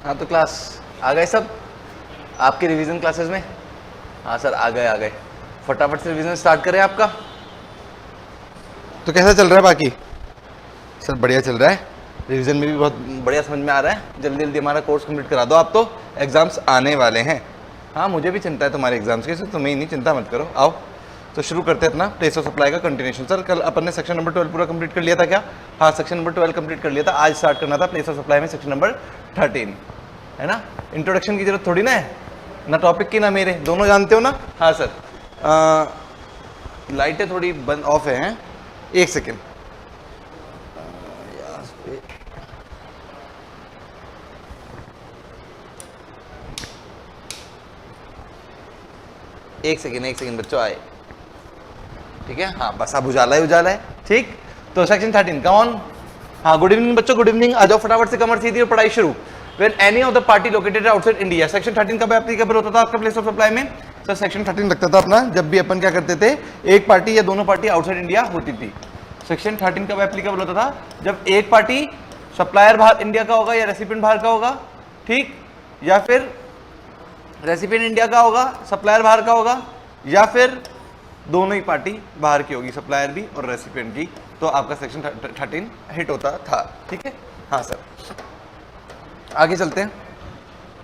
हाँ तो क्लास आ गए सब आपके रिवीजन क्लासेस में? हाँ सर आ गए। फटाफट से रिवीजन स्टार्ट करें आपका। तो कैसा चल रहा है बाकी? सर बढ़िया चल रहा है, रिवीजन में भी बहुत बढ़िया समझ में आ रहा है। जल्दी जल्दी हमारा कोर्स कंप्लीट करा दो, आप तो एग्जाम्स आने वाले हैं। हाँ मुझे भी चिंता है तुम्हारे एग्जाम्स की, सर तुम्हें ही नहीं, चिंता मत करो। आओ तो शुरू करते हैं अपना प्लेस ऑफ सप्लाई का कंटिन्यूशन। सर कल अपन ने सेक्शन नंबर 12 पूरा कंप्लीट कर लिया था क्या? हाँ सेक्शन नंबर 12 कंप्लीट कर लिया था। आज स्टार्ट करना था प्लेस ऑफ सप्लाई में सेक्शन नंबर 13, है ना। इंट्रोडक्शन की जरूरत थोड़ी ना है, ना टॉपिक की ना मेरे, दोनों जानते हो ना। हाँ सर लाइटें थोड़ी बंद ऑफ हैं, एक सेकेंड। एक सेकेंड बच्चों आए, ठीक है। हाँ बस अब उजाला है, ठीक। तो सेक्शन 13 कौन? हाँ गुड इवनिंग बच्चों, गुड इवनिंग। आ जाओ फटाफट से, कमर सीधी और पढ़ाई शुरू। When any of the party located outside India, section 13 कब एप्लीकेबल होता था आपका प्लेस ऑफ सप्लाई में? सर सेक्शन 13 लगता था अपना जब भी अपन क्या करते थे, एक पार्टी या दोनों पार्टी आउटसाइड इंडिया होती थी। सेक्शन 13 कब एप्लीकेबल होता था? जब एक पार्टी सप्लायर बाहर इंडिया का होगा या रेसिपिएंट बाहर का होगा, ठीक, या फिर रेसिपिएंट इंडिया का होगा सप्लायर बाहर का होगा, या फिर दोनों ही पार्टी बाहर की होगी, सप्लायर भी और रेसिपिएंट की, तो आपका सेक्शन 13 हिट होता था, ठीक है। हाँ सर आगे चलते हैं।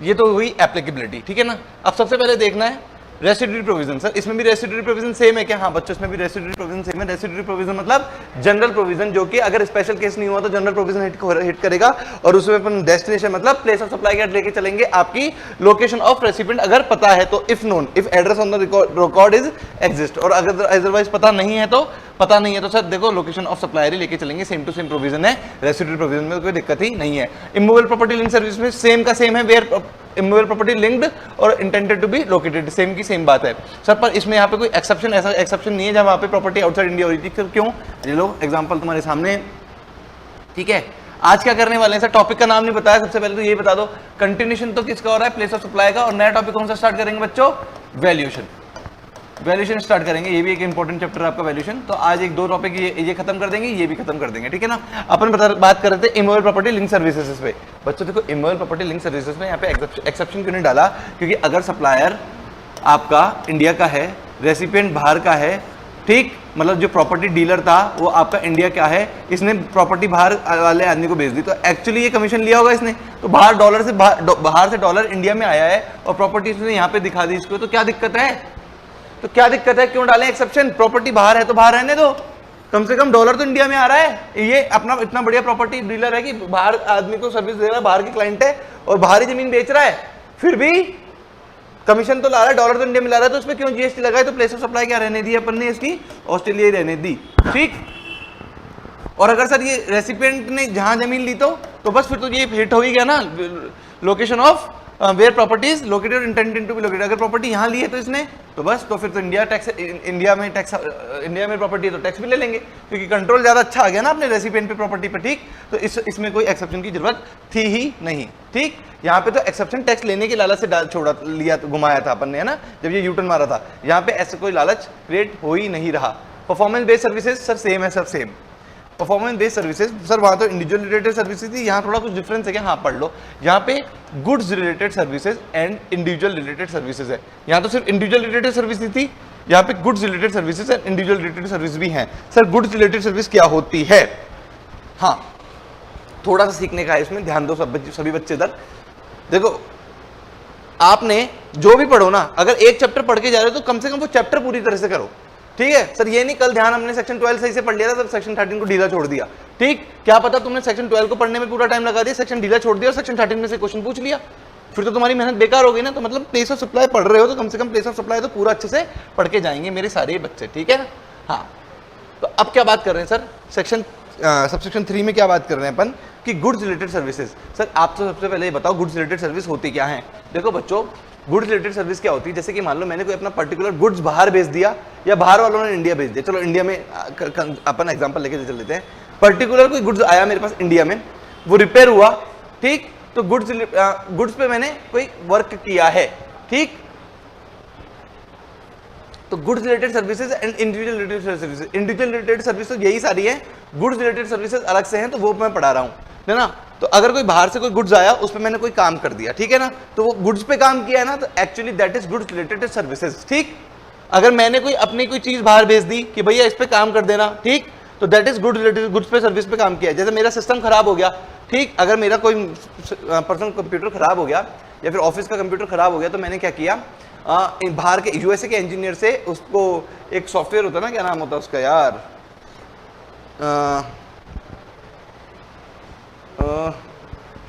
ये तो हुई एप्लीकेबिलिटी, ठीक है ना। अब सबसे पहले देखना है रेसिड्यूरी प्रोविजन। सर इसमें भी रेसिड्यूरी प्रोविजन सेम है क्या? हाँ बच्चों इसमें भी रेसिड्यूरी प्रोविजन सेम है। रेसिड्यूरी प्रोविजन मतलब जनरल प्रोविजन, जो कि अगर स्पेशल केस नहीं हुआ तो जनरल प्रोविजन हिट करेगा, और उसमें अपन डेस्टिनेशन मतलब प्लेस ऑफ सप्लाई का लेके चलेंगे, आपकी लोकेशन ऑफ रेसिपिएंट अगर पता है तो, if known, if address on the record is exist, और अगर अदरवाइज पता नहीं है तो सर देखो लोकेशन ऑफ सप्लायर ही लेके चलेंगे। सेम टू सेम प्रोविजन है, रेसिड्यूरी प्रोविजन में कोई दिक्कत ही नहीं है। इमूवेबल प्रॉपर्टी लिंक सर्विस में सेम का सेम है, वेयर इमूवेबल प्रॉपर्टी लिंक्ड और intended to be located, same की सेम बात है सर। पर इसमें यहाँ पे कोई एक्सेप्शन, ऐसा एक्सेप्शन नहीं है जब वहाँ पे प्रॉपर्टी आउटसाइड इंडिया हो रही थी। फिर क्यों? ये लो एग्जांपल तुम्हारे सामने, ठीक है। आज क्या करने वाले हैं सर, टॉपिक का नाम नहीं बताया, सबसे पहले तो ये बता दो कंटिन्यूशन तो किसका हो रहा है, प्लेस ऑफ सप्लाई का। और नया टॉपिक कौन सा स्टार्ट करेंगे बच्चों? वैल्यूएशन। वैल्यूएशन स्टार्ट करेंगे, ये भी एक इंपॉर्टेंट चैप्टर है आपका वैल्यूएशन। तो आज एक दो टॉपिक ये खत्म कर देंगे, ये भी खत्म कर देंगे, ठीक है ना। अपन बात कर रहे थे इमूवेबल प्रॉपर्टी लिंक सर्विसेज पे। बच्चों देखो इमूवेबल प्रॉपर्टी लिंक सर्विसेज में यहाँ पे एक्सेप्शन क्यों नहीं डाला? क्योंकि अगर सप्लायर आपका इंडिया का है, रेसिपिएंट बाहर का है, ठीक, मतलब जो प्रॉपर्टी डीलर था वो आपका इंडिया का है, इसने प्रॉपर्टी बाहर वाले आदमी को बेच दी, तो एक्चुअली ये कमीशन लिया होगा इसने, तो बाहर से डॉलर इंडिया में आया है और प्रॉपर्टी इसने यहाँ पे दिखा दी इसको, तो क्या दिक्कत है? क्यों डालें एक्सेप्शन? प्रॉपर्टी बाहर है तो बाहर रहने दो, कम से कम डॉलर तो इंडिया में आ रहा है। ये अपना इतना बढ़िया प्रॉपर्टी डीलर है कि बाहर आदमी को सर्विस दे रहा है, बाहर की क्लाइंट है और बाहर ही जमीन बेच रहा है, फिर भी कमीशन तो ला रहा है, डॉलर तो इंडिया में ला रहा है, तो उसमें क्यों जीएसटी लगाए? तो प्लेस ऑफ सप्लाई क्या रहने दी अपन ने इसकी? ऑस्ट्रेलिया ही रहने दी, ठीक। और अगर सर ये रेसिपिएंट ने जहां जमीन ली तो बस फिर तो ये हिट हो ही गया ना, location of where property is located और इंटेंडेड टू बी लोकेटेड। अगर प्रॉपर्टी यहाँ ली है तो इसने, तो बस तो फिर तो इंडिया में प्रॉपर्टी है तो टैक्स भी ले लेंगे, क्योंकि कंट्रोल ज्यादा अच्छा आ गया ना अपने रेसिपिएंट पे प्रॉपर्टी पे, ठीक। तो इसमें कोई एक्सेप्शन की जरूरत थी ही नहीं, ठीक। यहाँ पे तो एक्सेप्शन टैक्स लेने के लालच से घुमाया था अपन ने, है ना, जब ये यूटर्न मारा था। यहाँ पे ऐसे कोई लालच क्रिएट हो ही नहीं रहा। Performance based services sir same है, sir same performance based services. Sir वहाँ तो इंडिविजुअल रिलेटेड सर्विसेज थी, यहाँ थोड़ा कुछ डिफरेंस है क्या? हाँ पढ़ लो। यहाँ पे goods related services and individual related services है। यहाँ तो सिर्फ इंडिविजुअल रिलेटेड सर्विस नहीं थी, यहाँ पे goods related services and individual related service भी हैं। सर गुड्स रिलेटेड सर्विस क्या होती है? हाँ थोड़ा सा सीखने का है इसमें, ध्यान दो सभी बच्चे इधर देखो। आपने जो भी पढ़ो ना, अगर एक चैप्टर पढ़ के जा रहे हो तो कम से कम वो चैप्टर पूरी तरह से करो, ठीक है। सर ये नहीं कल ध्यान हमने सेक्शन 12 सही से पढ़ लिया था, तब सेक्शन 13 को ढीला छोड़ दिया, ठीक। क्या पता तुमने सेक्शन 12 को पढ़ने में पूरा टाइम लगा दिया, सेक्शन ढीला छोड़ दिया और सेक्शन 13 में से क्वेश्चन पूछ लिया, फिर तो तुम्हारी मेहनत बेकार हो गई ना। तो मतलब प्लेस ऑफ सप्लाई पढ़ रहे हो तो कम से कम प्लेस ऑफ सप्लाई तो पूरा अच्छे से पढ़ के जाएंगे मेरे सारे बच्चे, ठीक है ना। हाँ तो अब क्या बात कर रहे हैं सर, सबसेक्शन 3 में क्या बात कर रहे हैं अपन कि गुड्स रिलेटेड सर्विसेज। सर आप तो सबसे पहले ये बताओ गुड्स रिलेटेड सर्विस होती क्या है? देखो बच्चों गुड्स रिलेटेड सर्विस क्या होती है, जैसे कि मान लो मैंने कोई अपना पर्टिकुलर गुड्स बाहर भेज दिया या बाहर वालों ने इंडिया भेज दिया, चलो इंडिया में अपन एग्जांपल लेके चल लेते हैं। पर्टिकुलर कोई गुड्स आया मेरे पास इंडिया में, वो रिपेयर हुआ, ठीक, तो गुड्स पे मैंने कोई वर्क किया है, ठीक। तो goods related services and individual related services, individual related service तो यही सारी है, गुड्स रिलेटेड सर्विसेज अलग से हैं, तो वो मैं पढ़ा रहा हूँ, है ना। तो अगर कोई बाहर से कोई गुड्स आया, उस पर मैंने कोई काम कर दिया, ठीक है ना, तो वो गुड्स पे काम किया है ना, तो actually that is goods related to services, ठीक। अगर मैंने कोई अपनी कोई चीज बाहर भेज दी कि भैया इस पे काम कर देना, ठीक, तो that is good related goods पे सर्विस पे काम किया है। जैसे मेरा सिस्टम खराब हो गया, ठीक, अगर मेरा कोई पर्सनल कंप्यूटर खराब हो गया या फिर ऑफिस का कंप्यूटर खराब हो गया, तो मैंने क्या किया, बाहर के यूएसए के इंजीनियर से उसको एक सॉफ्टवेयर होता है ना, क्या नाम होता है उसका यार,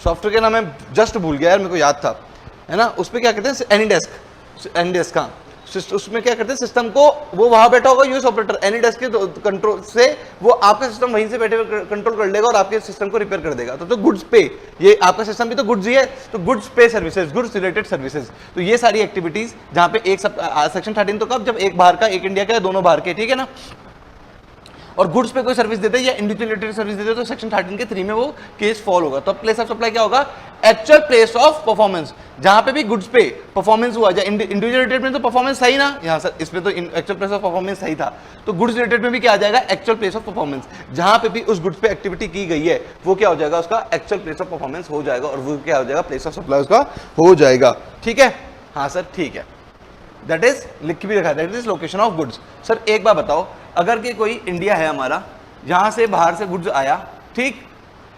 सॉफ्टवेयर का नाम मैं जस्ट भूल गया यार, मेरे को याद था, है ना, उस पर क्या कहते हैं, एनीडेस्क का, उसमें क्या करते हैं, सिस्टम को वो वहां बैठा होगा यूएस ऑपरेटर, एनीडेस्क के कंट्रोल से वो आपका सिस्टम वहीं से बैठे हुए कंट्रोल कर लेगा और आपके सिस्टम को रिपेयर कर देगा। तो गुड्स पे, ये आपका सिस्टम भी तो गुड्स ही है, तो गुड्स पे सर्विसेज, गुड्स रिलेटेड सर्विसेज, तो ये सारी एक्टिविटीज जहां पे एक सेक्शन 13 तो कब, जब एक बाहर का एक इंडिया का, दोनों बाहर के, ठीक है ना, और गुड्स पे कोई सर्विस देते हैं या इंडिविजुअल सर्विस देते हैं, तो सेक्शन 13 के 3 में वो केस फॉल होगा। तो प्लेस ऑफ सप्लाई क्या होगा, एक्चुअल प्लेस ऑफ परफॉर्मेंस, जहां पे भी गुड्स पे परफॉर्मेंस हुआ जाए, इंडिविजुअल रिलेटेड में तो परफॉर्मेंस सही ना, यहाँ सर इसमें तो एक्चुअल प्लेस ऑफ परफॉर्मेंस सही था, तो गुड्स रिलेटेड में भी क्या आ जाएगा, एक्चुअल प्लेस ऑफ परफॉर्मेंस, जहां पे भी उस गुड्स पे एक्टिविटी की गई है वो क्या हो जाएगा, उसका एक्चुअल प्लेस ऑफ परफॉर्मेंस हो जाएगा, और वो क्या हो जाएगा, प्लेस ऑफ सप्लाई उसका हो जाएगा, ठीक है। हाँ सर ठीक है, दैट इज लिख भी रखा है, that is location of goods. Sir एक बार बताओ, अगर कि कोई इंडिया है हमारा, जहां से बाहर से गुड्स आया, ठीक,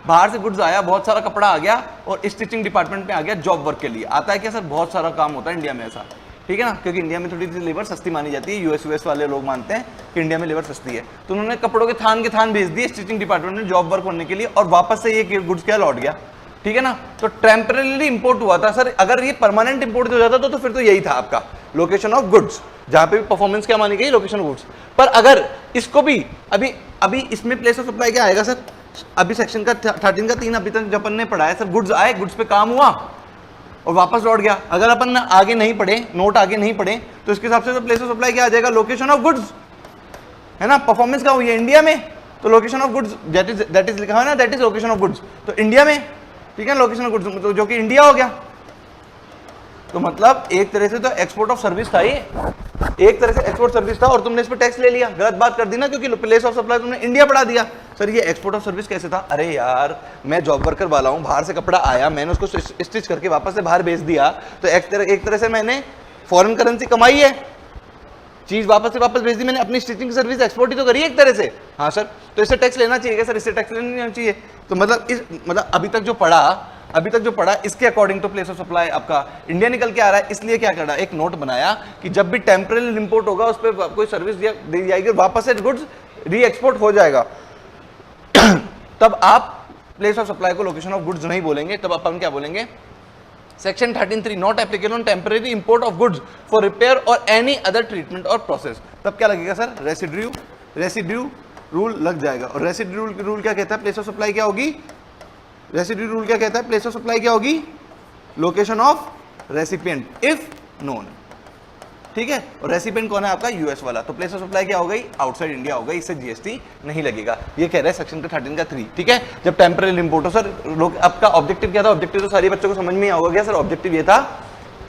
बाहर से गुड्स आया, बहुत सारा कपड़ा आ गया और स्टिचिंग डिपार्टमेंट में आ गया जॉब वर्क के लिए, आता है क्या सर, बहुत सारा काम होता है इंडिया में ऐसा, ठीक है ना, क्योंकि इंडिया में थोड़ी सी लेबर सस्ती मानी जाती है, यूएस वाले लोग मानते हैं कि इंडिया में लेबर सस्ती है, तो उन्होंने कपड़ों के थान भेज दिए स्टिचिंग डिपार्टमेंट में जॉब वर्क होने के लिए, और वापस से ये गुड्स क्या लौट गया, ठीक है ना, तो टेम्परेली इंपोर्ट हुआ था। सर अगर ये परमानेंट इंपोर्ट हो जाता तो फिर तो यही था आपका लोकेशन ऑफ गुड्स, जहां पे भी परफॉर्मेंस क्या मानी गई, लोकेशन ऑफ गुड्स। पर अगर इसको भी अभी इसमें प्लेस ऑफ सप्लाई क्या आएगा सर, अभी सेक्शन का 13 का 3 अभी तक जो अपन ने पढ़ा है सर, गुड्स आए, गुड्स पे काम हुआ और वापस लौट गया। अगर अपन आगे नहीं पढ़े, नोट आगे नहीं पढ़े, तो इसके हिसाब से तो प्लेस ऑफ सप्लाई क्या आ जाएगा, लोकेशन ऑफ गुड्स, है ना, परफॉर्मेंस का हुई है इंडिया में, तो location of goods that is लिखा है ना, that is location of goods, तो इंडिया में, ठीक है, लोकेशन ऑफ गुड्स तो जो कि इंडिया हो गया, तो मतलब एक तरह से तो एक्सपोर्ट ऑफ सर्विस था, ये एक तरह से एक्सपोर्ट सर्विस था, और तुमने इस पर टैक्स ले लिया, गलत बात कर दी ना, क्योंकि प्लेस ऑफ सप्लाई तुमने इंडिया बढ़ा दिया। सर ये एक्सपोर्ट ऑफ सर्विस कैसे था, अरे यार मैं जॉब वर्कर वाला हूं, बाहर से कपड़ा आया, मैंने उसको स्टिच करके वापस से बाहर भेज दिया, तो एक तरह से मैंने फॉरेन करेंसी कमाई है, चीज वापस भेज दी मैंने, अपनी स्टिचिंग सर्विस एक्सपोर्ट ही तो करी है एक तरह से। हाँ सर, तो इससे टैक्स लेना चाहिए सर, इससे टैक्स लेना चाहिए। तो मतलब अभी तक जो पढ़ा इसके अकॉर्डिंग तो प्लेस ऑफ सप्लाई आपका इंडिया निकल के आ रहा है। इसलिए क्या करना, एक नोट बनाया कि जब भी टेम्पररी इंपोर्ट होगा उस पर कोई सर्विस दी जाएगी, वापस से गुड्स री एक्सपोर्ट हो जाएगा, तब आप प्लेस ऑफ सप्लाई को लोकेशन ऑफ गुड्स नहीं बोलेंगे, तब अपन क्या बोलेंगे, section 13(3) not applicable on temporary import of goods for repair और एनी अदर ट्रीटमेंट और प्रोसेस। तब क्या लगेगा सर, रेसिड्यू रूल लग जाएगा। और रेसिड्यू रूल क्या कहता है, प्लेस ऑफ सप्लाई क्या होगी, रेसिड्यू रूल क्या कहता है, प्लेस ऑफ सप्लाई क्या होगी, location of recipient if known, ठीक है। और रेसिपिएंट कौन है आपका, यूएस वाला, तो प्लेस ऑफ सप्लाई क्या हो गई, आउटसाइड इंडिया हो गई, इससे जीएसटी नहीं लगेगा। ये कह रहा है सेक्शन 13 का 3, ठीक है। जब टेम्पररी इंपोर्ट हो, सर लोग आपका ऑब्जेक्टिव क्या था, ऑब्जेक्टिव तो सारे बच्चों को समझ में आओगे क्या सर, ऑब्जेक्टिव ये था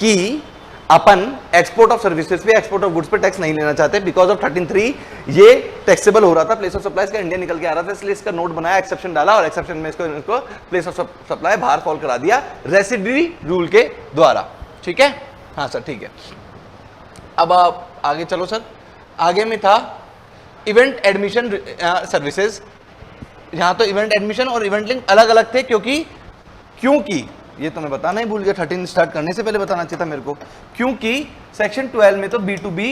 कि अपन एक्सपोर्ट ऑफ सर्विसेज पे, एक्सपोर्ट ऑफ गुड्स पे टैक्स नहीं लेना चाहते, बिकॉज ऑफ 13(3) ये टैक्सेबल हो रहा था, प्लेस ऑफ सप्लाई का इंडिया निकल के आ रहा था, इसलिए इसका नोट बनाया, एक्सेप्शन डाला, और एक्सेप्शन में इसको प्लेस ऑफ सप्लाई बाहर फॉल करा दिया रेसिड्यू रूल के द्वारा, ठीक है। हाँ सर ठीक है। अब आप आगे चलो सर, आगे में था इवेंट एडमिशन सर्विसेज। यहां तो इवेंट एडमिशन और इवेंट लिंक अलग अलग थे, क्योंकि ये तो मैं बताना ही भूल गया, 13 स्टार्ट करने से पहले बताना चाहिए था मेरे को, क्योंकि सेक्शन 12 में तो B2B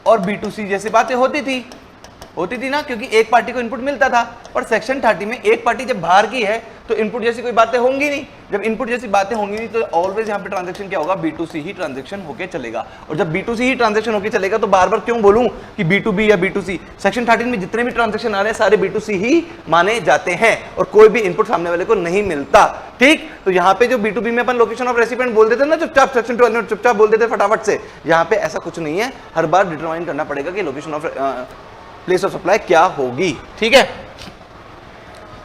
और B2C जैसी बातें होती थी ना, क्योंकि एक पार्टी को इनपुट मिलता था। और सेक्शन 30 में एक पार्टी जब बाहर की है तो इनपुट जैसी कोई बातें होंगी नहीं, जब इनपुट जैसी बातें होंगी नहीं तो ऑलवेज यहाँ पे ट्रांजैक्शन क्या होगा, B2C ही ट्रांजैक्शन होके चलेगा। और जब B2C ही ट्रांजैक्शन होके चलेगा तो बार बार क्यों बोलूं कि B2B या B2C, सेक्शन 13 में जितने भी ट्रांजैक्शन आ रहे हैं सारे B2C ही माने जाते हैं और कोई भी इनपुट सामने वाले को नहीं मिलता, ठीक। तो यहाँ पे जो B2B में अपन लोकेशन ऑफ रेसिपिएंट बोल देते ना चुपचाप, सेक्शन 12 में चुपचाप बोल देते फटाफट से, यहाँ पे ऐसा कुछ नहीं है, हर बार डिटरमाइन करना पड़ेगा कि location of place of supply क्या होगी, ठीक है।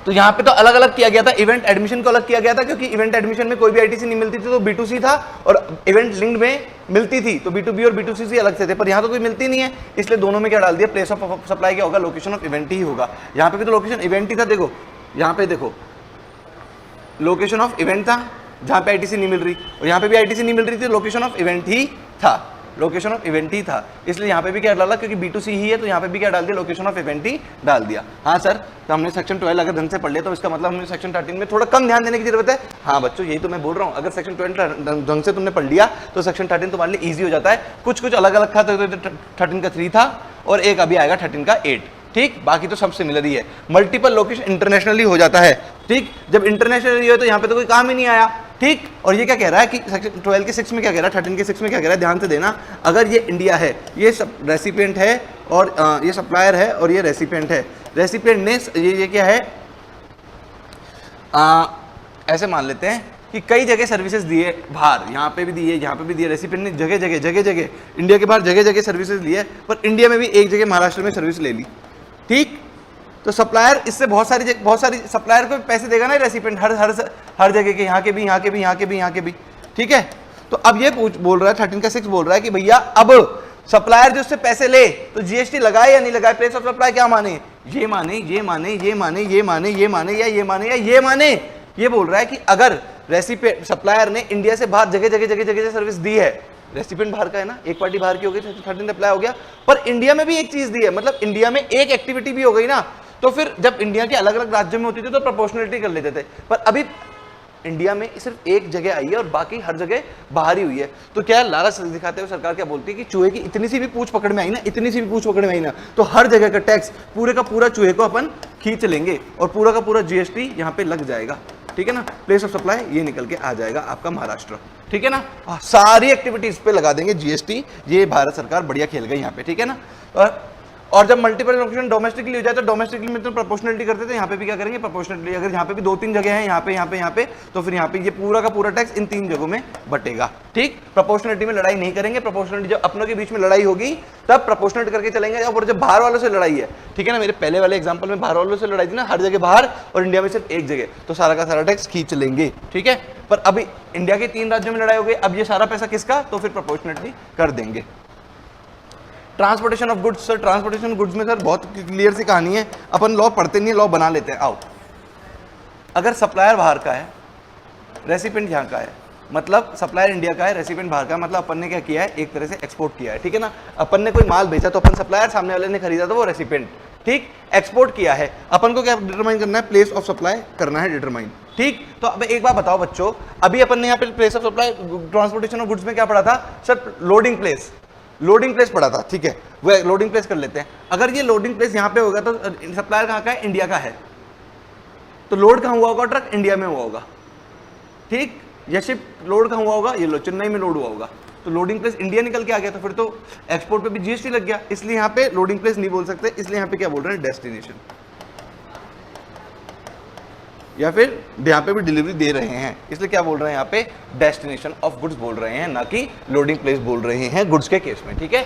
तो यहाँ पे तो अलग अलग किया गया था, इवेंट एडमिशन को अलग किया गया था, क्योंकि इवेंट एडमिशन में कोई भी आईटीसी नहीं मिलती थी तो B2C था, और इवेंट लिंक में मिलती थी तो B2B और B2C अलग से थे, पर यहाँ तो कोई मिलती नहीं है, इसलिए दोनों में क्या डाल दिया, प्लेस ऑफ सप्लाई क्या होगा, लोकेशन ऑफ इवेंट ही होगा। यहाँ पे भी तो लोकेशन इवेंट ही था, देखो यहाँ पे देखो लोकेशन ऑफ इवेंट था जहाँ पे आईटीसी नहीं मिल रही, और यहाँ पे भी आईटीसी नहीं मिल रही थी, लोकेशन ऑफ इवेंट ही था, लोकेशन ऑफ इवेंट ही था, इसलिए यहाँ पे भी क्या डाला, क्योंकि B2C ही है तो यहाँ पे भी क्या डाल दिया, लोकेशन ऑफ इवेंट ही डाल दिया। हाँ सर, तो हमने सेक्शन 12 अगर ढंग से पढ़ लिया तो इसका मतलब हमें सेक्शन 13 में थोड़ा कम ध्यान देने की जरूरत है। हाँ बच्चों, यही तो मैं बोल रहा हूँ, अगर सेक्शन 12 ढंग से तुमने पढ़ लिया तो सेक्शन 13 तुम्हारे लिए ईजी हो जाता है। कुछ अलग अलग था, तो 13 का 3 था और एक अभी आएगा 13 का 8, ठीक, बाकी तो सब सिमिलर ही है। मल्टीपल लोकेशन इंटरनेशनली हो जाता है, ठीक, जब इंटरनेशनली हो तो यहाँ पे तो कोई काम ही नहीं आया, ठीक। और ये क्या कह रहा है कि सेक्शन 12 के 6 में क्या कह रहा है, 13 के 6 में क्या कह रहा है, ध्यान से देना, अगर ये इंडिया है, ये सब रेसिपिएंट है और ये सप्लायर है और ये रेसिपिएंट है, रेसिपिएंट ने ये क्या है, ऐसे मान लेते हैं कि कई जगह सर्विसेज दिए बाहर, यहाँ पे भी दिए, यहाँ पे भी दिए, रेसिपिएंट ने जगह जगह इंडिया के बाहर जगह सर्विसेज लिए, पर इंडिया में भी एक जगह महाराष्ट्र में सर्विस ले ली, ठीक। तो सप्लायर इससे बहुत सारी सप्लायर को पैसे देगा ना रेसिपिएंट, हर जगह के, यहाँ के भी, यहाँ के भी, यहाँ के भी, यहाँ के भी, ठीक है। तो अब ये बोल रहा है 13 का 6 बोल रहा है कि भैया अब सप्लायर जो उससे पैसे ले तो जीएसटी लगाए या नहीं लगाए, प्लेस ऑफ सप्लाई क्या माने, ये माने, ये माने, ये माने, ये माने, ये माने, या ये माने, या ये माने। ये बोल रहा है कि अगर रेसिपिएंट सप्लायर ने इंडिया से बाहर जगह सर्विस दी है, रेसिपिएंट बाहर का है ना, एक पार्टी बाहर की हो गई, 13 अप्लाई हो गया, पर इंडिया में भी एक चीज दी है, मतलब इंडिया में एक एक्टिविटी भी हो गई ना, तो फिर जब इंडिया के अलग अलग राज्यों में होती थी तो प्रोपोर्शनलिटी कर लेते थे, पर अभी इंडिया में सिर्फ एक जगह आई है और बाकी हर जगह बाहर ही हुई है। तो क्या लालच दिखाते हुए सरकार क्या बोलती है कि चूहे की इतनी सी भी पूंछ पकड़ में आई ना, इतनी सी भी पूंछ पकड़ में आई ना, तो हर जगह का टैक्स पूरे का पूरा चूहे को अपन खींच लेंगे और पूरा का पूरा जीएसटी यहाँ पे लग जाएगा, ठीक है ना। प्लेस ऑफ सप्लाई ये निकल के आ जाएगा आपका महाराष्ट्र, ठीक है ना। सारी एक्टिविटीज पे लगा देंगे जीएसटी, ये भारत सरकार बढ़िया खेल गई यहाँ पे, ठीक है ना। और जब मल्टीपल लोकेशन डोमेस्टिकली हो जाए तो डोमेस्टिकली में तो प्रोपोर्शनलिटी करते थे, यहाँ पे भी क्या करेंगे, प्रोपोर्शनलिटी। अगर यहाँ पे भी 2-3 जगह हैं, यहाँ पे, तो फिर यहाँ पे ये पूरा का पूरा टैक्स इन 3 जगहों में बटेगा, ठीक। प्रोपोर्शनलिटी में लड़ाई नहीं करेंगे, प्रोपोर्शनलिटी जब अपनों के बीच में लड़ाई होगी तब प्रोपोर्शनलिटी करके चलेंगे, और जब बाहर वालों से लड़ाई है, ठीक है ना, मेरे पहले वाले एग्जाम्पल में बाहर वालों से लड़ाई थी ना, हर जगह बाहर और इंडिया में सिर्फ एक जगह, तो सारा का सारा टैक्स खींच लेंगे, ठीक है। पर अभी इंडिया के 3 राज्यों में लड़ाई हो गई, अब ये सारा पैसा किसका, तो फिर प्रोपोर्शनलिटी कर देंगे। Transportation of goods, sir transportation goods में सर बहुत क्लियर सी कहानी है, अपन लॉ पढ़ते नहीं, लॉ बना लेते हैं। आओ, अगर सप्लायर बाहर का है, रेसिपिएंट यहाँ का है, मतलब सप्लायर इंडिया का है, रेसिपिएंट बाहर का, मतलब अपन ने क्या किया है, एक तरह से एक्सपोर्ट किया है, ठीक है ना। अपन ने कोई माल बेचा तो अपन सप्लायर, सामने वाले ने खरीदा तो वो रेसिपिएंट, ठीक। एक्सपोर्ट किया है, अपन को क्या डिटरमाइन करना है, प्लेस ऑफ सप्लाई करना है डिटरमाइन, ठीक। तो अब एक बात बताओ बच्चों, अभी अपन ने यहाँ पे place of supply transportation of goods में क्या पढ़ा था सर, लोडिंग प्लेस पड़ा था, ठीक है, वो लोडिंग प्लेस कर लेते हैं। अगर ये लोडिंग प्लेस यहाँ पे होगा तो सप्लायर कहाँ का है, इंडिया का है, तो लोड कहाँ हुआ होगा, ट्रक इंडिया में हुआ होगा, ठीक। या शिप लोड कहाँ हुआ होगा, ये लो चेन्नई में लोड हुआ होगा, तो लोडिंग प्लेस इंडिया निकल के आ गया, तो फिर तो एक्सपोर्ट पे भी जीएसटी लग गया, इसलिए यहाँ पे लोडिंग प्लेस नहीं बोल सकते, इसलिए यहाँ पे क्या बोल रहे हैं, डेस्टिनेशन, या फिर यहाँ पे भी डिलीवरी दे रहे हैं, इसलिए क्या बोल रहे हैं यहाँ पे, डेस्टिनेशन ऑफ गुड्स बोल रहे हैं, ना कि लोडिंग प्लेस बोल रहे हैं गुड्स के केस में, ठीक है।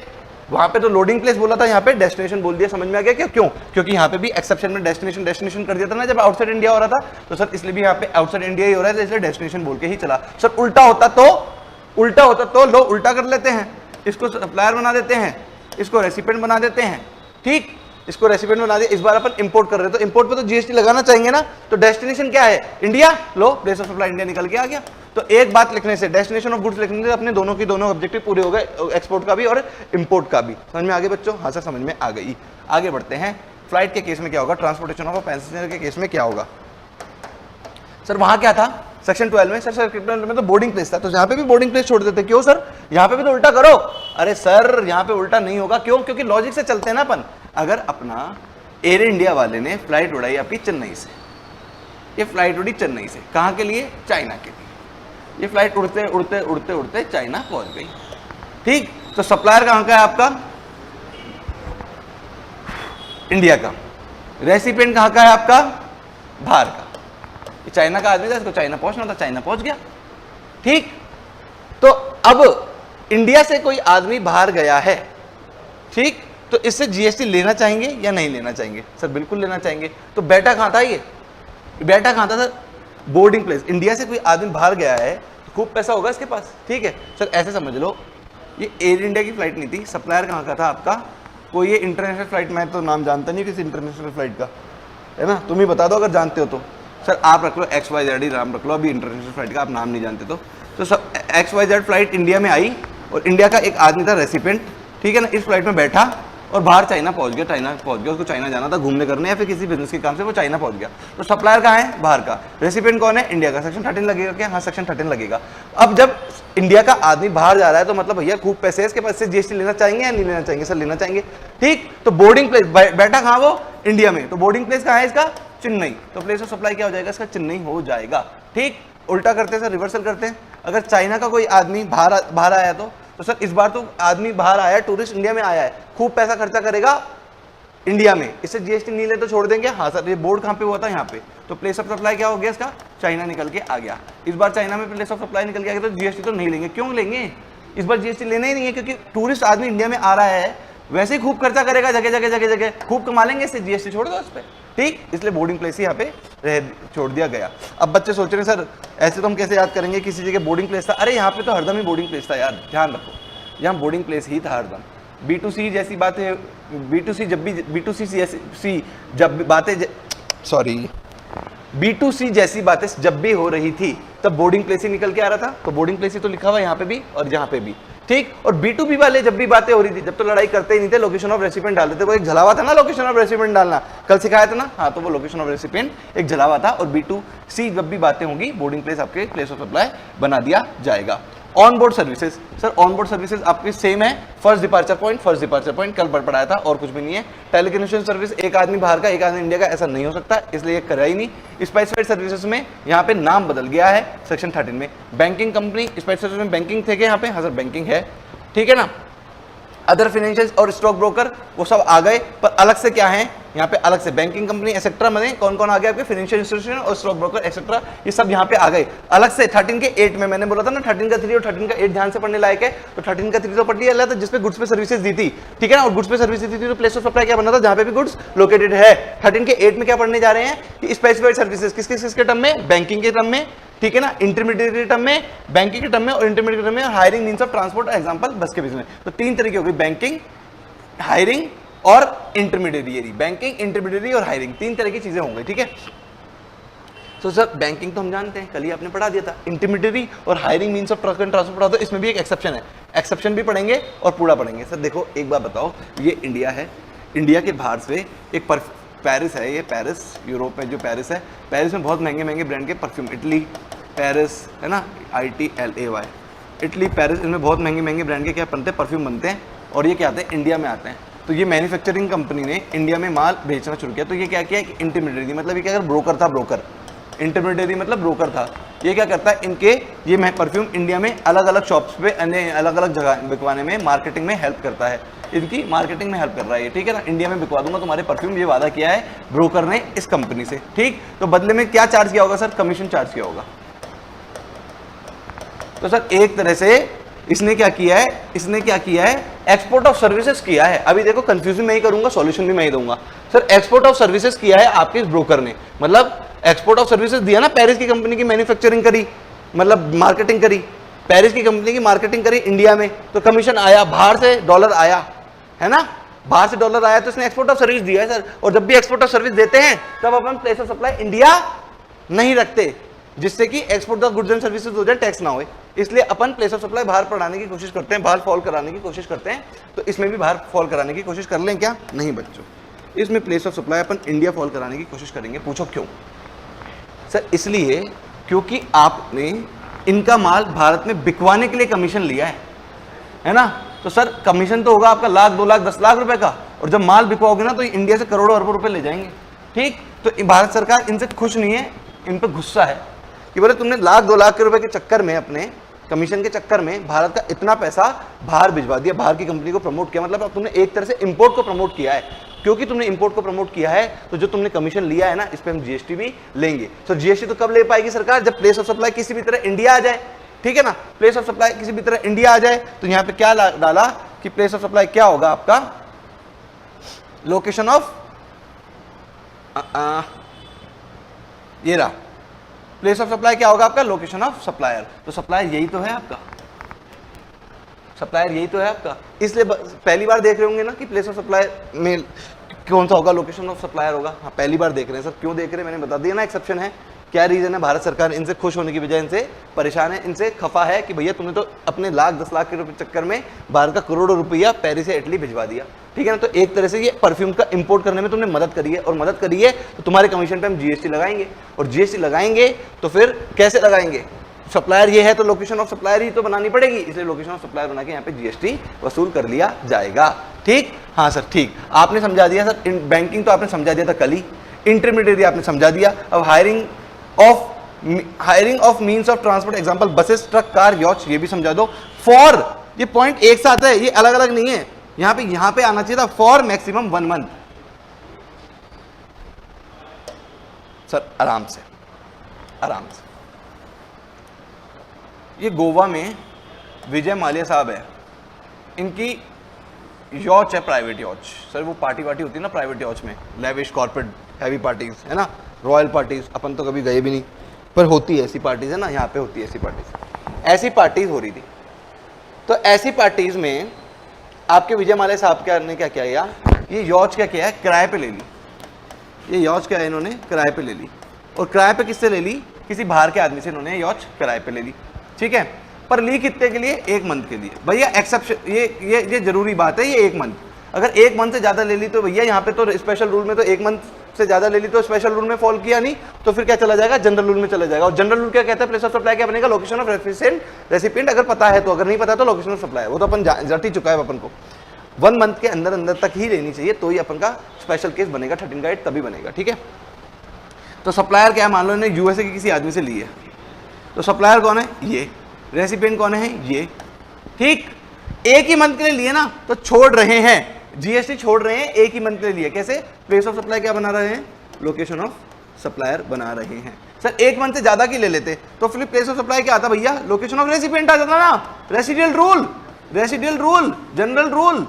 वहां पे तो लोडिंग प्लेस बोला था, यहाँ पे डेस्टिनेशन बोल दिया, समझ में आ गया क्या, क्यों, क्योंकि यहाँ पे भी एक्सेप्शन में डेस्टिनेशन कर दिया था ना जब आउटसाइड इंडिया हो रहा था, तो सर इसलिए भी यहाँ पे आउटसाइड इंडिया ही हो रहा है, इसलिए डेस्टिनेशन बोल के ही चला। सर उल्टा होता तो लोग उल्टा कर लेते हैं, इसको सप्लायर बना देते हैं, इसको रेसिपिएंट बना देते हैं, ठीक, इसको रेसिपिएंट बना दिया। इस बार अपन इंपोर्ट कर रहे हैं तो इंपोर्ट पे तो जीएसटी लगाना चाहेंगे ना, तो डेस्टिनेशन क्या है, India, low place of supply India निकल के आ गया। तो एक बात लिखने से, डेस्टिनेशन ऑफ गुड्स लिखने से अपने दोनों की दोनों ऑब्जेक्टिव पूरे हो गए, एक्सपोर्ट का भी और इंपोर्ट का भी। समझ में आ गए बच्चों, हाँ सर समझ में आ गई। आगे बढ़ते हैं, फ्लाइट के केस में क्या होगा, ट्रांसपोर्टेशन ऑफ पैसेंजर के केस में क्या होगा। सर वहां क्या था सेक्शन 12 में, सर में तो बोर्डिंग प्लेस था, तो यहाँ पे भी बोर्डिंग प्लेस छोड़ देते, क्यों सर, यहाँ पे भी तो उल्टा करो। अरे सर यहाँ पे उल्टा नहीं होगा, क्यों, क्योंकि लॉजिक से चलते हैं ना अपन। अगर अपना एयर इंडिया वाले ने फ्लाइट उड़ाई आपकी चेन्नई से, ये फ्लाइट उड़ी चेन्नई से, कहाँ के लिए, चाइना के लिए, ये फ्लाइट उड़ते उड़ते उड़ते उड़ते चाइना पहुंच गई, ठीक। तो सप्लायर कहाँ का है आपका, इंडिया का, रेसिपिएंट कहाँ का है आपका, बाहर का, ये चाइना का आदमी था, इसको चाइना पहुंचना था, चाइना पहुंच गया, ठीक। तो अब इंडिया से कोई आदमी बाहर गया है, ठीक, तो इससे जीएसटी लेना चाहेंगे या नहीं लेना चाहेंगे, सर बिल्कुल लेना चाहेंगे। तो बेटा कहाँ था, ये बेटा कहाँ था सर, बोर्डिंग प्लेस। इंडिया से कोई आदमी बाहर गया है तो खूब पैसा होगा इसके पास, ठीक है सर, ऐसे समझ लो, ये एयर इंडिया की फ्लाइट नहीं थी, सप्लायर कहाँ का था आपका, कोई ये इंटरनेशनल फ्लाइट, मैं तो नाम जानता नहीं किसी इंटरनेशनल फ्लाइट का, है ना, तुम ही बता दो अगर जानते हो तो। सर आप रख लो XYZ ही नाम रख लो, अभी इंटरनेशनल फ्लाइट का आप नाम नहीं जानते तो सब XYZ फ्लाइट इंडिया में आई और इंडिया का एक आदमी था रेसिपेंट, ठीक है ना, इस फ्लाइट में बैठा और बाहर चाइना पहुंच गया, उसको चाइना जाना था घूमने करने या फिर किसी बिजनेस के काम से, वो चाइना पहुंच गया। तो सप्लायर कहाँ है? बाहर का। रेसिपेंट कौन है? इंडिया का। सेक्शन 13 लगेगा क्या? हाँ सेक्शन 13 लगेगा। अब जब इंडिया का आदमी बाहर जा रहा है तो मतलब भैया खूब पैसे है इसके पास, से जीएसटी लेना चाहेंगे या नहीं लेना चाहेंगे? सर लेना चाहेंगे, ठीक। तो बोर्डिंग प्लेस बैठा कहाँ? वो इंडिया में। तो बोर्डिंग प्लेस कहाँ है इसका? चेन्नई। तो प्लेस ऑफ सप्लाई क्या हो जाएगा इसका? चेन्नई हो जाएगा, ठीक। उल्टा करते हैं सर, रिवर्सल करते हैं। अगर चाइना का कोई आदमी बाहर आया तो सर इस बार तो आदमी बाहर आया, टूरिस्ट इंडिया में आया है, खूब पैसा खर्चा करेगा इंडिया में, इससे जीएसटी नहीं ले तो छोड़ देंगे? हाँ सर। ये बोर्ड कहाँ पे हुआ था? यहाँ पे। तो प्लेस ऑफ सप्लाई क्या हो गया इसका? चाइना निकल के आ गया। इस बार चाइना में प्लेस ऑफ सप्लाई निकल के आ गया तो जीएसटी तो नहीं लेंगे। क्यों लेंगे? इस बार जीएसटी लेना ही नहीं है, क्योंकि टूरिस्ट आदमी इंडिया में आ रहा है, वैसे ही खूब खर्चा करेगा, जगह खूब कमा लेंगे, इससे जीएसटी छोड़ दो उस पर, ठीक। इसलिए बोर्डिंग प्लेस ही यहाँ पे छोड़ दिया गया। अब बच्चे सोच रहे हैं सर ऐसे तो हम कैसे याद करेंगे, किसी जगह बोर्डिंग प्लेस था। अरे यहाँ पे तो हरदम ही बोर्डिंग प्लेस था यार, ध्यान रखो, यहाँ बोर्डिंग प्लेस ही था हरदम। B2C जैसी बातें, B2C जैसी बातें जब भी हो रही थी तब बोर्डिंग प्लेस ही निकल के आ रहा था। तो बोर्डिंग प्लेस ही तो लिखा हुआ यहाँ पे भी और यहाँ पे भी, ठीक। और B2B वाले जब भी बातें हो रही थी, जब तो लड़ाई करते ही नहीं थे, लोकेशन ऑफ रेसिपिएंट डालते थे। वो एक झलावा था ना लोकेशन ऑफ रेसिपिएंट डालना, कल सिखाया था ना। हाँ, तो वो लोकेशन ऑफ रेसिपिएंट एक झलावा था। और B2C जब भी बातें होंगी बोर्डिंग प्लेस आपके प्लेस ऑफ सप्लाई बना दिया जाएगा। On board services, sir on board services आपकी सेम है, फर्स्ट डिपार्चर पॉइंट कल पढ़ाया था और कुछ भी नहीं है। टेलीकम्युनिकेशन सर्विस, एक आदमी बाहर का एक आदमी इंडिया का, ऐसा नहीं हो सकता, इसलिए करा ही नहीं। स्पेसिफाइड सर्विसेज में यहाँ पे नाम बदल गया है सेक्शन 13 में। बैंकिंग कंपनी, स्पेसिफाइड सर्विस में बैंकिंग थे क्या यहाँ पे? हाँ सर बैंकिंग है, ठीक है ना। अदर फाइनेंशियल और स्टॉक ब्रोकर वो सब आ गए, पर अलग से क्या है यहाँ पे? अलग से बैंकिंग कंपनी एक्सेट्रा में कौन कौन आ गया आपके? फाइनेंशियल इंस्टीट्यूशन और स्टॉक ब्रोकर एक्सेट्रा, ये सब यहाँ पे आ गए अलग से। 13 के 8 में मैंने बोला था ना 13 का 3 और 13 का 8 ध्यान से पढ़ने लायक है। तो 13 का 3 तो पढ़ लिया था जिसपे गुड्स पे सर्विसेज दी थी, ठीक है ना। और गुड्स पे सर्विसेज दी थी तो प्लेस ऑफ सप्लाई क्या बना था? जहाँ पे भी गुड्स लोकेटेड है। 13 के 8 में क्या पढ़ने जा रहे हैं कि स्पेसिफाइड सर्विसेज किसके टर्म में? बैंकिंग के टर्म में, ठीक है ना। इंटरमीडिएट टर्म में, बैंकिंग के टर्म में और इंटरमीडिएट टर्म में, hiring means of transport, example बस के बिजनेस। तो 3 तरीके हो गए, बैंकिंग, हायरिंग और इंटरमीडिएरी। बैंकिंग, इंटरमीडिएरी और हायरिंग 3 तरह की चीजें होंगी, ठीक है। तो सर बैंकिंग तो हम जानते हैं, कल ही आपने पढ़ा दिया था। इंटरमीडिएरी और हायरिंग मींस ऑफ ट्रांसपोर्ट पढ़ा दो, इसमें भी एक एक्सेप्शन है, एक्सेप्शन भी पढ़ेंगे और पूरा पढ़ेंगे। सर देखो एक बात बताओ, ये इंडिया है, इंडिया के बाहर से एक पेरिस है, ये पेरिस यूरोप में जो पेरिस है, पेरिस में बहुत महंगे महंगे ब्रांड के परफ्यूम, इटली पेरिस है ना, ITLAY, इटली पेरिस, इनमें बहुत महंगे महंगे ब्रांड के क्या बनते हैं? परफ्यूम बनते हैं। और ये क्या आते हैं? इंडिया में आते हैं। तो ये मैन्युफैक्चरिंग कंपनी ने इंडिया में माल बेचना शुरू किया। तो ये क्या किया? इंटरमीडिएरी, मतलब ये क्या? ब्रोकर था, ब्रोकर। इंटरमीडिएरी मतलब ब्रोकर था। ये क्या करता है? इनके ये परफ्यूम इंडिया में अलग अलग शॉप्स पे अलग अलग जगह बिकवाने में, मार्केटिंग में हेल्प करता है, इनकी मार्केटिंग में हेल्प कर रहा है, ठीक है ना। इंडिया में बिकवा दूंगा तुम्हारे परफ्यूम, ये वादा किया है ब्रोकर ने इस कंपनी से, ठीक। तो बदले में क्या चार्ज किया होगा सर? कमीशन चार्ज किया होगा। तो सर एक तरह से इसने क्या किया है? इसने क्या किया है? एक्सपोर्ट ऑफ सर्विसेज किया है। अभी देखो कंफ्यूजन मैं ही करूंगा, सॉल्यूशन भी मैं ही दूंगा। सर एक्सपोर्ट ऑफ सर्विसेज किया है आपके इस ब्रोकर ने, मतलब एक्सपोर्ट ऑफ सर्विसेज दिया ना, पेरिस की कंपनी की मैन्युफैक्चरिंग करी, मतलब मार्केटिंग करी, पेरिस की कंपनी की मार्केटिंग करी इंडिया में, तो कमीशन आया, बाहर से डॉलर आया, है ना, बाहर से डॉलर आया, तो इसने एक्सपोर्ट ऑफ सर्विस दिया है सर। और जब भी एक्सपोर्ट ऑफ सर्विस देते हैं तब अपन प्लेस ऑफ सप्लाई इंडिया नहीं रखते, जिससे कि export of goods and services हो जाए, टैक्स ना हो। इसलिए अपन प्लेस ऑफ सप्लाई बाहर पढ़ाने की कोशिश करते हैं, बाहर फॉल कराने की कोशिश करते हैं। तो इसमें भी बाहर फॉल कराने की कोशिश कर लें क्या? नहीं बच्चों, इसमें place of supply upon India fall कराने की कोशिश करेंगे। पूछो क्यों? सर इसलिए क्योंकि आपने इनका माल भारत में बिकवाने के लिए कमीशन लिया है ना। तो सर कमीशन तो होगा आपका 1 लाख 2 लाख 10 लाख रुपए का, और जब माल बिकवाओगे ना तो इंडिया से करोड़ों अरबों रुपए ले जाएंगे, ठीक। तो भारत सरकार इनसे खुश नहीं है, इन पर गुस्सा है कि बोले तुमने 1 लाख 2 लाख के रुपए के चक्कर में, अपने कमीशन के चक्कर में भारत का इतना पैसा बाहर भिजवा दिया, बाहर की कंपनी को प्रमोट किया। मतलब तुमने एक तरह से इंपोर्ट को प्रमोट किया है। क्योंकि तुमने इंपोर्ट को प्रमोट किया है तो जो तुमने कमीशन लिया है ना, इस पे हम जीएसटी भी लेंगे। तो जीएसटी तो कब ले पाएगी सरकार? जब प्लेस ऑफ सप्लाई किसी भी तरह इंडिया आ जाए, ठीक है ना। प्लेस ऑफ सप्लाई किसी भी तरह इंडिया आ जाए तो यहाँ पे क्या डाला कि प्लेस ऑफ सप्लाई क्या होगा आपका? लोकेशन ऑफ, ये रहा प्लेस ऑफ सप्लाई क्या होगा आपका? Location of supplier. तो सप्लायर यही तो है आपका, सप्लायर यही तो है आपका। इसलिए पहली बार देख रहे होंगे ना कि प्लेस ऑफ सप्लाई में कौन सा होगा? लोकेशन ऑफ सप्लायर होगा। हाँ पहली बार देख रहे हैं सर। क्यों देख रहे हैं? मैंने बता दिया ना, एक्सेप्शन है। क्या रीजन है? भारत सरकार इनसे खुश होने की बजाय इनसे परेशान है, इनसे खफा है कि भैया तुमने तो अपने लाख 10 लाख के रुपए चक्कर में भारत का करोड़ों रुपया पेरिस से इटली भिजवा दिया, ठीक है ना। तो एक तरह से ये परफ्यूम का इंपोर्ट करने में तुमने मदद करी है, और मदद करी है तो तुम्हारे कमीशन पे हम जीएसटी लगाएंगे, और जीएसटी लगाएंगे तो फिर कैसे लगाएंगे? सप्लायर ये है तो लोकेशन ऑफ सप्लायर ही तो बनानी पड़ेगी, इसलिए लोकेशन ऑफ सप्लायर बना के यहाँ पे जीएसटी वसूल कर लिया जाएगा, ठीक। हाँ सर ठीक, आपने समझा दिया सर। बैंकिंग तो आपने समझा दिया था कल ही, इंटरमीडिएट आपने समझा दिया। अब hiring of means of transport, example buses, truck, car, yacht, ये भी समझा दो। फॉर, ये पॉइंट एक साथ है, ये अलग अलग नहीं है, यहां पे आना चाहिए था फॉर मैक्सिमम 1 मंथ। सर आराम से आराम से, ये गोवा में विजय माल्या साहब है, इनकी यॉच है, प्राइवेट यॉच। सर वो पार्टी वार्टी होती है ना प्राइवेट यॉच में, लेविश कॉर्पोरेट हैवी पार्टीज है ना, रॉयल पार्टीज, अपन तो कभी गए भी नहीं, पर होती है ऐसी पार्टीज है ना, यहाँ पे होती है ऐसी पार्टीज। ऐसी पार्टीज हो रही थी, तो ऐसी पार्टीज में आपके विजय माल्या साहब ने क्या किया, ये यॉच क्या किया है, किराए पे ले ली। ये यॉच क्या है, इन्होंने किराए पे ले ली, और किराए पे किससे ले ली? किसी बाहर के आदमी से इन्होंने यॉच किराए पे ले ली, ठीक है। पर ली कितने के लिए? 1 मंथ के लिए। भैया एक्सेप्शन, ये जरूरी बात है, ये 1 मंथ। अगर 1 मंथ से ज्यादा ले ली तो भैया यहाँ पे तो स्पेशल रूल में तो 1 मंथ से ज्यादा ले ली तो स्पेशल रूल में फॉल किया नहीं, तो फिर क्या चला जाएगा? जनरल रूल में चला जाएगा। और जनरल रूल क्या कहता है? प्लेस ऑफ सप्लाई क्या बनेगा? लोकेशन ऑफ रेसिपिएंट, अगर पता है तो, अगर नहीं पता तो लोकेशन ऑफ सप्लाई, वो तो अपन जट ही चुका है अपन को। 1 मंथ के अंदर अंदर तक ही लेनी चाहिए, तो ही अपन का स्पेशल केस बनेगा, 13 गाइड तभी बनेगा, ठीक है। तो सप्लायर क्या है, मान लो इन्हें यूएसए के किसी आदमी से ली है, तो सप्लायर कौन है? ये। रेसिपिएंट कौन है? ये, ठीक। 1 ही मंथ के लिए लिए ना, तो छोड़ रहे हैं जीएसटी, छोड़ रहे हैं, 1 ही मंथ के लिए। कैसे? प्लेस ऑफ सप्लाई क्या बना रहे हैं? लोकेशन ऑफ सप्लायर बना रहे हैं। सर 1 मंथ से ज्यादा की ले लेते तो फिर प्लेस ऑफ सप्लाई क्या आता भैया? लोकेशन ऑफ रेसिपिएंट आ जाता ना, रेसिडियल रूल, जनरल रूल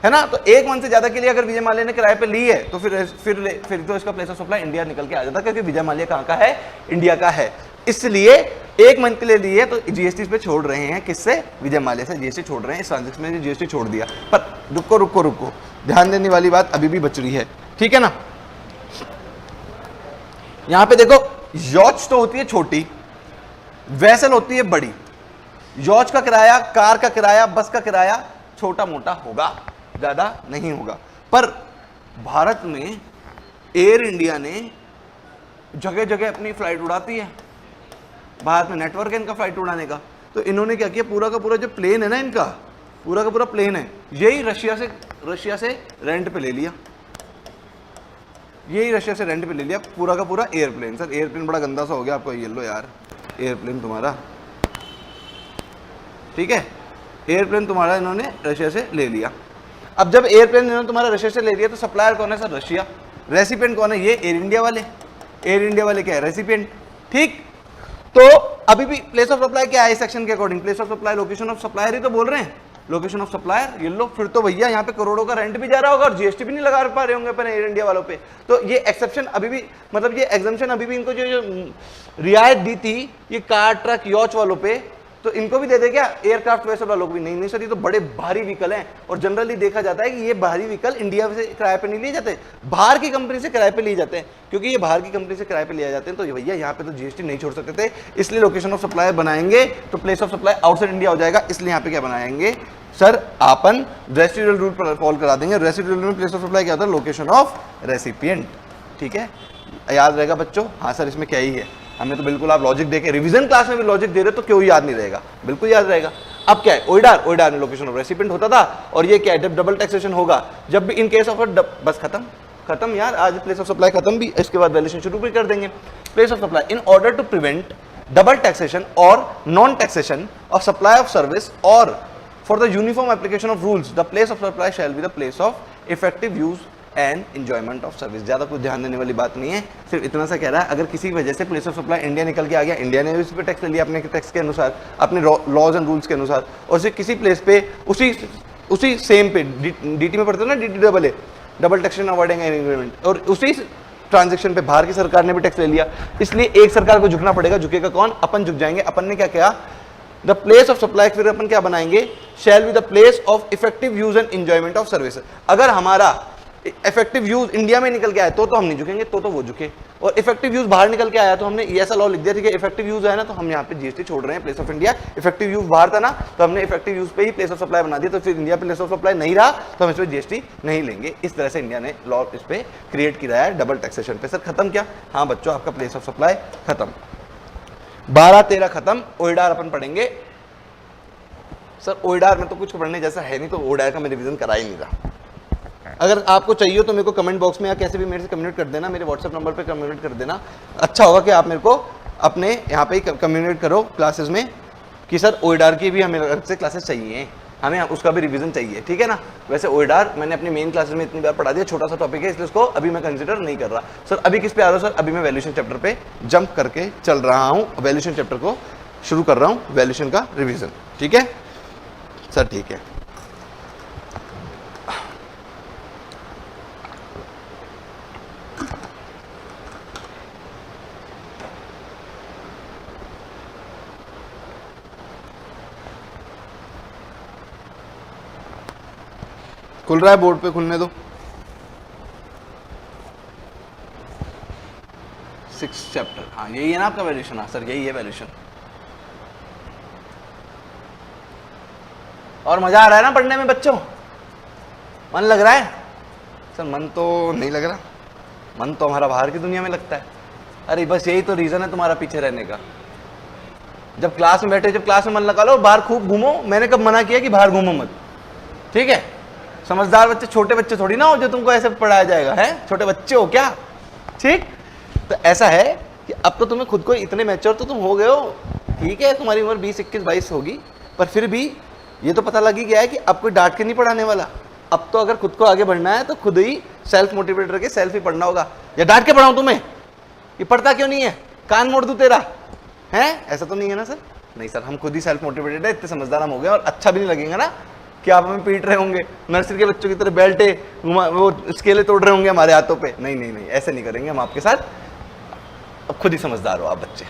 है ना। तो 1 मंथ से ज्यादा के लिए अगर विजय माल्या ने किराए पे ली है तो फिर तो इसका प्लेस ऑफ सप्लाई इंडिया निकल के आ जाता, क्योंकि विजय माल्या कहाँ का है? इंडिया का है। इसलिए 1 मंथ के लिए लिए तो जीएसटी पे छोड़ रहे हैं, किससे? विजय माल्या से जीएसटी छोड़ रहे हैं, इस ट्रांजेक्शन में जीएसटी छोड़ दिया। पर रुको, ध्यान देने वाली बात अभी भी बच रही है, ठीक है ना। यहां पे देखो, यॉच तो होती है छोटी, वेसल होती है बड़ी। यॉच का किराया, कार का किराया, बस का किराया छोटा मोटा होगा, ज्यादा नहीं होगा। पर भारत में एयर इंडिया ने जगह जगह अपनी फ्लाइट उड़ाती है, भारत में नेटवर्क है इनका फ्लाइट उड़ाने का। तो इन्होंने क्या किया, पूरा का पूरा जो प्लेन है ना इनका, पूरा का पूरा प्लेन है, यही रशिया से रेंट पे ले लिया, पूरा का पूरा एयरप्लेन। सर एयरप्लेन बड़ा गंदा सा हो गया आपको, ये लो यार एयरप्लेन तुम्हारा, ठीक है, एयरप्लेन तुम्हारा इन्होंने रशिया से ले लिया। अब जब एयरप्लेन इन्होंने तुम्हारा रशिया से ले लिया तो सप्लायर कौन है सर? रशिया। रेसिपिएंट कौन है? ये एयर इंडिया वाले क्या है? रेसिपिएंट, ठीक। तो अभी भी प्लेस ऑफ सप्लाई क्या है इस सेक्शन के according? Place of supply location of supplier ही तो बोल रहे हैं, लोकेशन ऑफ सप्लायर। ये लो, फिर तो भैया यहाँ पे करोड़ों का रेंट भी जा रहा होगा और जीएसटी भी नहीं लगा पा रहे होंगे अपन एयर इंडिया वालों पे। तो ये एक्सेप्शन अभी भी, मतलब ये एग्जम्पशन अभी भी इनको जो रियायत दी थी ये कार, ट्रक, यॉच वालों पे, तो इनको भी दे दे क्या? एयरक्राफ्ट वैसे वालों को भी नहीं सर, ये तो बड़े भारी व्हीकल हैं, और जनरली देखा जाता है कि ये भारी व्हीकल इंडिया से किराए पे नहीं लिए जाते, बाहर की कंपनी से किराए पे लिए जाते हैं। क्योंकि ये बाहर की कंपनी से किराए पे लिए जाते हैं तो भैया यहाँ पे तो जीएसटी नहीं छोड़ सकते थे, इसलिए लोकेशन ऑफ सप्लाई बनाएंगे तो place of supply outside India हो जाएगा। इसलिए यहाँ पे क्या बनाएंगे सर? अपन रेसिडुअल रूल फॉलो करा देंगे। रेसिडुअल में प्लेस ऑफ सप्लाई क्या होता है? लोकेशन ऑफ रेसिपिएंट, ठीक है, याद रहेगा बच्चों। हाँ सर इसमें क्या ही है, हमें तो बिल्कुल आप लॉजिक देके रिवीजन क्लास में भी लॉजिक दे रहे तो क्यों याद नहीं रहेगा, बिल्कुल याद रहेगा। अब क्या है? ओइडार में लोकेशन ऑफ रेसिपिएंट होता था, और ये क्या है? जब डबल टैक्सेशन होगा, जब भी इन केस ऑफ बस खत्म यार, आज प्लेस ऑफ सप्लाई खत्म भी, इसके बाद वैल्यूएशन शुरू भी कर देंगे। Place of supply in order to prevent double taxation और non taxation of supply of service और for the uniform application of rules the place of supply shall be the place of effective use and enjoyment of service. ज्यादा कुछ ध्यान देने वाली बात नहीं है, सिर्फ इतना सा कह रहा है अगर किसी वजह से प्लेस ऑफ सप्लाई इंडिया निकल के आ गया, इंडिया ने भी उस पर टैक्स ले लिया अपने टैक्स के अनुसार, अपने लॉज एंड रूल्स के अनुसार, और सिर्फ किसी प्लेस पे उसी सेम पे डीटी में पढ़ते हो ना, DTAA double taxation avoiding agreement, और उसी ट्रांजेक्शन पे बाहर की सरकार ने भी टैक्स ले लिया, इसलिए एक सरकार को झुकना पड़ेगा। झुकेगा कौन? अपन झुक जाएंगे। अपन ने क्या किया? द प्लेस ऑफ सप्लाई, फिर अपन क्या बनाएंगे? शैल be the place of effective use and enjoyment of service. अगर हमारा इफेक्टिव यूज इंडिया में निकल के आए तो हम नहीं झुकेंगे, तो वो झुके, और इफेक्टिव यूज बाहर निकल के आया तो हमने ऐसा लॉ लिख दिया, ठीक है, इफेक्टिव यूज है ना, तो हम यहाँ पे जीएसटी छोड़ रहे हैं place of India. Effective use बाहर था ना, तो हमने इफेक्टिव यूज पे ही प्लेस ऑफ सप्लाई बना दिया, तो फिर इंडिया प्लेस ऑफ सप्लाई नहीं रहा तो हम इस पर जीएसटी नहीं लेंगे। इस तरह से इंडिया ने लॉ इस पे क्रिएट किया है डबल टैक्सेशन पे। सर खत्म क्या? हाँ बच्चों, आपका प्लेस ऑफ सप्लाई खत्म, 12-13 खत्म। ओइडार अपन पढ़ेंगे। सर ओइडार में तो कुछ पढ़ने जैसा है नहीं, तो ओइडार का मैं रिवीजन करा ही नहीं रहा। अगर आपको चाहिए तो मेरे को कमेंट बॉक्स में या कैसे भी मेरे से कम्युनिकेट कर देना, मेरे व्हाट्सएप नंबर पे कम्युनिकेट कर देना। अच्छा होगा कि आप मेरे को अपने यहाँ पे कम्युनिकेट करो क्लासेस में कि सर ओइडार की भी हमें अलग से क्लासेस चाहिए, हमें उसका भी रिवीजन चाहिए, ठीक है ना। वैसे ओइडार मैंने अपनी मेन क्लासेस में इतनी बार पढ़ा दिया, छोटा सा टॉपिक है इसलिए उसको अभी मैं कंसिडर नहीं कर रहा। सर अभी किस पे आ रहा हूँ? सर अभी मैं वैल्यूएशन चैप्टर पे जंप करके चल रहा हूँ, वैल्यूएशन चैप्टर को शुरू कर रहा हूँ, वैल्यूएशन का रिविजन, ठीक है सर? ठीक है। खुल रहा है बोर्ड पे, खुलने दो। 6 चैप्टर, हाँ यही है ना आपका वैल्यूएशन? हाँ सर यही है वैल्यूएशन। और मजा आ रहा है ना पढ़ने में बच्चों? मन लग रहा है? सर मन तो नहीं लग रहा, मन तो हमारा बाहर की दुनिया में लगता है। अरे बस यही तो रीजन है तुम्हारा पीछे रहने का। जब क्लास में बैठे, जब क्लास में मन लगा लो, बाहर खूब घूमो। मैंने कब मना किया कि बाहर घूमो मत? ठीक है, समझदार बच्चे, छोटे बच्चे थोड़ी ना हो जो तुमको ऐसे पढ़ाया जाएगा, है? छोटे बच्चे हो क्या? ठीक, तो ऐसा है कि अब तो तुम्हें खुद को इतने मैच्योर तो तुम हो गए हो, ठीक है, तुम्हारी उम्र 20, 21, 22 होगी, पर फिर भी ये तो पता लग ही गया है कि अब कोई डांट के नहीं पढ़ाने वाला। अब तो अगर खुद को आगे बढ़ना है तो खुद ही सेल्फ मोटिवेटर के सेल्फ ही पढ़ना होगा। या डांट के पढ़ाऊं तुम्हें? ये पढ़ता क्यों नहीं है? कान मोड़ दूं तेरा, है? ऐसा तो नहीं है ना सर? नहीं सर, हम खुद ही सेल्फ मोटिवेटेड है, इतने समझदार हम हो गए। और अच्छा भी नहीं लगेगा ना कि आप हमें पीट रहे होंगे, नर्सरी के बच्चों की तरह बेल्टे वो स्केले तोड़ रहे होंगे हमारे हाथों पे। नहीं नहीं नहीं, ऐसे नहीं करेंगे हम आपके साथ। अब खुद ही समझदार हो आप बच्चे।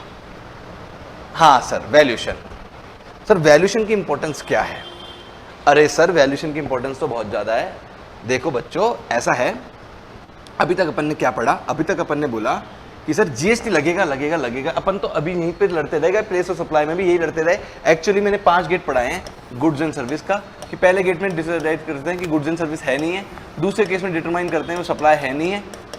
हाँ सर वैल्यूएशन, सर वैल्यूएशन की इंपॉर्टेंस क्या है? अरे सर वैल्यूएशन की इंपॉर्टेंस तो बहुत ज़्यादा है। देखो बच्चों, ऐसा है, अभी तक अपन ने क्या पढ़ा? अभी तक अपन ने बोला कि सर जीएसटी लगेगा लगेगा लगेगा। अपन तो अभी यहीं पे लड़ते रह गए, प्लेस ऑफ सप्लाई में भी यही लड़ते रहे। एक्चुअली मैंने 5 गेट पढ़ाए हैं गुड्स एंड सर्विस का, कि पहले गेट में डिसाइड करते हैं कि गुड्स एंड सर्विस है नहीं है, दूसरे केस में डिटरमाइन करते हैं वो सप्लाई है नहीं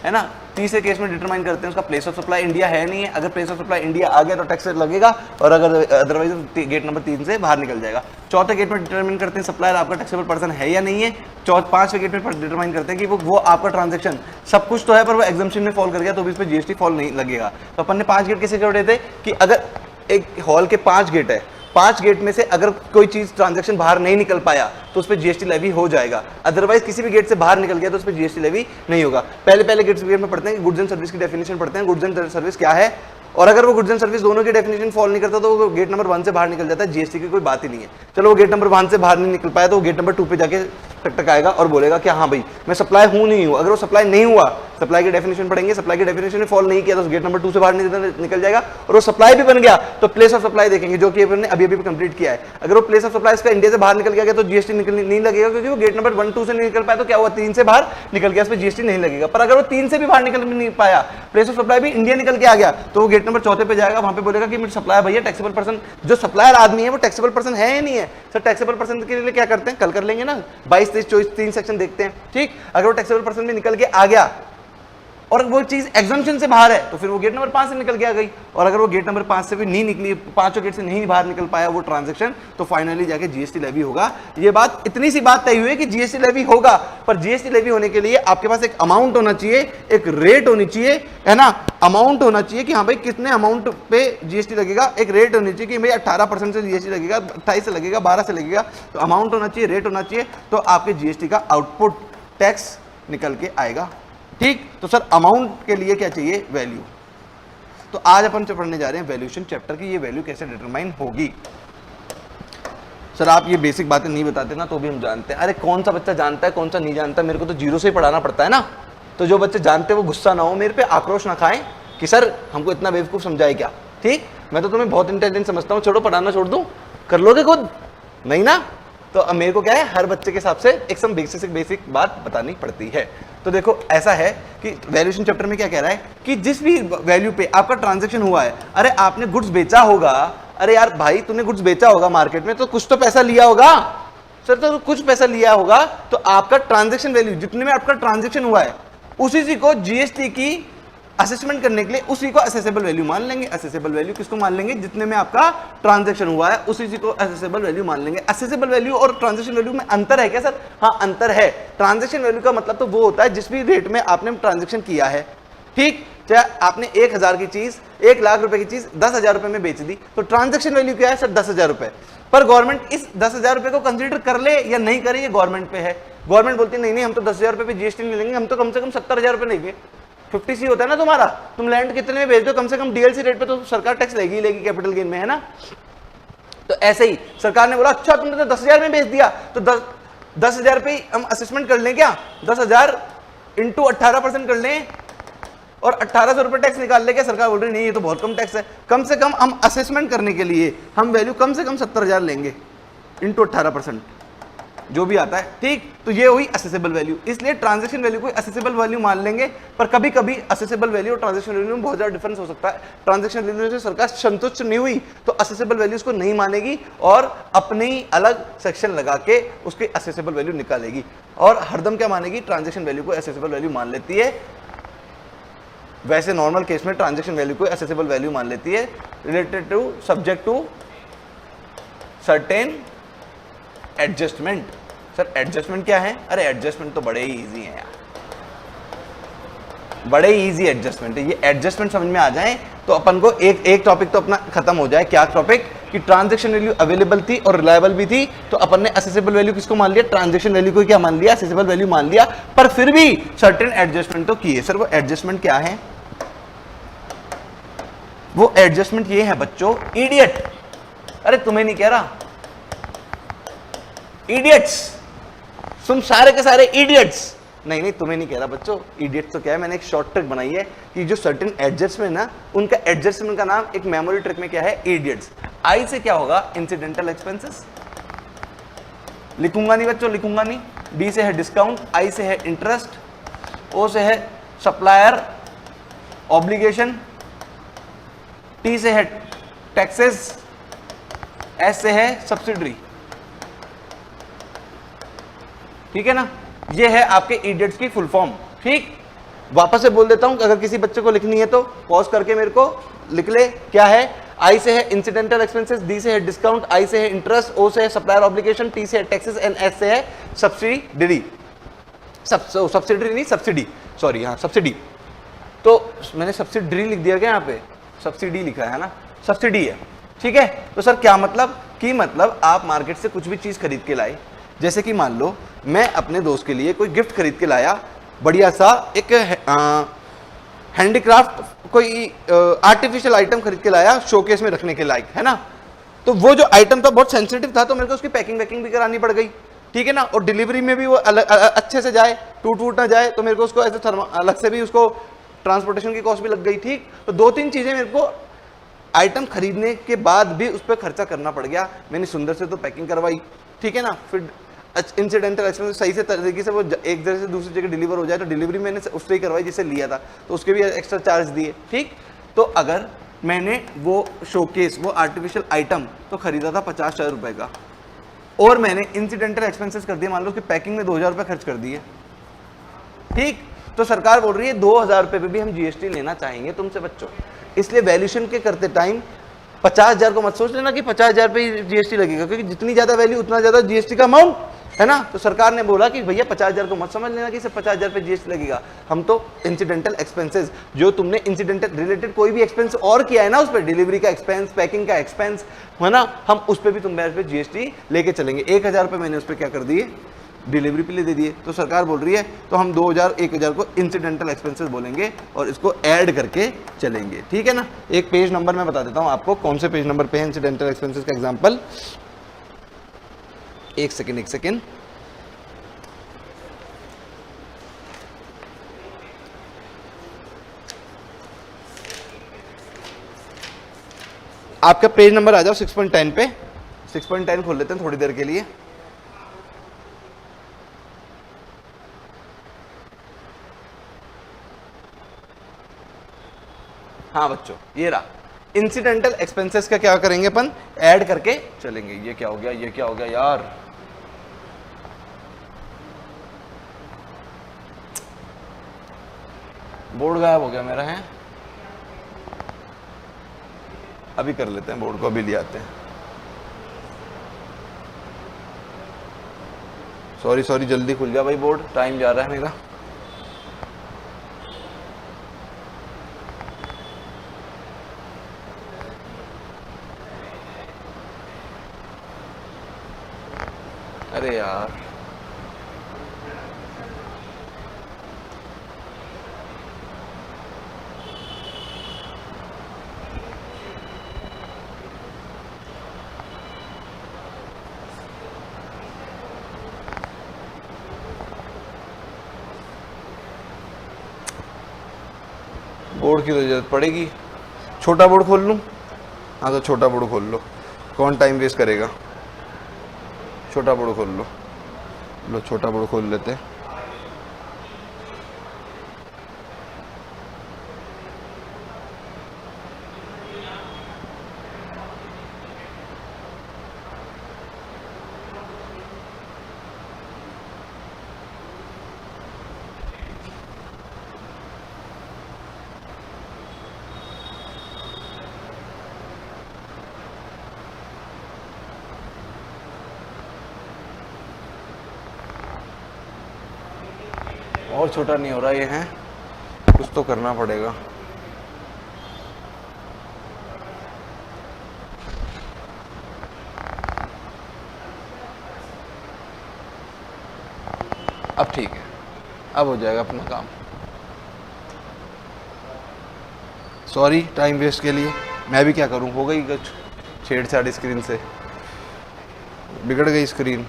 है ना, तीसरे केस में डिटरमाइन करते हैं उसका प्लेस ऑफ सप्लाई इंडिया है नहीं है। अगर प्लेस ऑफ सप्लाई इंडिया आ गया तो टैक्स लगेगा, और अगर अदरवाइज गेट नंबर 3 से बाहर निकल जाएगा। चौथे गेट में डिटरमाइन करते हैं सप्लायर आपका टैक्सेबल पर्सन है या नहीं है। 5वें गेट में डिटरमाइन करते हैं कि वो आपका ट्रांजेक्शन सब कुछ तो है पर वो एग्जम्पशन में फॉल कर गया तो भी इस पर जीएसटी फॉल नहीं लगेगा। तो अपन ने 5 गेट कैसे जोड़े थे कि अगर एक हॉल के 5 गेट है, 5 गेट में से अगर कोई चीज ट्रांजैक्शन बाहर नहीं निकल पाया तो उस पर जीएसटी लेवी हो जाएगा, अदरवाइज किसी भी गेट से बाहर निकल गया तो उस पर जीएसटी लेवी नहीं होगा। पहले गेट में पढ़ते हैं कि गुड्स एंड सर्विस की डेफिनेशन पढ़ते हैं, गुड्स एंड सर्विस क्या है, और अगर वो गुड्स एंड सर्विस दोनों की डेफिनेशन फॉलो नहीं करता तो वो गेट नंबर 1 से बाहर निकल जाता है, जीएसटी की कोई बात ही नहीं है। चलो वो गेट नंबर 1 से बाहर नहीं निकल पाया तो वो गेट नंबर 2 पे जाके टकटकाएगा और बोलेगा कि हाँ भाई मैं सप्लाई हूँ नहीं हूँ। अगर वो सप्लाई नहीं हुआ, सप्लाई की डेफिनेशन पढ़ेंगे, सप्लाई की डेफिनेशन में फॉलो नहीं किया तो गेट नंबर 2 से बाहर निकल जाएगा। और वो सप्लाई भी बन गया तो प्लेस ऑफ सप्लाई देखेंगे, जो कि हमने अभी कंप्लीट किया है। अगर वो प्लेस ऑफ सप्लाई इसका इंडिया से बाहर निकल गया तो जीएसटी नहीं लगेगा, क्योंकि वो गेट नंबर 1, 2 से नहीं निकल पाया तो क्या हुआ, 3 से बाहर निकल गया, इस पर जीएसटी नहीं लगेगा। पर अगर वो 3 से भी बाहर निकल नहीं पाया, प्लेस ऑफ सप्लाई भी इंडिया निकल के आ गया, तो वो गेट नंबर 4 पे जाएगा, वहां पे बोलेगा कि मेरे सप्लायर भैया टैक्सेबल पर्सन, जो सप्लायर आदमी है वो टैक्सेबल पर्सन है या नहीं है। सर टैक्सेबल पर्सन के लिए क्या करते हैं, कल कर लेंगे ना, 22, 23, 24 3 सेक्शन देखते हैं, ठीक। अगर वो टैक्सेबल पर्सन में निकल के आ गया और वो चीज एग्जम्पशन से बाहर है तो फिर वो गेट नंबर 5 से निकल के आ गई, और अगर वो गेट नंबर 5 से भी नहीं निकली, 5 गेट से नहीं बाहर निकल पाया वो ट्रांजैक्शन, तो फाइनली जाके जीएसटी लेवी होगा। ये बात, इतनी सी बात तय हुई है कि जीएसटी लेवी होगा, पर जीएसटी लेवी होने के लिए आपके पास एक अमाउंट होना चाहिए, एक रेट होनी चाहिए, है ना, अमाउंट होना चाहिए कि हाँ भाई कितने अमाउंट पे जीएसटी लगेगा, एक रेट होनी चाहिए कि भाई 18% से जीएसटी लगेगा, 28 से लगेगा, 12 से लगेगा, तो अमाउंट होना चाहिए, रेट होना चाहिए, तो आपके जीएसटी का आउटपुट टैक्स निकल के आएगा, ठीक। तो सर अमाउंट के लिए क्या चाहिए, वैल्यू। तो आज अपन पढ़ने जा रहे हैं वैल्यूएशन चैप्टर की, ये वैल्यू कैसे डिटरमाइन होगी। सर आप ये बेसिक बातें नहीं बताते ना तो भी हम जानते हैं। अरे कौन सा बच्चा जानता है, कौन सा नहीं जानता, मेरे को तो जीरो से ही पढ़ाना पड़ता है ना। तो जो बच्चे जानते हैं वो गुस्सा ना हो, मेरे पे आक्रोश ना खाएं कि सर हमको इतना बेवकूफ समझाए क्या, ठीक। मैं तो तुम्हें बहुत इंटेलिजेंट समझता हूँ, छोड़ो पढ़ाना छोड़ दूं, कर लोगे खुद, नहीं ना, तो अब मेरे को क्या है, हर बच्चे के हिसाब से एक सम बेसिक बात बतानी पड़ती है। तो देखो ऐसा है कि वैल्यूएशन चैप्टर में क्या कह रहा है कि जिस भी वैल्यू पे आपका ट्रांजैक्शन हुआ है, अरे आपने गुड्स बेचा होगा, अरे यार भाई तूने गुड्स बेचा होगा मार्केट में, तो कुछ तो पैसा लिया होगा सर, तो कुछ पैसा लिया होगा, तो आपका ट्रांजैक्शन वैल्यू जितने में आपका ट्रांजैक्शन हुआ है उसी को जीएसटी की असेसमेंट करने के लिए उसी को असेसेबल वैल्यू मान लेंगे। असेसेबल वैल्यू किसको मान लेंगे, जितने में आपका ट्रांजैक्शन हुआ है उसी को असेसेबल वैल्यू मान लेंगे। असेसेबल वैल्यू और ट्रांजैक्शन वैल्यू में अंतर है क्या सर? हाँ अंतर है। ट्रांजैक्शन वैल्यू का मतलब तो वो होता है जिस भी रेट में आपने ट्रांजैक्शन किया है, ठीक, चाहे आपने 1000 की चीज 1 लाख रुपए की चीज 10,000 रुपए में बेच दी, तो ट्रांजैक्शन वैल्यू क्या है सर? 10,000 रुपए। पर गवर्नमेंट इस 10,000 रुपए को कंसीडर कर ले या नहीं करे, ये गवर्नमेंट पे है। गवर्नमेंट बोलती नहीं हम तो 10,000 रुपए पे जीएसटी नहीं लेंगे, हम तो कम से कम 70,000 रुपए लेंगे। 50C होता है ना तुम्हारा, तुम लैंड कितने में बेच दो, कम से कम डीएलसी रेट पे तो सरकार टैक्स लेगी कैपिटल गेन में, है ना। तो ऐसे ही सरकार ने बोला अच्छा तुमने तो 10,000 में बेच दिया, तो 10,000 पे हम असेसमेंट कर लें क्या, 10,000 इंटू 18% कर लें और 1,800 रुपए टैक्स निकाल ले क्या? सरकार बोल रही नहीं ये तो बहुत कम टैक्स है, कम से कम हम असेसमेंट करने के लिए हम वैल्यू कम से कम 70,000 लेंगे इंटू 18% जो भी आता है, ठीक। तो ये हुई असेसेबल वैल्यू। इसलिए ट्रांजैक्शन वैल्यू को असेसेबल वैल्यू मान लेंगे, पर कभी कभी असेसेबल वैल्यू और ट्रांजैक्शन वैल्यू में बहुत ज्यादा डिफरेंस हो सकता है। ट्रांजैक्शन वैल्यू से सरकार संतुष्ट नहीं हुई तो असेसेबल वैल्यूज को नहीं मानेगी और अपने ही अलग सेक्शन लगा के उसके असेसेबल वैल्यू निकालेगी, और हरदम क्या मानेगी, ट्रांजैक्शन वैल्यू को असेसेबल वैल्यू मान लेती है। वैसे नॉर्मल केस में ट्रांजैक्शन वैल्यू को असेसेबल वैल्यू मान लेती है related to subject to certain adjustment. Sir adjustment क्या है? अरे एडजस्टमेंट तो बड़े ही इजी है यार, बड़े ही इजी एडजस्टमेंट है। ये एडजस्टमेंट समझ में आ जाए तो अपन को एक टॉपिक तो अपना खत्म हो जाए। क्या टॉपिक? कि ट्रांजैक्शन वैल्यू अवेलेबल थी और रिलायबल भी थी, तो अपन ने असेसेबल वैल्यू किसको मान लिया? ट्रांजैक्शन वैल्यू को क्या मान लिया? असेसेबल वैल्यू मान लिया, पर फिर भी सर्टेन एडजस्टमेंट तो किए। सर वो एडजस्टमेंट क्या है? वो एडजस्टमेंट ये है बच्चों, इडियट, अरे तुम्हें नहीं कह रहा, इडियट्स, तुम सारे के सारे इडियट्स। नहीं तुम्हें नहीं कह रहा बच्चों, इडियट्स तो क्या है, मैंने एक शॉर्ट ट्रिक बनाई है कि जो सर्टेन एडजस्टमेंट ना, उनका एडजस्टमेंट का नाम एक मेमोरी ट्रिक में क्या है? इडियट्स। आई से क्या होगा? इंसिडेंटल एक्सपेंसेस, लिखूंगा नहीं बच्चों, लिखूंगा नहीं। डी से है डिस्काउंट, आई से है इंटरेस्ट, ओ से है सप्लायर ऑब्लिगेशन, टी से है टैक्सेस, एस से है सब्सिडरी, ठीक है ना। ये है आपके इडियट्स की फुल फॉर्म, ठीक। वापस से बोल देता हूं, अगर किसी बच्चे को लिखनी है तो पॉज करके मेरे को लिख ले। क्या है? आई से है इंसिडेंटल एक्सपेंसेस, डी से है डिस्काउंट, आई से है इंटरेस्ट, ओ से है सप्लायर ऑब्लिगेशन, टी से है टैक्सेस एंड एस से है सब्सिडी। सब्सिडी नहीं, सब्सिडी, सॉरी, हाँ सब्सिडी। तो मैंने सब्सिडी लिख दिया क्या? यहाँ पे सब्सिडी लिखा है ना, सब्सिडी है, ठीक है। तो सर क्या मतलब? कि मतलब आप मार्केट से कुछ भी चीज खरीद के लाए, जैसे कि मान लो मैं अपने दोस्त के लिए कोई गिफ्ट खरीद के लाया, बढ़िया सा एक हैंडीक्राफ्ट कोई आर्टिफिशियल आइटम खरीद के लाया शोकेस में रखने के लायक, है ना। तो वो जो आइटम था बहुत सेंसिटिव था, तो मेरे को उसकी पैकिंग वैकिंग भी करानी पड़ गई, ठीक है ना। और डिलीवरी में भी वो अच्छे से जाए, टूट ना जाए, तो मेरे को उसको ऐसे अलग से भी उसको ट्रांसपोर्टेशन की कॉस्ट भी लग गई, ठीक। तो 2-3 चीजें मेरे को आइटम खरीदने के बाद भी उस पर खर्चा करना पड़ गया। मैंने सुंदर से तो पैकिंग करवाई, ठीक है ना, फिर इंसिडेंटल एक्सपेंस सही से तरीके से वो एक जगह से दूसरी जगह डिलीवर हो जाए, तो डिलीवरी मैंने उससे ही करवाई जिससे लिया था, तो उसके भी एक्स्ट्रा चार्ज दिए, ठीक। तो अगर मैंने वो शोकेस, वो आर्टिफिशियल आइटम तो खरीदा था 50,000 रुपए का, और मैंने इंसिडेंटल एक्सपेंसेस कर दिए, मान लो उसकी पैकिंग में 2,000 रुपए खर्च कर दिए, ठीक। तो सरकार बोल रही है 2,000 रुपए पे भी हम जीएसटी लेना चाहेंगे तुमसे बच्चों। इसलिए वैल्यूएशन के करते टाइम 50,000 को मत सोच लेना कि 50,000 पे जीएसटी लगेगा, क्योंकि जितनी ज्यादा वैल्यू उतना ज्यादा जीएसटी का अमाउंट, है ना। तो सरकार ने बोला कि भैया 50,000 को मत समझ लेना कि सिर्फ 50,000 पे जीएसटी लगेगा, हम तो इंसिडेंटल एक्सपेंसेस, जो तुमने इंसिडेंटल रिलेटेड कोई भी एक्सपेंस और किया है ना, उस पर डिलीवरी का एक्सपेंस, पैकिंग का एक्सपेंस, है ना, हम उस पर भी तुम पे जीएसटी लेके चलेंगे। 1,000 रुपये मैंने उस पर क्या कर दिए? डिलीवरी पे ले दे दिए। तो सरकार बोल रही है तो हम 2,000 1,000 को इंसिडेंटल एक्सपेंसेस बोलेंगे और इसको ऐड करके चलेंगे, ठीक है ना। एक पेज नंबर मैं बता देता हूं आपको, कौन से पेज नंबर पे है इंसिडेंटल एक्सपेंसेस का एग्जांपल। एक सेकेंड आपका पेज नंबर आ जाओ 6.10 पे। 6.10 खोल लेते हैं थोड़ी देर के लिए। हाँ बच्चों, ये रहा इंसिडेंटल एक्सपेंसेस का क्या करेंगे अपन, ऐड करके चलेंगे। ये क्या हो गया, ये क्या हो गया यार, बोर्ड गायब हो गया मेरा है। अभी कर लेते हैं बोर्ड को, अभी ले आते हैं। सॉरी सॉरी, जल्दी खुल गया भाई बोर्ड, टाइम जा रहा है मेरा। अरे यार बोर्ड की तो जरूरत पड़ेगी। छोटा बोर्ड खोल लूँ? हाँ तो छोटा बोर्ड खोल लो, कौन टाइम वेस्ट करेगा। छोटा बोर्ड खोल लो, लो छोटा बोर्ड खोल लेते हैं। और छोटा नहीं हो रहा ये है, कुछ तो करना पड़ेगा। अब ठीक है, अब हो जाएगा अपना काम। सॉरी टाइम वेस्ट के लिए, मैं भी क्या करूं, हो गई कुछ छेड़छाड़ स्क्रीन से, बिगड़ गई स्क्रीन।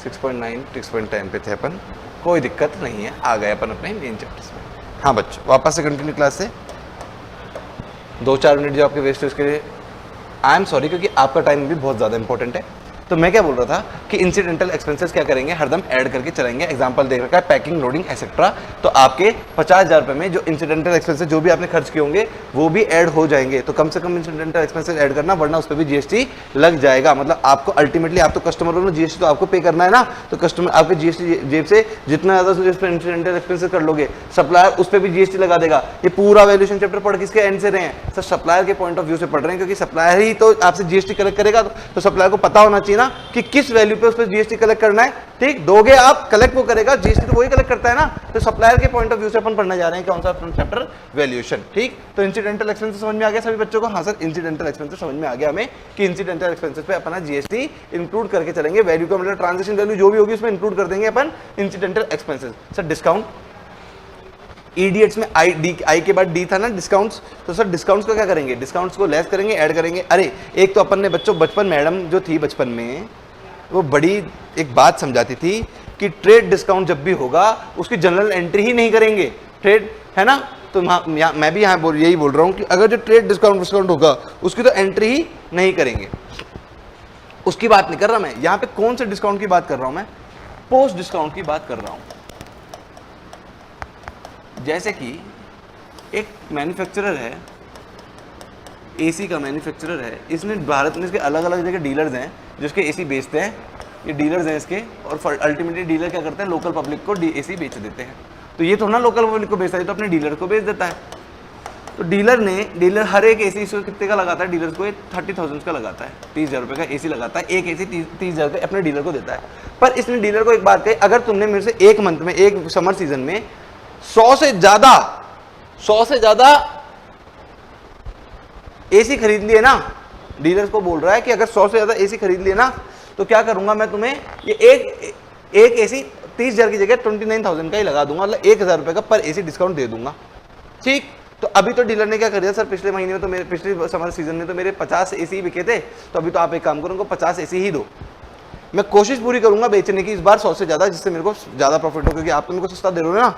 6.9 6.10 पे थे अपन, कोई दिक्कत नहीं है, आ गए अपन अपने मेन चैप्टर्स में। हाँ बच्चों वापस से कंटिन्यू क्लास से, 2-4 मिनट जो आपके वेस्ट है उसके लिए आई एम सॉरी, क्योंकि आपका टाइम भी बहुत ज़्यादा इंपॉर्टेंट है। तो मैं क्या बोल रहा था कि इंसिडेंटल एक्सपेंसेस क्या करेंगे, हरदम ऐड करके चलेंगे। एग्जांपल देख रखा है पैकिंग, लोडिंग एक्सेट्रा, तो आपके 50,000 रुपये में जो इंसिडेंटल एक्सपेंसेस जो भी आपने खर्च किए होंगे वो भी ऐड हो जाएंगे। तो कम से कम इंसिडेंटल एक्सपेंसेस ऐड करना, वरना उस पर भी जीएसटी लग जाएगा। मतलब आपको अल्टीमेटली, आप तो कस्टमरों ने जीएसटी तो आपको पे करना है ना, तो कस्टमर आपके जीएसटी जेब से जितना ज़्यादा इस पर इंसिडेंटल एक्सपेंसेस कर लोगे, सप्लायर उस पर भी जीएसटी लगा देगा। ये पूरा वैल्यूएशन चैप्टर पढ़ किसके एंड से रहे हैं सर, सप्लायर के पॉइंट ऑफ व्यू से पढ़ रहे हैं, क्योंकि सप्लायर ही तो आपसे जीएसटी कलेक्ट करेगा। तो सप्लायर को पता होना चाहिए ना कि किस वैल्यू पे उस पर जीएसटी कलेक्ट करना है। ठीक, दोगे आप, कलेक्ट वो करेगा, जीएसटी तो वही कलेक्ट करता है ना। तो सप्लायर के पॉइंट ऑफ व्यू से अपन पढ़ने जा रहे हैं कौन सा चैप्टर, वैल्यूएशन। ठीक, तो इंसिडेंटल एक्सपेंसेस समझ में आ गया सभी बच्चों को? हाँ सर, इंसिडेंटल एक्सपेंसेस समझ में आ गया हमें कि इंसिडेंटल एक्सपेंसेस पे अपना जीएसटी इंक्लूड करके चलेंगे। वैल्यू का मतलब ट्रांजेक्शन वैल्यू जो भी होगी उसमें इंक्लूड कर देंगे अपन इंसिडेंटल एक्सपेंसेस। सर डिस्काउंट, ईडीएट्स में आई के बाद डी था ना डिस्काउंट्स, तो सर डिस्काउंट्स को क्या करेंगे, डिस्काउंट्स को लेस करेंगे, ऐड करेंगे। अरे एक तो अपन ने बच्चों बचपन मैडम जो थी बचपन में वो बड़ी एक बात समझाती थी कि ट्रेड डिस्काउंट जब भी होगा उसकी जनरल एंट्री ही नहीं करेंगे, ट्रेड है ना। तो मैं भी यहाँ यही बोल रहा हूँ कि अगर जो ट्रेड डिस्काउंट होगा उसकी तो एंट्री ही नहीं करेंगे। उसकी बात नहीं कर रहा मैं यहाँ पे, कौन से डिस्काउंट की बात कर रहा हूँ मैं, पोस्ट डिस्काउंट की बात कर रहा हूँ। जैसे कि एक मैन्युफैक्चरर है, एसी का मैन्युफैक्चरर है, इसने भारत में इसके अलग अलग जगह डीलर्स हैं जो इसके एसी बेचते हैं, ये डीलर्स हैं इसके, और अल्टीमेटली डीलर क्या करते हैं, लोकल पब्लिक को एसी बेच देते हैं। तो ये तो ना लोकल पब्लिक को बेचता है, तो अपने डीलर को बेच देता है। तो डीलर हर एक एसी इसको कितने का लगाता है, डीलर्स को 30,000 का लगाता है, 30,000 रुपये का एसी लगाता है, एक एसी 30,000 का अपने डीलर को देता है। पर इसने डीलर को एक बात कही, अगर तुमने मेरे से एक मंथ में, एक समर सीजन में 100 से ज़्यादा एसी खरीद लिए ना, डीलर्स को बोल रहा है कि अगर 100 से ज़्यादा एसी खरीद लिए ना तो क्या करूंगा मैं तुम्हें, ये एक एसी 30,000 की जगह 29,000 का ही लगा दूंगा, मतलब 1,000 रुपये का पर एसी डिस्काउंट दे दूंगा। ठीक, तो अभी तो डीलर ने क्या कर दिया सर, पिछले महीने में तो मेरे, पिछले समर सीजन में तो मेरे 50 एसी बिके थे, तो अभी तो आप एक काम करो, 50 एसी ही दो। मैं कोशिश पूरी करूंगा बेचने की इस बार 100 से ज़्यादा, जिससे मेरे को ज़्यादा प्रॉफिट हो, क्योंकि आप तो मेरे को सस्ता दे रहे हो ना,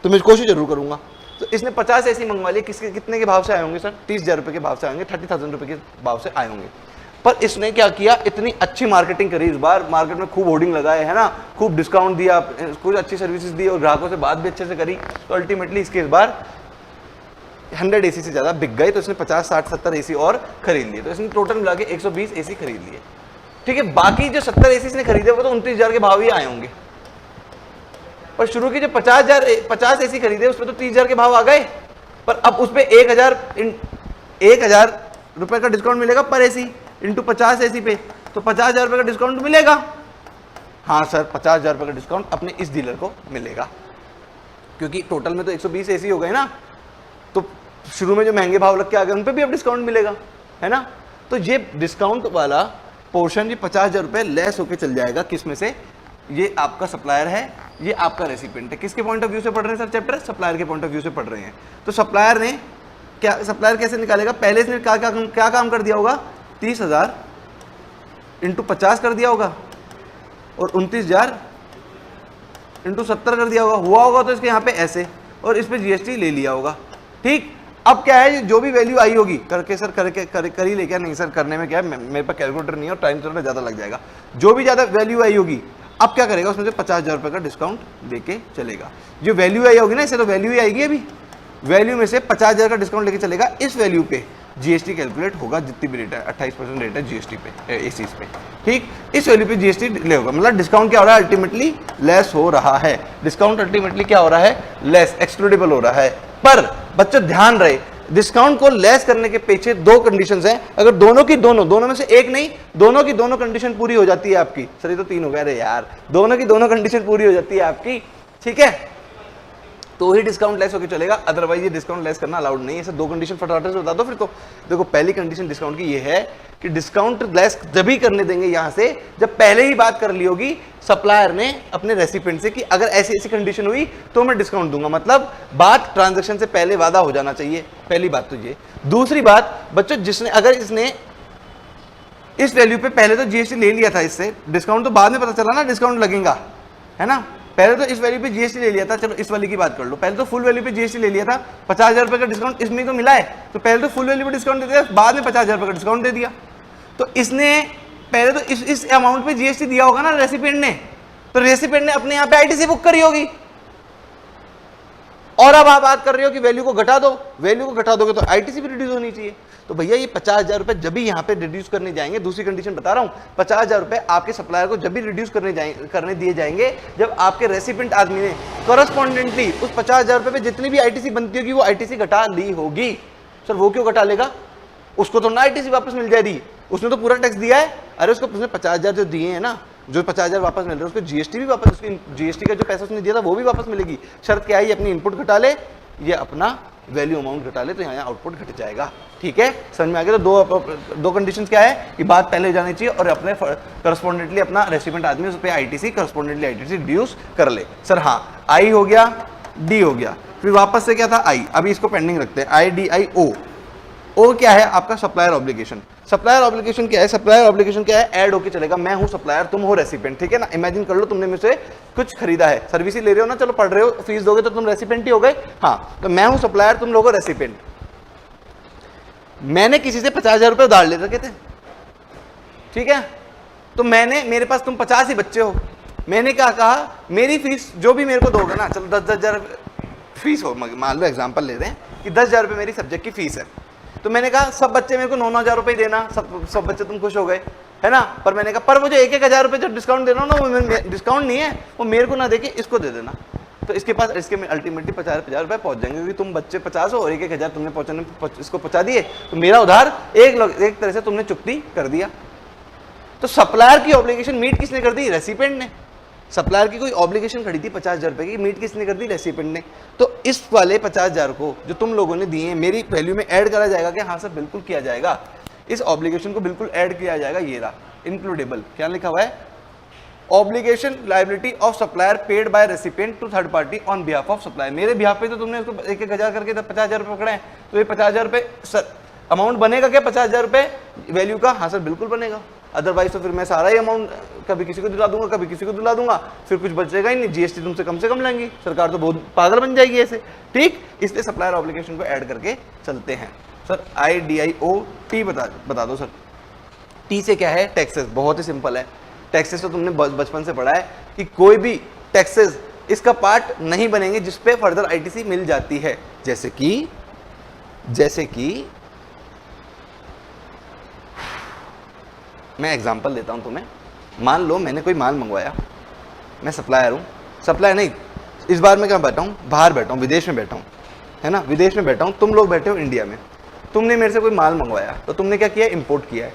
तो मैं कोशिश जरूर करूंगा। तो इसने 50 एसी मंगवा लिए, किसके कितने के भाव से आए होंगे सर, 30,000 रुपये के भाव से आएंगे, 30,000 रुपये के भाव से आए होंगे। पर इसने क्या किया, इतनी अच्छी मार्केटिंग करी इस बार, मार्केट में खूब होर्डिंग लगाए है ना, खूब डिस्काउंट दिया, कुछ अच्छी सर्विसेज दी और ग्राहकों से बात भी अच्छे से करी, तो अल्टीमेटली इसके इस बार 100 एसी से ज़्यादा बिक गए तो इसने 50, 60, 70 एसी और खरीद लिए, तो इसने टोटल मिला के 120 एसी खरीद लिए। ठीक है, बाकी जो 70 एसी इसने खरीदे वो तो 29,000 के भाव ही आए होंगे, पर शुरू की जो 50 एसी खरीदे उसमें तो 30,000 के भाव आ गए, पर अब उसमें 1,000 रुपए का डिस्काउंट मिलेगा पर एसी इंटू 50 एसी पे, तो 50,000 रुपए का डिस्काउंट मिलेगा। हाँ सर, 50,000 रुपए का डिस्काउंट अपने इस डीलर को मिलेगा, क्योंकि टोटल में तो 120 एसी हो गए ना, तो शुरू में जो महंगे भाव लग के आ गए उन पे भी अब डिस्काउंट मिलेगा, है ना। तो ये डिस्काउंट वाला पोर्शन ये 50,000 रुपए लेस होके चल जाएगा, किस में से, ये आपका सप्लायर है, ये आपका रेसिपिएंट है। किसके पॉइंट ऑफ व्यू से पढ़ रहे हैं सर चैप्टर? सप्लायर के पॉइंट ऑफ व्यू से पढ़ रहे हैं। तो सप्लायर कैसे निकालेगा? पहले इसने क्या काम कर दिया होगा? 30,000 इंटू 50 कर दिया होगा और 29,000 इंटू 70 कर दिया होगा तो इसके यहाँ पे ऐसे, और इस पे जीएसटी ले लिया होगा। ठीक, अब क्या है, जो भी वैल्यू आई होगी करके सर कर ही ले क्या? नहीं सर, करने में क्या है, मेरे पास कैलकुलेटर नहीं है और टाइम थोड़ा ज़्यादा लग जाएगा। जो भी ज़्यादा वैल्यू आई होगी अब क्या करेगा, उसमें से 50,000 रुपये का डिस्काउंट देके चलेगा। जो वैल्यू आई होगी ना, इसे तो वैल्यू ही आएगी, अभी वैल्यू में से 50,000 का डिस्काउंट लेके चलेगा, इस वैल्यू पे जीएसटी कैलकुलेट होगा, जितनी भी रेट है 28% रेट है जीएसटी पे, एसीज पे। ठीक, इस वैल्यू पे जीएसटी ले होगा, मतलब डिस्काउंट क्या हो रहा है, अल्टीमेटली लेस हो रहा है। डिस्काउंट अल्टीमेटली क्या हो रहा है? लेस, एक्सक्लूडेबल हो रहा है। पर बच्चों ध्यान रहे, डिस्काउंट को लेस करने के पीछे दो कंडीशंस हैं। अगर दोनों में से एक नहीं, दोनों की दोनों कंडीशन पूरी हो जाती है आपकी, सर ये तो 3 हो गया, अरे यार, दोनों की दोनों कंडीशन पूरी हो जाती है आपकी, ठीक है, तो ही डिस्काउंट लेस होकर चलेगा, अदरवाइज ये डिस्काउंट लेस करना अलाउड नहीं है। ऐसे दो कंडीशन फटाफट से बता दो फिर तो। देखो, पहली कंडीशन डिस्काउंट की ये है कि डिस्काउंट लेस जब ही करने देंगे यहां से जब पहले ही बात कर ली होगी सप्लायर ने अपने रेसिपिएंट से कि अगर ऐसी ऐसी कंडीशन हुई तो मैं डिस्काउंट दूंगा, मतलब बात ट्रांजैक्शन से पहले वादा हो जाना चाहिए। पहली बात तो ये। दूसरी बात बच्चों, जिसने अगर इसने इस वैल्यू पे पहले तो जीएसटी ले लिया था, इससे डिस्काउंट तो बाद में पता चला ना डिस्काउंट लगेगा, है ना। पहले तो इस वैल्यू पे जीएसटी ले लिया था, चलो इस वाली की बात कर लो, पहले तो फुल वैल्यू पे जीएसटी ले लिया था, 50,000 रुपए का डिस्काउंट इसमें तो मिला है, तो पहले तो फुल वैल्यू पे डिस्काउंट दे दिया, बाद में 50,000 रुपए का डिस्काउंट दे दिया। तो इसने पहले तो इस अमाउंट पे जीएसटी दिया होगा ना रेसिपिएंट ने, तो रेसिपिएंट ने अपने यहाँ पे आईटीसी बुक करी होगी, और अब आप बात कर रहे हो कि वैल्यू को घटा दो, वैल्यू को घटा दोगे तो आईटीसी भी रिड्यूस होनी चाहिए। तो भैया ये 50,000 जब भी यहाँ पे रिड्यूस करने जाएंगे, दूसरी कंडीशन बता रहा हूँ, 50,000 आपके सप्लायर को जब भी रिड्यूस करने दिए जाएंगे जब आपके रेसिपिएंट आदमी ने कॉरेस्पॉन्डेंटली उस 50,000 पे जितनी भी आईटीसी बनती होगी वो आईटीसी घटा ली होगी। सर वो क्यों घटा लेगा? उसको तो ना आईटीसी वापस मिल जाएगी, उसने तो पूरा टैक्स दिया है। अरे उसको उसने 50,000 जो दिए हैं ना, जो 50,000 वापस मिल रहे हैं उसको जीएसटी भी वापस, उसकी जीएसटी का जो पैसा उसने दिया था वो भी वापस मिलेगी। शर्त क्या है, ये अपनी इनपुट घटा ले, ये अपना वैल्यू अमाउंट घटा ले, तो यहाँ आउटपुट घट जाएगा। ठीक है, समझ में आ गया। तो दो कंडीशंस क्या है कि बात पहले जानी चाहिए और अपने करस्पॉन्डेंटली अपना रेसिपिएंट आदमी उस पर आईटीसी करस्पॉन्डेंटली आईटीसी रिड्यूस कर ले। सर हाँ, आई हो गया, डी हो गया, फिर वापस से क्या था, आई। अभी इसको पेंडिंग रखते हैं। आई डी आई ओ। ओ क्या है आपका? Supplier obligation. सप्लायर ऑब्लिगेशन क्या है? सप्लायर ऑब्लिगेशन क्या है? ऐड होके चलेगा, मैं हूं सप्लायर, तुम हो रेसिपिएंट। ठीक है ना, इमेजिन कर लो तुमने मुझसे कुछ खरीदा है, सर्विस ही ले रहे हो ना, चलो पढ़ रहे हो, फीस दोगे तो तुम रेसिपिएंट ही हो गए। हाँ, तो मैं हूं सप्लायर, तुम लोग हो रेसिपिएंट। मैंने किसी से 50,000 रुपए उधार ले रखे थे, ठीक है, तो मेरे पास तुम 50 ही बच्चे हो, मैंने क्या कहा, मेरी फीस जो भी मेरे को दोगे ना, चलो 10,000 फीस हो, मान लो एग्जाम्पल ले रहे हैं कि 10,000 रुपये मेरी सब्जेक्ट की फीस है, तो मैंने कहा सब बच्चे मेरे को 9,000 रुपये देना, सब बच्चे तुम खुश हो गए, है ना। पर मैंने कहा पर मुझे 1,000 रुपये जो डिस्काउंट देना ना, वो डिस्काउंट नहीं है, वो मेरे को ना देके इसको दे देना। तो इसके पास इसके में अल्टीमेटली 50,000 रुपये पहुंच जाएंगे, क्योंकि तुम बच्चे 50 हो और 1,000 तुमने इसको पहुंचा दिए, तो मेरा उधार एक तरह से तुमने चुकती कर दिया। तो सप्लायर की ऑब्लिगेशन मीट किसने कर दी? रेसिपिएंट ने। सप्लायर की कोई ऑब्लिगेशन खड़ी थी 50,000 रुपये की, मीट किसने कर दी? रेसिपिएंट ने। तो इस वाले 50,000 को जो तुम लोगों ने दिए हैं मेरी वैल्यू में ऐड करा जाएगा कि हाँ सर बिल्कुल किया जाएगा, इस ऑब्लिगेशन को बिल्कुल ऐड किया जाएगा। ये रहा इंक्लूडेबल, क्या लिखा हुआ है? Obligation liability of supplier paid by recipient to third party on behalf of supplier. मेरे बिहाफ पे तो तुमने इसको 1,000 करके 50,000 रुपये पकड़े हैं, तो ये 50,000 रुपये सर अमाउंट बनेगा क्या 50,000 रुपये वैल्यू का? हाँ सर बिल्कुल बनेगा, अदरवाइज तो फिर मैं सारा ही अमाउंट कभी किसी को दिला दूंगा, कभी किसी को दिला दूंगा, फिर कुछ बचेगा ही नहीं, जीएसटी तुमसे कम से कम लेंगी, सरकार तो बहुत पागल बन जाएगी ऐसे। ठीक, इसलिए सप्लायर ऑब्लिगेशन को ऐड करके चलते हैं। सर IDIO-T बता दो सर। टी से क्या है? टैक्सेस। बहुत ही सिंपल है, टैक्सेस तो तुमने बचपन से पढ़ा है कि कोई भी टैक्सेस इसका पार्ट नहीं बनेंगे जिसपे फर्दर आईटीसी मिल जाती है, जैसे कि जैसे कि मैं एग्जांपल देता हूं तुम्हें, मान लो मैंने कोई माल मंगवाया, मैं सप्लायर हूं, सप्लायर नहीं, इस बार मैं कहाँ बैठा हूँ, बाहर बैठा हूँ, विदेश में बैठा हूँ, है ना, विदेश में बैठा हूँ, तुम लोग बैठे हो इंडिया में, तुमने मेरे से कोई माल मंगवाया, तो तुमने क्या किया, इंपोर्ट किया है,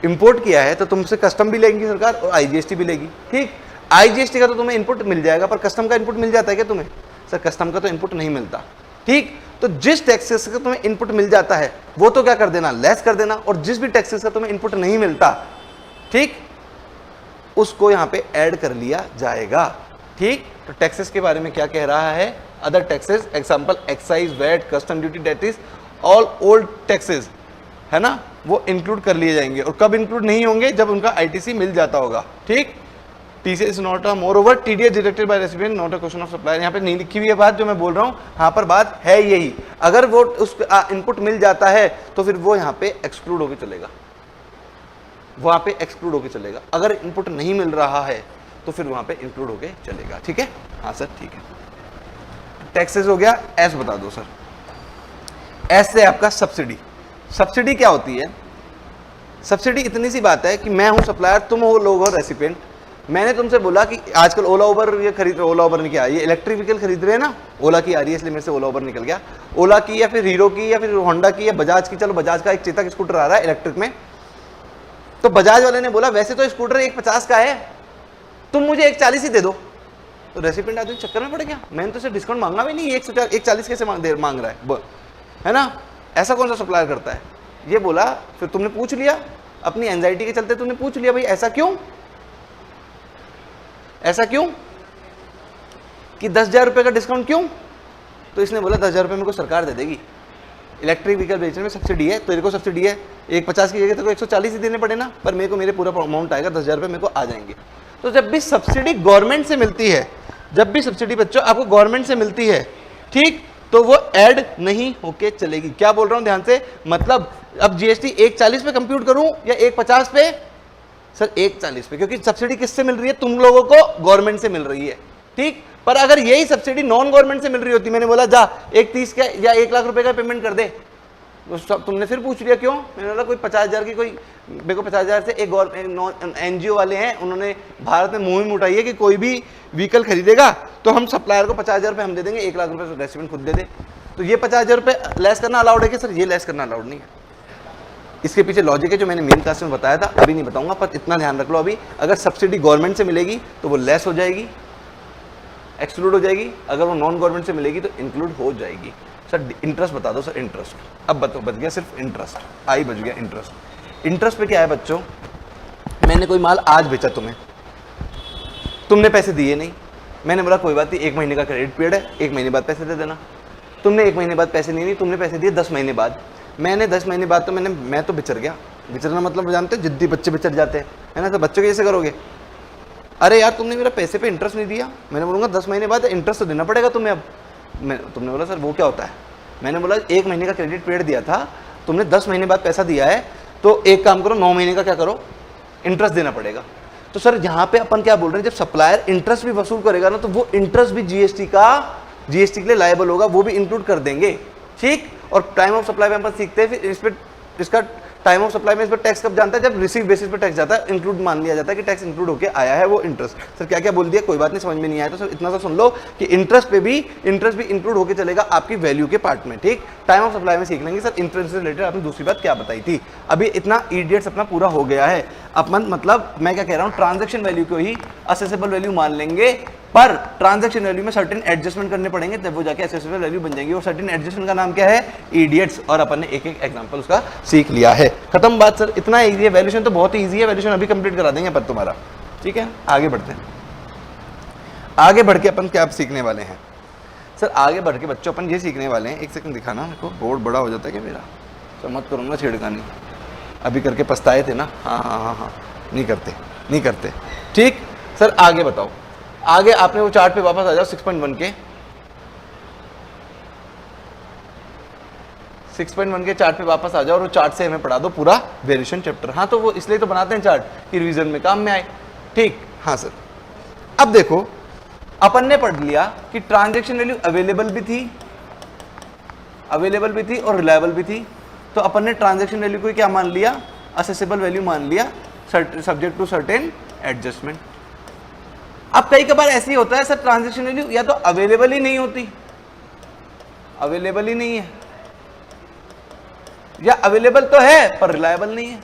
इंपोर्ट किया है तो तुमसे कस्टम भी लेगी सरकार और आईजीएसटी भी लेगी, ठीक। आईजीएसटी का तो तुम्हें इनपुट मिल जाएगा, पर कस्टम का इनपुट मिल जाता है क्या तुम्हें? सर कस्टम का तो इनपुट नहीं मिलता, ठीक। तो जिस टैक्सेस का तुम्हें इनपुट मिल जाता है वो तो क्या कर देना, लेस कर देना, और जिस भी टैक्सेस का तुम्हें इनपुट नहीं मिलता, ठीक, उसको यहां पे ऐड कर लिया जाएगा, ठीक। तो टैक्सेस के बारे में क्या कह रहा है, other taxes, example excise, VAT, custom duty, that is all old taxes, है ना, वो इंक्लूड कर लिए जाएंगे। और कब इंक्लूड नहीं होंगे, जब उनका आईटीसी मिल जाता होगा, ठीक। TCS is not a more over TDS deducted by recipient, not a question of supplier. यहाँ पे नहीं लिखी हुई है बात जो मैं बोल रहा हूँ, यहाँ पर बात है यही, अगर वो उस इनपुट मिल जाता है तो फिर वो यहाँ पे एक्सक्लूड होकर चलेगा, वहां पे एक्सक्लूड होकर चलेगा, अगर इनपुट नहीं मिल रहा है तो फिर वहां पे इंक्लूड होके चलेगा, ठीक है। हाँ सर ठीक है, टैक्सेस हो गया। एस बता दो सर, एस से आपका सब्सिडी। सब्सिडी क्या होती है? सब्सिडी इतनी सी बात है कि मैं हूं सप्लायर, तुम हो लोग हो रेसिपिएंट, मैंने तुमसे बोला कि आजकल ओला उबर ये खरीद, ओला उबर नहीं, क्या ये इलेक्ट्रिक व्हीकल खरीद रहे हैं ना, ओला की आ रही है इसलिए मेरे से ओला उबर निकल गया, ओला की या फिर हीरो की या फिर होंडा की या बजाज की, चलो बजाज का एक चेतक स्कूटर आ रहा है इलेक्ट्रिक में, तो बजाज वाले ने बोला वैसे तो स्कूटर 150 का है, तुम मुझे 140 ही दे दो, तो रेसिपिएंट आदमी चक्कर में पड़ गया, मैंने तो डिस्काउंट मांगा भी नहीं, 140 कैसे मांग रहा है ना। ऐसा कौन सा सप्लायर करता है? ये बोला, फिर तुमने पूछ लिया, अपनी एंजाइटी के चलते तुमने पूछ लिया भाई ऐसा क्यों, ऐसा क्यों कि 10,000 रुपए का डिस्काउंट क्यों? तो इसने बोला 10,000 रुपए मेरे को सरकार दे देगी, इलेक्ट्रिक व्हीकल बेचने में सब्सिडी है, तेरे को सब्सिडी है, 150 की जगह तेरे को 140 ही देने पड़े ना, पर मेरे को मेरे पूरा अमाउंट आएगा, 10,000 रुपए मेरे को आ जाएंगे। तो जब भी सब्सिडी गवर्नमेंट से मिलती है, जब भी सब्सिडी बच्चों आपको गवर्नमेंट से मिलती है, ठीक, तो वो ऐड नहीं होके चलेगी। क्या बोल रहा हूं ध्यान से, मतलब अब जीएसटी 140 पे कंप्यूट करूं या 150 पे? सर 140 पे, क्योंकि सब्सिडी किससे मिल रही है? तुम लोगों को गवर्नमेंट से मिल रही है, ठीक। पर अगर यही सब्सिडी नॉन गवर्नमेंट से मिल रही होती, मैंने बोला जा 130 का या 1 लाख रुपए का पेमेंट कर दे, तो तुमने फिर पूछ लिया क्यों? मैंने बोला कोई 50,000 की, कोई मेरे को 50,000 से एक एनजीओ वाले हैं, उन्होंने भारत में मुहिम उठाई है कि कोई भी व्हीकल खरीदेगा तो हम सप्लायर को 50,000 रुपये हम दे देंगे, 1 लाख रुपए रेसिडेंट खुद दे दे। तो ये 50,000 रुपये लेस करना अलाउड है कि सर? ये लेस करना अलाउड नहीं है। इसके पीछे लॉजिक है जो मैंने मेन क्लास में बताया था, अभी नहीं बताऊंगा, पर इतना ध्यान रख लो, अभी अगर सब्सिडी गवर्नमेंट से मिलेगी तो वो लेस हो जाएगी, एक्सक्लूड हो जाएगी, अगर वो नॉन गवर्नमेंट से मिलेगी तो इंक्लूड हो जाएगी। सर इंटरेस्ट बता दो सर, इंटरेस्ट अब बच गया सिर्फ इंटरेस्ट, आई बच गया इंटरेस्ट। इंटरेस्ट पे क्या है बच्चों, मैंने कोई माल आज बेचा तुम्हें, तुमने पैसे दिए नहीं, मैंने बोला कोई बात नहीं, 1 महीने का क्रेडिट पीरियड है, 1 महीने बाद पैसे दे देना। तुमने 1 महीने बाद पैसे नहीं, तुमने पैसे दिए 10 महीने बाद, मैंने 10 महीने बाद तो मैं तो बिचर गया। बिचरना मतलब जानते हो, जिद्दी बच्चे बिचर जाते हैं, है ना। तो बच्चों के जैसे करोगे, अरे यार तुमने मेरा पैसे पे इंटरेस्ट नहीं दिया, मैंने बोलूँगा 10 महीने बाद इंटरेस्ट तो देना पड़ेगा तुम्हें। अब तुमने बोला सर वो क्या होता है? मैंने बोला 1 महीने का क्रेडिट पीरियड दिया था, तुमने 10 महीने बाद पैसा दिया है, तो एक काम करो 9 महीने का क्या करो, इंटरेस्ट देना पड़ेगा। तो सर यहाँ पे अपन क्या बोल रहे हैं, जब सप्लायर इंटरेस्ट भी वसूल करेगा ना, तो वो इंटरेस्ट भी जीएसटी के लिए लायबल होगा, वो भी इंक्लूड कर देंगे, ठीक। और टाइम ऑफ सप्लाई में अपन सीखते हैं, फिर इस पर इसका टाइम ऑफ सप्लाई में इस पर टैक्स कब जानता है, जब रिसीव बेसिस पर टैक्स जाता है, इंक्लूड मान लिया जाता है कि टैक्स इंक्लूड होकर आया है वो इंटरेस्ट। सर क्या क्या बोल दिया, कोई बात नहीं, समझ में नहीं आया तो सर इतना सा सुन लो कि इंटरेस्ट भी इंक्लूड होकर चलेगा आपकी वैल्यू के पार्ट में, ठीक। टाइम ऑफ सप्लाई में सीख लेंगे सर इंटरेस्ट से रिलेटेड आपने दूसरी बात क्या बताई थी। अभी इतना इडियट्स अपना पूरा हो गया है, अपन मतलब मैं क्या कह रहा हूँ, ट्रांजेक्शन वैल्यू को ही असेसेबल वैल्यू मान लेंगे, पर ट्रांजैक्शन वैल्यू में सर्टेन एडजस्टमेंट करने पड़ेंगे, तब वो जाके असेसेबल वैल्यू बन जाएंगी। और सर्टेन एडजस्टमेंट का नाम क्या है, इडियट्स। और अपन ने एक एक एग्जांपल उसका सीख लिया है, खत्म बात सर, इतना इजी है। वैल्यूएशन तो बहुत ही इजी है, वैल्यूएशन अभी कंप्लीट करा देंगे अपन तुम्हारा, ठीक है। आगे बढ़ते हैं, आगे बढ़ के अपन क्या सीखने वाले हैं सर? आगे बढ़ के बच्चों अपन ये सीखने वाले हैं, एक सेकंड दिखाना मेरे को, बोर्ड बड़ा हो जाता है क्या मेरा, समझ करूँगा छेड़खानी, अभी करके पछताए थे ना, हाँ, नहीं करते, ठीक। सर आगे बताओ, आगे आपने वो चार्ट पे वापस आ जाओ 6.1 के 6.1 के चार्ट पे वापस आ जाओ, और वो चार्ट से हमें पढ़ा दो पूरा वेरिएशन चैप्टर। हाँ तो वो इसलिए तो बनाते हैं चार्ट कि रिवीजन में काम में आए, ठीक। हाँ सर, अब देखो अपन ने पढ़ लिया कि ट्रांजैक्शन वैल्यू अवेलेबल भी थी अवेलेबल भी थी और रिलायबल भी थी, तो अपन ने ट्रांजैक्शन वैल्यू को क्या मान लिया, असेसेबल वैल्यू मान लिया, सब्जेक्ट टू सर्टेन एडजस्टमेंट। अब कई कबार ऐसे ही होता है सर, ट्रांजैक्शन वैल्यू या तो अवेलेबल ही नहीं होती, अवेलेबल ही नहीं है, या अवेलेबल तो है पर रिलायबल नहीं है,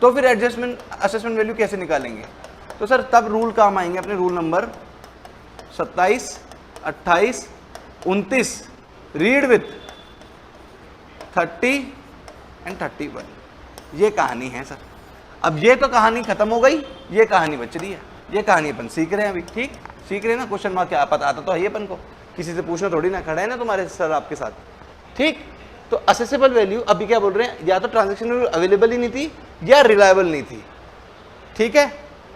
तो फिर एडजस्टमेंट असेसमेंट वैल्यू कैसे निकालेंगे? तो सर तब रूल काम आएंगे अपने, rule number 27, 28, 29, read with 30 and 31। ये कहानी है सर। अब ये तो कहानी खत्म हो गई, ये कहानी बच रही है, ये कहानी अपन सीख रहे हैं अभी, ठीक सीख रहे हैं ना। क्वेश्चन मार्क क्या पता आता तो है अपन को, किसी से पूछना थोड़ी ना, खड़ा है ना तुम्हारे सर आपके साथ, ठीक। तो असेसेबल वैल्यू अभी क्या बोल रहे हैं, या तो ट्रांजैक्शन वैल्यू अवेलेबल ही नहीं थी या रिलायबल नहीं थी, ठीक है।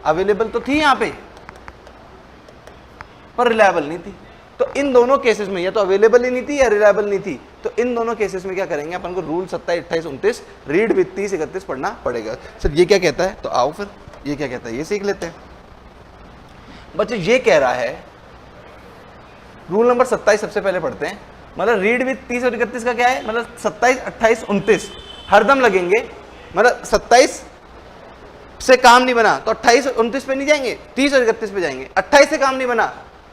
अवेलेबल तो थी यहां पे पर रिलायबल नहीं थी, तो इन दोनों केसेस में या तो अवेलेबल ही नहीं थी या रिलायबल नहीं थी, तो इन दोनों केसेस में क्या करेंगे अपन को, रूल 27, 28, 29 रीड विथ 30, 31 पढ़ना पड़ेगा। सर ये क्या कहता है, तो आओ फिर ये क्या कहता है ये सीख लेते हैं। बच्चे ये कह रहा है, रूल नंबर 27 सबसे पहले पढ़ते हैं, मतलब रीड विथ 30 और 31 का क्या है, मतलब 27, 28, 29 हरदम लगेंगे, मतलब 27 से काम नहीं बना तो 28 और 29 पे नहीं जाएंगे, 30 और 31 पे जाएंगे, 28 से काम नहीं बना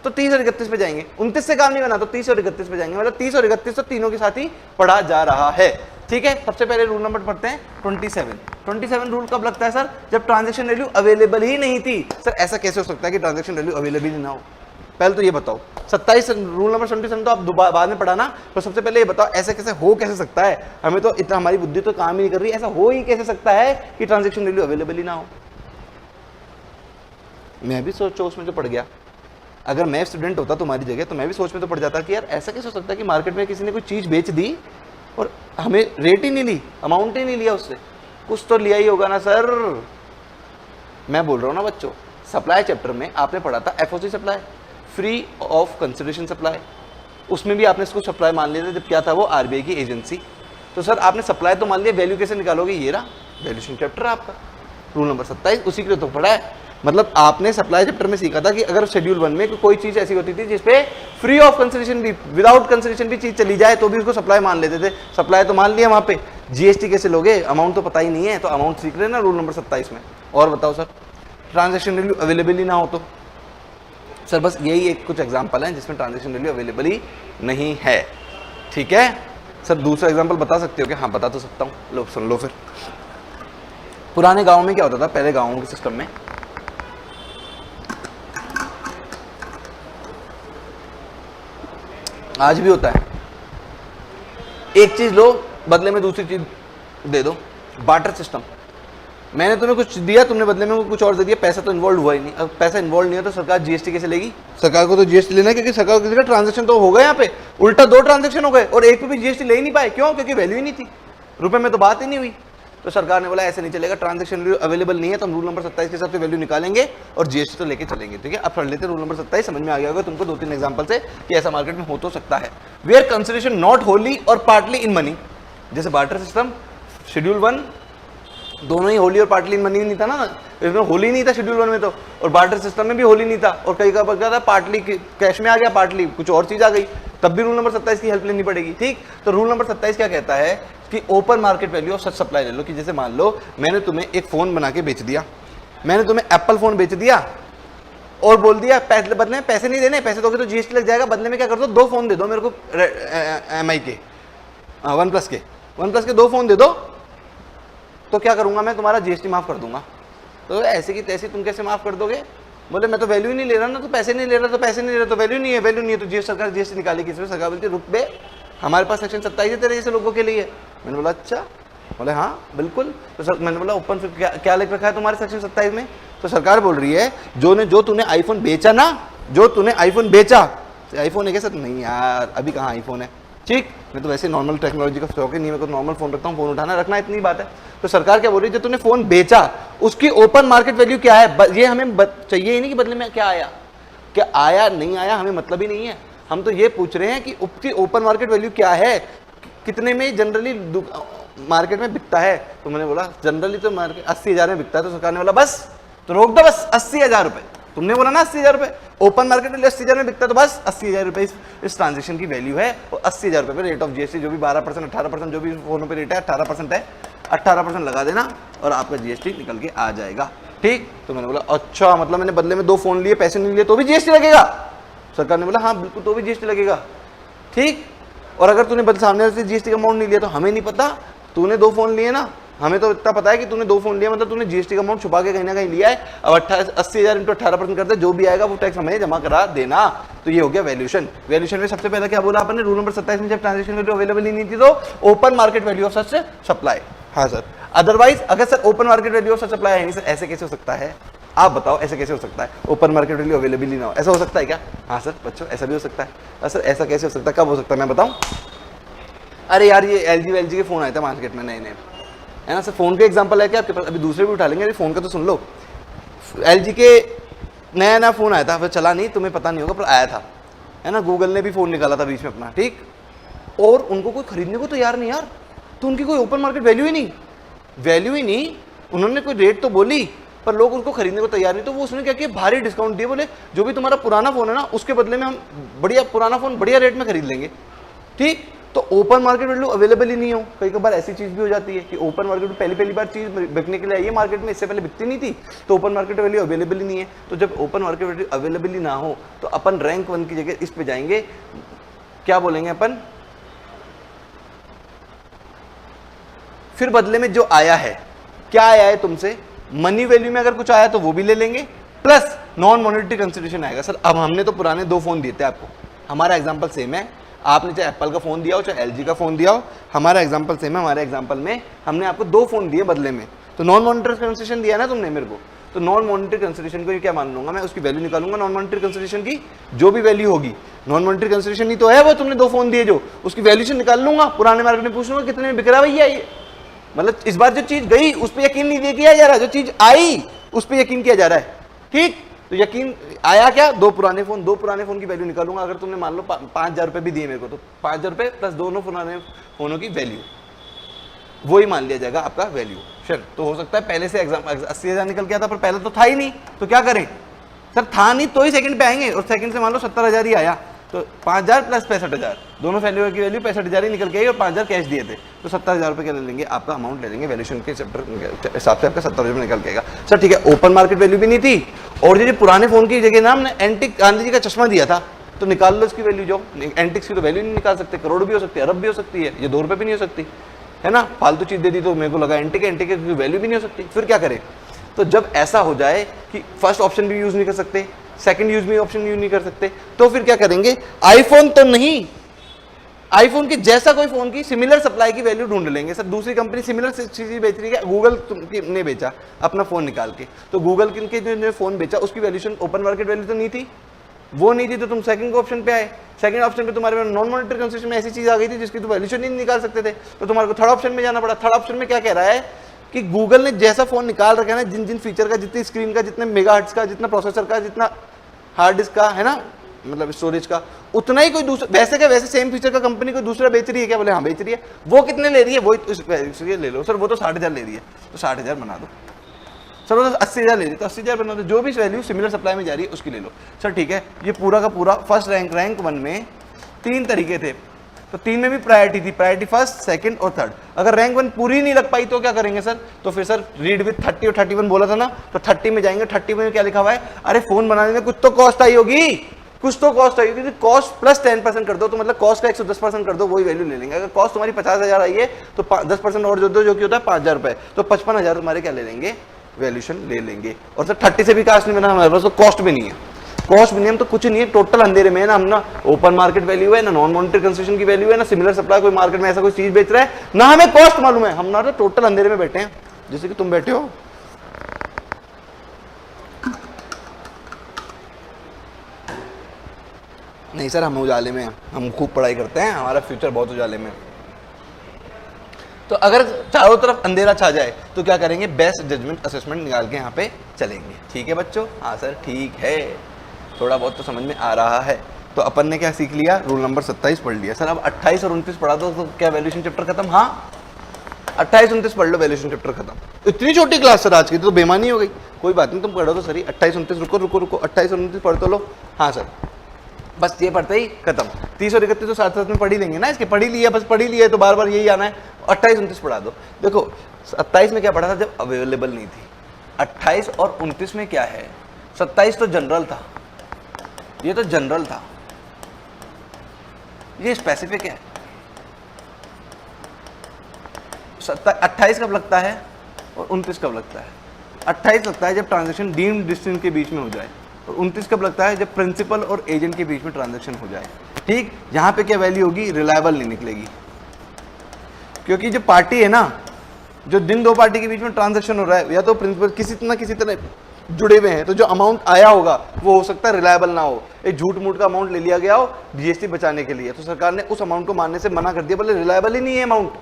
तो 30 और 31 पे जाएंगे, 29 से काम नहीं बना तो 30 और 31 पे जाएंगे, मतलब 30 और 31 तो तीनों के साथ ही पढ़ा जा रहा है, ठीक है। सबसे पहले रूल नंबर पढ़ते हैं 27 रूल कब लगता है सर, जब ट्रांजैक्शन वैल्यू अवेलेबल ही नहीं थी। सर ऐसा कैसे हो सकता है कि ट्रांजैक्शन वैल्यू अवेलेबल ही ना हो, पहले तो ये बताओ। 27 रूल नंबर 27 तो आप बाद में पढ़ाना, तो सबसे पहले ये बताओ ऐसा कैसे हो कैसे सकता है, हमें तो इतना, हमारी बुद्धि तो काम ही नहीं कर रही, ऐसा हो ही कैसे सकता है कि ट्रांजैक्शन वैल्यू अवेलेबल ही ना हो। मैं भी सोचो उसमें जो पड़ गया, अगर मैं स्टूडेंट होता तुम्हारी जगह तो मैं भी सोच में तो पड़ जाता कि यार ऐसा कैसे हो सकता है कि मार्केट में किसी ने कोई चीज़ बेच दी और हमें रेट ही नहीं ली, अमाउंट ही नहीं लिया उससे, कुछ तो लिया ही होगा ना सर। मैं बोल रहा हूँ ना बच्चों, सप्लाई चैप्टर में आपने पढ़ा था FOC supply, free of consideration supply, उसमें भी आपने इसको सप्लाई मान लिया था जब क्या था वो आरबीआई की एजेंसी। तो सर आपने सप्लाई तो मान लिया, वैल्यू कैसे निकालोगे, ये रहा वैल्यूएशन चैप्टर है आपका, रूल नंबर 27 उसी के लिए तो पढ़ा है। मतलब आपने सप्लाई चैप्टर में सीखा था कि अगर शेड्यूल 1 में कोई चीज ऐसी होती थी जिसपे फ्री ऑफ कंसिडरेशन भी, विदाउट कंसिडरेशन भी चीज चली जाए तो भी उसको सप्लाई मान लेते थे, सप्लाई तो मान लिया वहां पे, जीएसटी कैसे लोगे, अमाउंट तो पता ही नहीं है, तो अमाउंट सीख रहे हैं ना रूल नंबर 27 में। और बताओ सर, ट्रांजैक्शन वैल्यू अवेलेबल ही ना हो तो सर बस यही एक कुछ एग्जांपल है जिसमें ट्रांजैक्शन वैल्यू अवेलेबल ही नहीं है, ठीक है। सर दूसरा एग्जांपल बता सकते हो क्या? हाँ बता तो सकता हूँ, लो सुन लो फिर। पुराने गांव में क्या होता था, पहले गांवों के सिस्टम में आज भी होता है, एक चीज लो बदले में दूसरी चीज दे दो, बार्टर सिस्टम। मैंने तुम्हें कुछ दिया, तुमने बदले में कुछ और दे दिया, पैसा तो इन्वॉल्व हुआ ही नहीं। अब पैसा इन्वॉल्व नहीं है तो सरकार जीएसटी कैसे लेगी? सरकार को तो जीएसटी लेना है क्योंकि सरकार को ट्रांजैक्शन तो हो गए, यहाँ पे उल्टा 2 ट्रांजैक्शन हो गए और एक पे भी जीएसटी ले ही नहीं पाए। क्यों? क्योंकि वैल्यू ही नहीं थी, रुपए में तो बात ही नहीं हुई। तो सरकार ने बोला ऐसे नहीं चलेगा, ट्रांजैक्शन वैल्यू अवेलेबल नहीं है तो हम रूल नंबर 27 के हिसाब से वैल्यू निकालेंगे और जीएसटी तो लेके चलेंगे, ठीक है। अब पढ़ लेते रूल नंबर 27, समझ में आ गया होगा तुमको 2-3 एग्जांपल से कि ऐसा मार्केट में हो तो सकता है। वेयर कंसिडरेशन नॉट होली और पार्टली इन मनी, जैसे बार्टर सिस्टम, शेड्यूल 1 दोनों ही होली और पार्टली इन मनी नहीं था ना, इसमें होली नहीं था शेड्यूल 1 में तो, और बार्टर सिस्टम में भी होली नहीं था, और कई का क्या था पार्टली कैश में आ गया, पार्टली कुछ और चीज आ गई, तब भी रूल नंबर 27 की हेल्प लेनी पड़ेगी, ठीक। तो रूल नंबर 27 क्या कहता है कि open market value of such supply ले लो, कि जैसे मान लो मैंने तुम्हें एक फोन बना के बेच दिया, मैंने तुम्हें एप्पल फोन बेच दिया और बोल दिया बदले में पैसे नहीं देने, पैसे दोगे तो जीएसटी लग जाएगा, बदले में क्या कर दो 2 फोन दे दो मेरे को एमआई के, वन प्लस के 2 फोन दे दो, तो क्या करूंगा मैं, तुम्हारा जीएसटी माफ कर दूंगा। तो ऐसे की तैसे तुम कैसे माफ कर दोगे? बोले मैं तो वैल्यू ही नहीं ले रहा ना, तो पैसे नहीं ले रहा, तो पैसे नहीं ले रहा, तो वैल्यू नहीं है तो जीएसटी सरकार जीएसटी निकालेगी। इसमें सरकार बोलती है रुक बे, हमारे पास सेक्शन 27 है तेरे जैसे लोगों के लिए। मैंने बोला अच्छा, बोले हाँ बिल्कुल। तो सर मैंने बोला ओपन फिर क्या लिख रखा है तुम्हारे सेक्शन 27 में? तो सरकार बोल रही है जो तूने आईफोन बेचा ना, जो तूने आईफोन बेचा, आईफोन है क्या सर? नहीं यार अभी कहाँ आईफोन है, ठीक। मैं तो वैसे नॉर्मल टेक्नोलॉजी का शौक ही नहीं, मैं तो नॉर्मल फोन रखता हूँ, फोन उठाना रखना इतनी बात है। तो सरकार क्या बोल रही है, जो तूने फोन बेचा उसकी ओपन मार्केट वैल्यू क्या है, ये हमें चाहिए ही नहीं कि बदले में क्या आया, क्या आया नहीं आया हमें मतलब ही नहीं है। हम तो ये पूछ रहे हैं कि उसकी ओपन मार्केट वैल्यू क्या है, कितने में जनरली मार्केट में बिकता है। तो मैंने बोला जनरली तो मार्केट 80,000 में बिकता है। तो सरकार ने बोला बस तो रोक दो, बस 80,000 रुपए। तुमने बोला ना 80,000 रुपए, ओपन मार्केट वैल्यू 80,000 में बिकता है तो बस 80,000 रुपए इस ट्रांजेक्शन की वैल्यू है, और 80,000 रुपए पे रेट ऑफ जीएसटी जो भी 12% 18% जो भी फोनों पे रेट है 18% है, 18% लगा देना और आपका जीएसटी निकल के आ जाएगा। ठीक, तो मैंने बोला अच्छा मतलब मैंने बदले में 2 फोन लिए, पैसे नहीं लिए तो भी जीएसटी लगेगा? सरकार ने बोला हाँ बिल्कुल तो भी जीएसटी लगेगा। ठीक, और अगर तूने सामने से जीएसटी का अमाउंट नहीं लिया तो हमें नहीं पता, तूने 2 फोन लिए ना, हमें तो इतना पता है कि तूने 2 फोन लिया मतलब तूने जीएसटी का अमाउंट छुपा के कहीं ना कहीं लिया है। अब 80,000 इंटू 18% करते जो भी आएगा वो टैक्स हमें जमा करा देना। तो ये हो गया वैल्यूएशन। वैल्यूएशन में सबसे पहले क्या बोला आपने, रूल नंबर 27 में जब ट्रांजेक्शन वैल्यू अवेलेबल ही नहीं थी तो open market value of such supply. हाँ सर, अदरवाइज अगर sir open market value of such supply है नहीं सर, ऐसे कैसे हो सकता है? आप बताओ ऐसे कैसे हो सकता है? ओपन मार्केट वैल्यू अवेलेबल ही ना हो, ऐसा हो सकता है क्या? हाँ सर बच्चों ऐसा भी हो सकता है। सर ऐसा कैसे हो सकता है, कब हो सकता है मैं बताऊं? अरे यार ये LG के फोन आए थे मार्केट में नए नए, है ना सर, फोन के एग्जांपल है क्या आपके पास? अभी दूसरे भी उठा लेंगे, अरे फोन का तो सुन लो। LG के नया नया फोन आया था, फिर चला नहीं, तुम्हें पता नहीं होगा पर आया था, है ना। गूगल ने भी फोन निकाला था बीच में अपना, ठीक, और उनको कोई खरीदने को तैयार नहीं यार, तो उनकी कोई ओपन मार्केट वैल्यू ही नहीं, उन्होंने कोई रेट तो बोली पर लोग उनको खरीदने को तैयार नहीं, तो वो उसने क्या किया, भारी डिस्काउंट दिए, बोले जो भी तुम्हारा पुराना फोन है ना उसके बदले में हम बढ़िया पुराना फोन बढ़िया रेट में खरीद लेंगे। ठीक, तो ओपन मार्केट वैल्यू अवेलेबल ही नहीं हो। कई बार ऐसी चीज भी हो जाती है कि ओपन मार्केट में पहली बार चीज बिकने के लिए आई है मार्केट में, इससे पहले बिकती नहीं थी, तो ओपन मार्केट वैल्यू अवेलेबल ही नहीं है। तो जब ओपन मार्केट वैल्यू अवेलेबल ही ना हो तो अपन रैंक 1 की जगह इस पे जाएंगे, क्या बोलेंगे अपन, फिर बदले में जो आया है, क्या आया है तुमसे, मनी वैल्यू में अगर कुछ आया तो वो भी ले लेंगे, प्लस नॉन मॉनेटरी कंसिडरेशन आएगा। सर अब हमने तो पुराने 2 फोन दिए थे आपको, हमारा एग्जांपल सेम है, आपने चाहे एप्पल का फोन दिया हो चाहे LG का फोन दिया हो, हमारा एग्जांपल सेम है। हमारे एग्जांपल में हमने आपको 2 फोन दिए बदले में, तो नॉन मॉनेटरी कंसिडरेशन दिया ना तुमने मेरे को, तो नॉन मॉनेटरी कंसिडरेशन को क्या मान लूंगा मैं, उसकी वैल्यू निकालूंगा, नॉन मॉनेटरी कंसिडरेशन की जो भी वैल्यू होगी, नॉन मॉनेटरी कंसिडरेशन ही तो है वो, तुमने 2 फोन दिए जो, उसकी वैल्यूशन निकाल लूंगा, पुराने मार्केट में पूछ लूंगा कितने में बिक रहा भैया ये, मतलब इस बार जो चीज गई उस पर यकीन नहीं किया जा रहा, जो चीज आई उस पर यकीन किया जा रहा है। ठीक, तो यकीन आया क्या, 2 पुराने फोन की वैल्यू निकालूंगा। अगर तुमने मान लो 5,000 रुपए भी दिए मेरे को, तो 5,000 रुपए प्लस दोनों पुराने फोनों की वैल्यू, वो ही मान लिया जाएगा आपका वैल्यू। चल, तो हो सकता है पहले से एग्जाम 80,000 निकल गया था पर पहले तो था ही नहीं, तो क्या करें सर, था नहीं तो ही सेकंड पे आएंगे, और सेकंड से मान लो 70,000 ही आया, तो 5,000 प्लस 65,000, दोनों वैल्यू की वैल्यू 65,000 ही निकल के आई और 5,000 कैश दिए थे, तो 70,000 रुपए क्या ले लेंगे, आपका अमाउंट ले लेंगे वैल्यूएशन के चैप्टर हिसाब से, आपका 70,000 निकल के आएगा। सर ठीक है, ओपन मार्केट वैल्यू भी नहीं थी, और ये पुराने फोन की जगह ना हमने एंटिक गांधी जी का चश्मा दिया था, तो निकाल लो इसकी वैल्यू, जो एंटिक्स की तो वैल्यू नहीं निकाल सकते, करोड़ भी हो सकती है, अरब भी हो सकती है, ये 2 रुपए भी नहीं हो सकती, है ना, फालतू चीज दे दी तो मेरे को लगा एंटिक की वैल्यू भी नहीं हो सकती। फिर क्या करें, तो जब ऐसा हो जाए कि फर्स्ट ऑप्शन भी यूज नहीं कर सकते, सेकंड यूज भी ऑप्शन यूज नहीं कर सकते, तो फिर क्या करेंगे, आईफोन तो नहीं, आईफोन के जैसा कोई फोन की सिमिलर सप्लाई की वैल्यू ढूंढ लेंगे। सर दूसरी कंपनी सिमिलर चीज बेच रही है, गूगल ने बेचा अपना फोन निकाल के, तो गूगल के जो फोन बेचा उसकी वैल्यूशन ओपन मार्केट वैल्यू तो नहीं थी, वो नहीं थी, तो तुम सेकंड ऑप्शन पे आए, सेकंड ऑप्शन पे तुम्हारे नॉन मॉनेटरी कंसिडरेशन में ऐसी चीज आ गई थी जिसकी तो वैल्यूशन नहीं निकाल सकते थे, तो तुम्हारे को थर्ड ऑप्शन में जाना पड़ा। थर्ड ऑप्शन में क्या कह रहा है कि गूगल ने जैसा फोन निकाल रखा है ना, जिन जिन फीचर का, जितनी स्क्रीन का, जितने मेगाहर्ट्ज का, जितना प्रोसेसर का, जितना हार्ड डिस्क का, है ना, मतलब स्टोरेज का, उतना ही कोई दूसरा, वैसे क्या वैसे सेम फीचर का कंपनी कोई दूसरा बेच रही है क्या, बोले हाँ बेच रही है, वो कितने ले रही है, वो ले लो सर, वो तो 60,000 ले रही है, तो 60,000 बना दो सर, वो तो 80,000 ले रही है, तो 80,000 बना दो, जो भी वैल्यू सिमिलर सप्लाई में जा रही है उसकी ले लो। सर ठीक है, ये पूरा का पूरा फर्स्ट रैंक 1 में 3 तरीके थे, तो 3 में भी प्रायोरिटी थी, प्रायोरिटी फर्स्ट, सेकंड और थर्ड। अगर रैंक 1 पूरी नहीं लग पाई तो क्या करेंगे सर, तो फिर सर रीड विथ 30 और 31 बोला था ना, तो 30 में जाएंगे। 30 में क्या लिखा हुआ है, अरे फोन बनाने में कुछ तो कॉस्ट आई होगी, कुछ तो कॉस्ट आई होगी, कॉस्ट प्लस 10% कर दो, तो मतलब कॉस्ट का 110% कर दो, वही वैल्यू ले लेंगे। अगर कॉस्ट तुम्हारी 50,000 आई है तो 10% और जो दो, जो कि होता है 5,000 रुपए, तो 55,000 तुम्हारे क्या ले लेंगे, वैल्यूशन ले लेंगे। और सर 30 से भी कास्ट नहीं बना हमारे पास, तो कॉस्ट भी नहीं है, कॉस्ट भी नहीं, हम तो कुछ नहीं है, टोटल अंधेरे में है ना, हम ना ओपन मार्केट वैल्यू है ना, नॉन मॉनेटरी कंसिडरेशन की वैल्यू है ना, सिमिलर सप्लाई कोई मार्केट में ऐसा कोई चीज बेच रहा है ना, हमें कॉस्ट मालूम है, हम ना तो टोटल अंधेरे में बैठे हैं, जैसे कि तुम बैठे हो। नहीं सर, हम उजाले में हैं, हम खूब पढ़ाई करते हैं, हमारा फ्यूचर बहुत उजाले में। तो अगर चारों तरफ अंधेरा छा जाए तो क्या करेंगे, बेस्ट जजमेंट असेसमेंट निकाल के यहाँ पे चलेंगे। ठीक है बच्चों, हाँ सर ठीक है, थोड़ा बहुत तो समझ में आ रहा है। तो अपन ने क्या सीख लिया, रूल नंबर 27 पढ़ लिया। सर अब 28 और 29 पढ़ा दो तो क्या वैल्यूएशन चैप्टर खत्म, हाँ 28 29 पढ़ लो, वैल्यूएशन चैप्टर खत्म। इतनी छोटी क्लास सर आज की, तो बेमानी हो गई। कोई बात नहीं, तुम पढ़ो तो सही। 28 29 रुको रुको रुको, 28 और 29 पढ़ तो लो। हाँ सर, बस ये पढ़ते ही खत्म। 30 और 31 तो साथ साथ में पढ़ ही लेंगे ना, इसके पढ़ ही लिया, बस पढ़ ही लिया, तो बार बार यही आना है। 28 29 पढ़ा दो। देखो 27 में क्या पढ़ा था, जब अवेलेबल नहीं थी। 28 और 29 में क्या है, 27 तो जनरल था, ये तो जनरल था, ये स्पेसिफिक है। 28 कब लगता है और 29 कब लगता है? 28 लगता है जब ट्रांजैक्शन डीम्ड डिस्टेंस के बीच में हो जाए, और 29 कब लगता है जब प्रिंसिपल और एजेंट के बीच में ट्रांजैक्शन हो जाए। ठीक, यहाँ पे क्या वैल्यू होगी, रिलायबल नहीं निकलेगी, क्योंकि जो पार्टी है ना, जो जिन दो पार्टी के बीच में ट्रांजैक्शन हो रहा है, या तो प्रिंसिपल किसी तरह जुड़े हुए हैं, तो जो अमाउंट आया होगा वो हो सकता है रिलायबल ना हो, एक झूठ मूठ का अमाउंट ले लिया गया हो जीएसटी बचाने के लिए, तो सरकार ने उस अमाउंट को मानने से मना कर दिया, बोले रिलायबल ही नहीं है अमाउंट,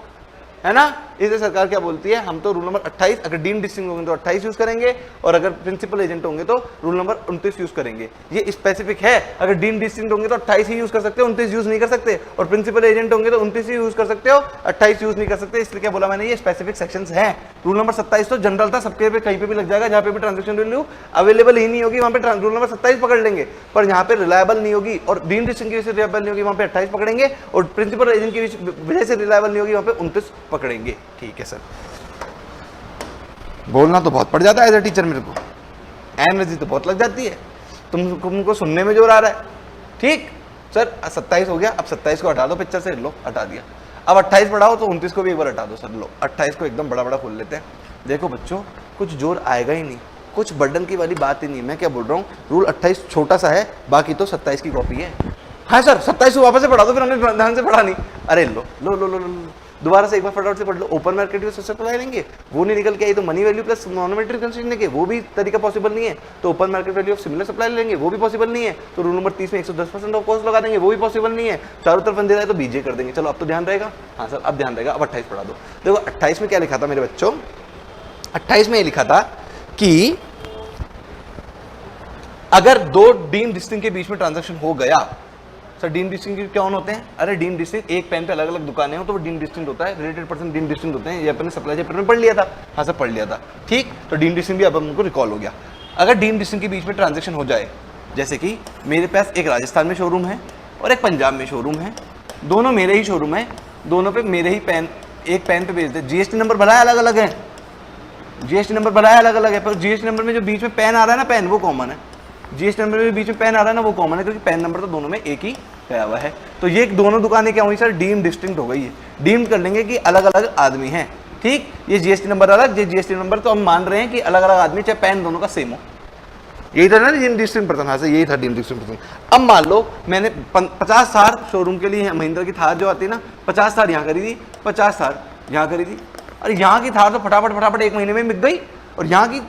है ना। इसलिए सरकार क्या बोलती है, हम तो रूल नंबर 28, अगर डीम डिस्टिंक्ट होंगे तो 28 यूज करेंगे, और अगर प्रिंसिपल एजेंट होंगे तो रूल नंबर 29 यूज करेंगे। ये स्पेसिफिक है, अगर डीम डिस्टिंक्ट होंगे तो 28 ही यूज कर सकते हो, 29 यूज नहीं कर सकते, और प्रिंसिपल एजेंट होंगे तो 29 ही यूज कर सकते हो, 28 यूज नहीं कर सकते। इसलिए क्या बोला मैंने, ये स्पेसिफिक सेक्शंस हैं। रूल नंबर 27 तो जनरल था, सबके पे कहीं पे भी लग जाएगा, जहाँ पे भी ट्रांजेक्शन वैल्यू अवेलेबल ही नहीं होगी वहाँ पे रूल नंबर 27 पकड़ लेंगे, पर यहाँ पे रिलायबल नहीं होगी और डीम डिस्टिंक्ट की वजह से रिलायबल नहीं होगी, वहाँ पे 28 पकड़ेंगे, और प्रिंसिपल एजेंट की वजह से रिलायबल नहीं होगी, वहाँ पे 29 पकड़ेंगे। ठीक है सर, बोलना तो बहुत पड़ जाता है एज ए टीचर, मेरे को एनर्जी तो बहुत लग जाती है, तुमको सुनने में जोर आ रहा है। ठीक सर, 27 हो गया, अब 27 को हटा दो पिक्चर से, लो हटा दिया। अब 28 बढ़ाओ तो 29 को भी एक बार हटा दो सर, लो 28 को एकदम बड़ा बड़ा खोल लेते हैं। देखो बच्चों, कुछ जोर आएगा ही नहीं, कुछ बर्डन की वाली बात ही नहीं। मैं क्या बोल रहा हूँ, रूल 28 छोटा सा है, बाकी तो 27 की कॉपी है। हाँ सर, 27 को वापस से पढ़ा दो, फिर हमने ध्यान से पढ़ा नहीं। अरे लो लो लो लो लो, दोबारा से एक बार फटाफट से पढ़ लो। ओपन मार्केट वैल्यू सप्लाई लेंगे, वो नहीं निकल के आई तो money value plus monetary consider लेंगे, वो भी तरीका पॉसिबल नहीं है, तो open market value of similar supply लेंगे, वो भी पॉसिबल नहीं है, तो रूल नंबर 30 में 110% ऑफ कॉस्ट लगा देंगे, वो भी पॉसिबल नहीं है। चारों तरफ अंधेरा है तो बीजे कर देंगे। चलो अब तो ध्यान रहेगा। हाँ सर, अब ध्यान रहेगा। अब 28 पढ़ा दो। देखो 28 में क्या लिखा था मेरे बच्चों, 28 में ये लिखा था कि अगर दो डीम डिस्टिंक्ट के बीच में ट्रांजैक्शन हो गया, सर डीम डिस्टिंक्ट क्या होते हैं, अरे डीम डिस्टिंक्ट एक पेन पे अलग अलग दुकानें हो तो वो डीम डिस्टिंक्ट होता है, रिलेटेड पर्सन डीम डिस्टिंक्ट होते हैं। ये अपने सप्लाई चैप्टर में पढ़ लिया था। हाँ सर पढ़ लिया था। ठीक, तो डीम डिस्टिंक्ट भी अब हमको रिकॉल हो गया। अगर डीम डिस्टिंक्ट के बीच में ट्रांजैक्शन हो जाए, जैसे कि मेरे पास एक राजस्थान में शोरूम है और एक पंजाब में शोरूम है, दोनों मेरे ही शोरूम है, दोनों पे मेरे ही पेन, एक पेन पे भेज दे, जीएसटी नंबर भरा है अलग अलग है, जीएसटी नंबर भरा है अलग अलग है, पर जीएसटी नंबर में जो बीच में पेन आ रहा है ना, पेन वो कॉमन है, जीएसटी नंबर में बीच में पेन आ रहा है ना, वो कॉमन है, क्योंकि पेन नंबर तो दोनों में एक ही गया हुआ है। तो ये दोनों दुकानें क्या हुई सर, डीम डिस्टिंक्ट हो गई है। डीम कर लेंगे कि अलग अलग आदमी हैं। ठीक, ये जीएसटी नंबर अलग, ये जीएसटी नंबर, तो हम मान रहे हैं कि अलग अलग आदमी, चाहे पेन दोनों का सेम हो। यही था ना डीम डिस्टिंक्ट पर्सन। हाँ सर, यही था डीम डिस्टिंक्ट पर्सन। अब मान लो मैंने 50 थार शोरूम के लिए, महिंद्रा की थार जो आती है ना, 50 थार यहाँ करी थी, 50 थार यहाँ करी थी, और यहाँ की थार तो फटाफट फटाफट 1 महीने में बिक गई, और यहाँ की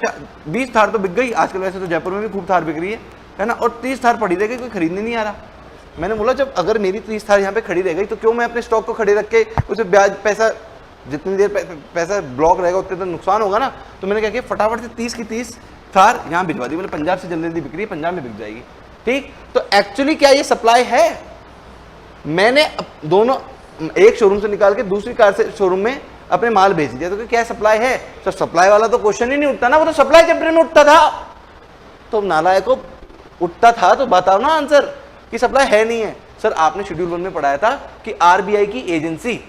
20 थार तो बिक गई। आजकल वैसे तो जयपुर में भी खूब थार बिक रही है ना, और 30 थार पड़ी रह गई, कोई खरीदने नहीं आ रहा। मैंने बोला जब अगर मेरी 30 थार यहाँ पे खड़ी रह गई तो क्यों मैं अपने स्टॉक को खड़े रख के उसे ब्याज पैसा, जितनी देर पैसा ब्लॉक रहेगा उतने देर नुकसान होगा ना। तो मैंने क्या किया, फटाफट से 30 की 30 थार यहाँ भिजवा दी। बोले पंजाब से जल्दी जल्दी बिक रही है, पंजाब में बिक जाएगी। ठीक, तो एक्चुअली क्या ये सप्लाई है, मैंने दोनों एक शोरूम से निकाल के दूसरी कार से शोरूम में अपने माल भेज दिया, तो क्या सप्लाई है सर? सप्लाई वाला तो क्वेश्चन ही नहीं उठता ना, वो तो सप्लाई चैप्टर में उठता था। तो नालायक को उठता था तो बताओ ना आंसर कि सप्लाई है नहीं है। सर आपने शेड्यूल 1 में पढ़ाया था कि आरबीआई की एजेंसी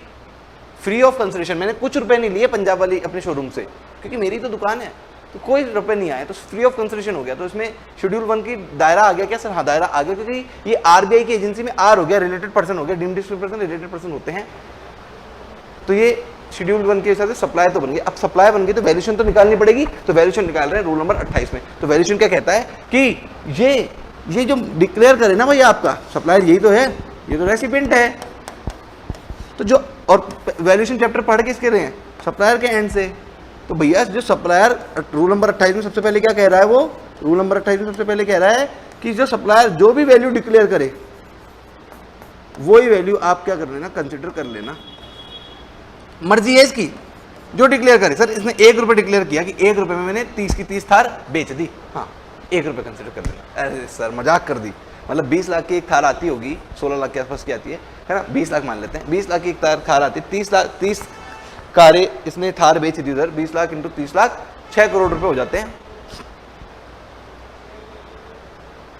फ्री ऑफ कंसिडरेशन, मैंने कुछ रुपए नहीं लिए पंजाब वाली अपने शोरूम से, क्योंकि मेरी तो दुकान है, तो कोई रुपए नहीं आए, तो फ्री ऑफ कंसिडरेशन हो गया। तो इसमें शेड्यूल 1 की दायरा आ गया क्या सर? हाँ दायरा आ गया, क्योंकि ये आरबीआई की एजेंसी में आर हो गया, रिलेटेड पर्सन हो गया, deemed district person related person होते हैं। तो ये शेड्यूल 1 के हिसाब से सप्लाई तो बन गई। अब सप्लाई बन गई तो वैल्यूएशन तो निकालनी पड़ेगी, तो वैल्यूएशन निकाल रहे हैं रूल नंबर 28 में। तो वैल्यूएशन क्या कहता है कि ये जो डिक्लेयर करे ना भैया आपका सप्लायर, यही तो है, ये तो रेसिपिएंट है। तो जो और वैल्यूएशन चैप्टर पढ़ के इसके रहे हैं सप्लायर के एंड से, तो भैया जो सप्लायर रूल नंबर 28 में सबसे पहले क्या कह रहा है, वो रूल नंबर 28 में सबसे पहले कह रहा है कि जो सप्लायर जो भी वैल्यू डिक्लेयर करे वही वैल्यू आप क्या कर लेना, कंसिडर कर लेना। मर्जी है इसकी, जो डिक्लेयर करे। सर इसने 1 रुपये डिक्लेयर किया कि 1 रुपये में मैंने 30 की 30 थार बेच दी, हाँ 1 रुपये कंसिडर कर लेना। अरे सर मजाक कर दी, मतलब 20 लाख की एक थार आती होगी, 16 लाख के आसपास की आती है ना, 20 लाख मान लेते हैं, 20 लाख की एक थार आती है, 30 कारें इसने थार बेच दी उधर, 20 लाख इंटू 30 लाख 6 करोड़ रुपए हो जाते हैं।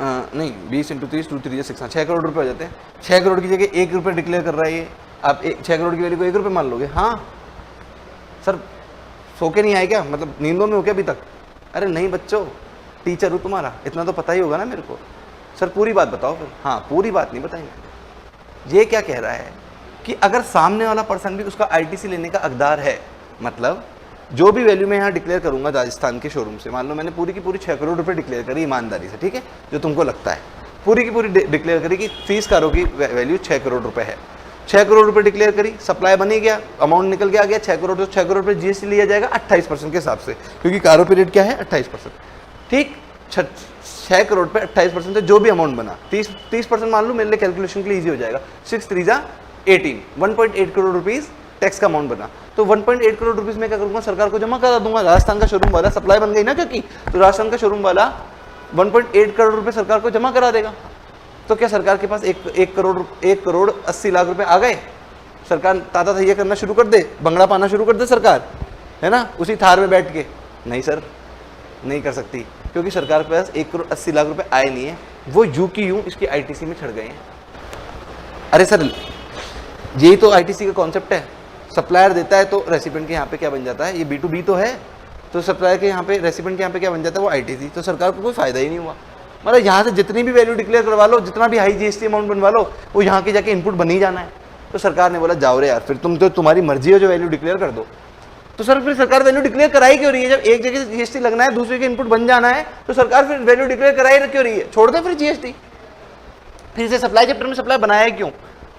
नहीं 20 इंटू 30 2 3 6 6 करोड़ रुपए हो जाते हैं। 6 करोड़ की जगह 1 रुपये डिक्लेयर कर रहा है ये, आप 6 करोड़ की वैल्यू को 1 रुपये मान लोगे? हाँ सर सो के नहीं आए क्या, मतलब नींदों में हो क्या अभी तक? अरे नहीं बच्चों, टीचर हूँ तुम्हारा, इतना तो पता ही होगा ना मेरे को। सर पूरी बात बताओ फिर। हाँ पूरी बात नहीं बताएंगे। ये क्या कह रहा है कि अगर सामने वाला पर्सन भी उसका आईटीसी लेने का हकदार है, मतलब जो भी वैल्यू मैं यहाँ डिक्लेयर करूंगा राजस्थान के शोरूम से, मान लो मैंने पूरी की पूरी 6 करोड़ रुपए डिक्लेयर करी ईमानदारी से, ठीक है, जो तुमको लगता है पूरी की पूरी डिक्लेयर करी कि 30 कारों की वैल्यू 6 करोड़ रुपए है, 6 करोड़ रुपए डिक्लेयर करी, सप्लाई बनी गया, अमाउंट निकल के आ गया 6 करोड़, तो 6 करोड़ रुपए जीएसटी लिया जाएगा 28% के हिसाब से, क्योंकि कारों पे रेट क्या है 28%, ठीक। 6 करोड़ पे 28% से जो भी अमाउंट बना 30% मान लो, मेरे लिए कैलकुलेशन के लिए इजी हो जाएगा, 6 3 जा 18, 1.8 करोड़ रुपीज टैक्स का अमाउंट बना, तो 1.8 करोड़ रुपीस मैं क्या करूंगा, सरकार को जमा करा दूंगा। राजस्थान का शोरूम वाला, सप्लाई बन गई ना क्योंकि, तो राजस्थान का शोरूम वाला 1.8 करोड़ रुपए सरकार को जमा करा देगा। तो क्या सरकार के पास 1 करोड़ 80 लाख रुपए आ गए? सरकार ताता तैया करना शुरू कर दे, बंगड़ा पाना शुरू कर दे सरकार, है ना, उसी थार में बैठ के? नहीं सर, नहीं कर सकती, क्योंकि सरकार के पास 1 करोड़ 80 लाख रुपए आए नहीं है, वो यूं की यूं इसकी आईटीसी में चढ़ गए हैं। अरे सर यही तो आईटीसी का कॉन्सेप्ट है, सप्लायर देता है तो रेसिपेंट के यहाँ पे क्या बन जाता है, ये B2B तो है, तो सप्लायर के यहाँ पे, रेसिपेंट के यहाँ पे क्या बन जाता है, वो आईटीसी। तो सरकार को कोई फायदा ही नहीं हुआ, मतलब यहाँ से जितनी भी वैल्यू डिक्लेयर करवा लो, जितना भी हाई जीएसटी अमाउंट बनवा लो, वो यहाँ के जाके इनपुट बन ही जाना है। तो सरकार ने बोला जाओ रे यार, फिर तुम तो तुम्हारी मर्जी है, जो वैल्यू डिक्लेयर कर दो। तो सर फिर सरकार वैल्यू डिक्लेयर कराई क्यों रही है? जब एक जगह जीएसटी लगना है, दूसरे के इनपुट बन जाना है, तो सरकार फिर वैल्यू डिक्लेयर कराई क्यों रही है? छोड़ दे फिर जीएसटी, फिर से सप्लाई चैप्टर में सप्लाई बनाया क्यों?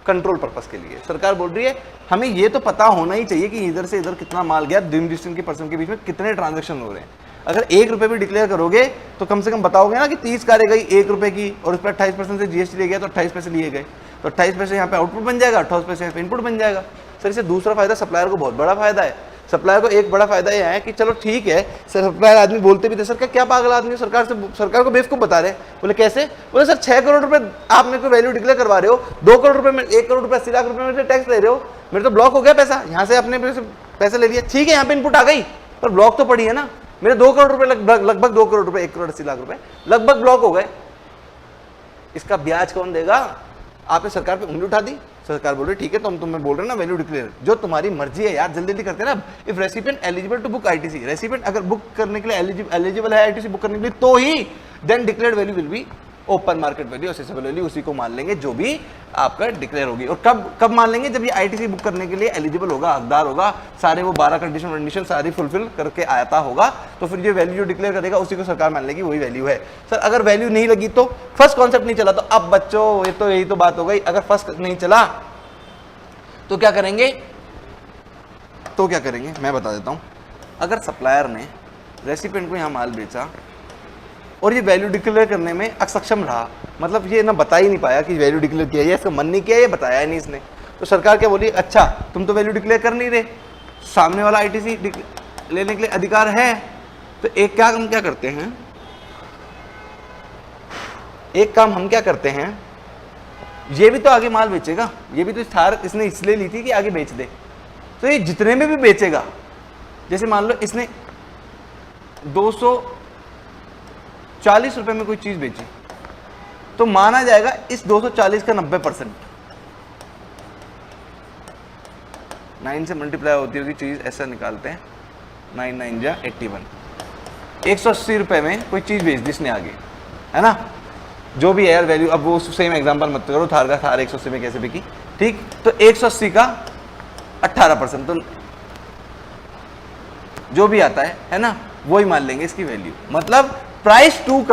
कंट्रोल पर्पस के लिए। सरकार बोल रही है हमें ये तो पता होना ही चाहिए कि इधर से इधर कितना माल गया, दिन डिस्टेंस के पर्सन के बीच में कितने ट्रांजैक्शन हो रहे हैं। अगर 1 रुपये भी डिक्लेयर करोगे तो कम से कम बताओगे ना कि 30 कारें गई 1 रुपये की, और उस पर 28% से जीएसटी ले गया, तो 28 पैसे लिए गए, तो 28 पैसे यहाँ पे आउटपुट बन जाएगा, 28 पैसे यहाँ पे इनपुट बन जाएगा। सर इससे दूसरा फायदा सप्लायर को बहुत बड़ा फायदा है। सप्लायर को एक बड़ा फायदा ये है कि चलो ठीक है, सप्लायर आदमी बोलते भी थे सर क्या पागल आदमी, सरकार को बेवकूफ बता रहे हैं। बोले कैसे? बोले सर 6 करोड़ रुपए आप मेरे को वैल्यू डिक्लेयर करवा रहे हो, 2 करोड़ रुपए में 1 करोड़ रुपए 80 लाख रुपए में टैक्स ले रहे हो, मेरे तो ब्लॉक हो गया पैसा, यहाँ से अपने पैसे ले लिया, ठीक है यहाँ पे इनपुट आ गई, पर ब्लॉक तो पड़ी है ना, मेरे 2 करोड़ रुपए लगभग 2 करोड़ रुपए 1 करोड़ 80 लाख रुपए लगभग ब्लॉक हो गए। इसका ब्याज कौन देगा? आपने सरकार पे उंगली उठा दी, सरकार बोल रही ठीक है, तो हम तुम्हें बोल रहे हैं ना वैल्यू डिक्लेयर, जो तुम्हारी मर्जी है यार, जल्दी जल्दी करते हैं ना। If recipient eligible to book ITC, recipient अगर बुक करने के लिए एलिजिबल है आईटीसी बुक करने के लिए, तो ही then declared value will be open market value, assessable value, उसी को मान लेंगे जो भी आपका डिक्लेयर होगी। और कब मान लेंगे? जब ये आईटीसी बुक करने के लिए एलिजिबल होगा, हकदार होगा, सारे वो 12 कंडीशन सारी फुलफिल करके आता होगा, तो फिर जो वैल्यू डिक्लेयर करेगा उसी को सरकार मान लेगी वही वैल्यू है। सर अगर वैल्यू नहीं लगी तो फर्स्ट कॉन्सेप्ट नहीं चला, तो अब बच्चों ये तो यही तो बात हो गई, अगर फर्स्ट नहीं चला तो क्या करेंगे? मैं बता देता हूं। अगर सप्लायर ने रेसिपिएंट को यहां माल बेचा और ये वैल्यू डिक्लेयर करने में अक्षम रहा, मतलब ये ना बता ही नहीं पाया कि वैल्यू डिक्लेयर किया है, इसका मन नहीं किया, ये बताया नहीं इसने, तो सरकार क्या बोली, अच्छा तुम तो वैल्यू डिक्लेयर कर नहीं रहे, सामने वाला आईटीसी लेने के लिए अधिकार है, तो एक काम हम क्या करते हैं, ये भी तो आगे माल बेचेगा, ये भी तो थार इसने इसलिए ली थी कि आगे बेच दे, तो ये जितने में भी बेचेगा, जैसे मान लो इसने 240 रुपए में कोई चीज बेची, तो माना जाएगा इस 240 का 90%, 9 से मल्टीप्लाई होती होगी चीज, ऐसा निकालते हैं, 9 9 जा 81, 180 रुपए में कोई चीज बेच दी इसने आगे, है ना, जो भी है यार वैल्यू, अब वो सेम एग्जांपल मत करो, थार का थार 180 में कैसे बिकी, ठीक, तो 180 का 18%, तो जो भी आता है ना, वही मान लेंगे इसकी वैल्यू, मतलब प्राइस 2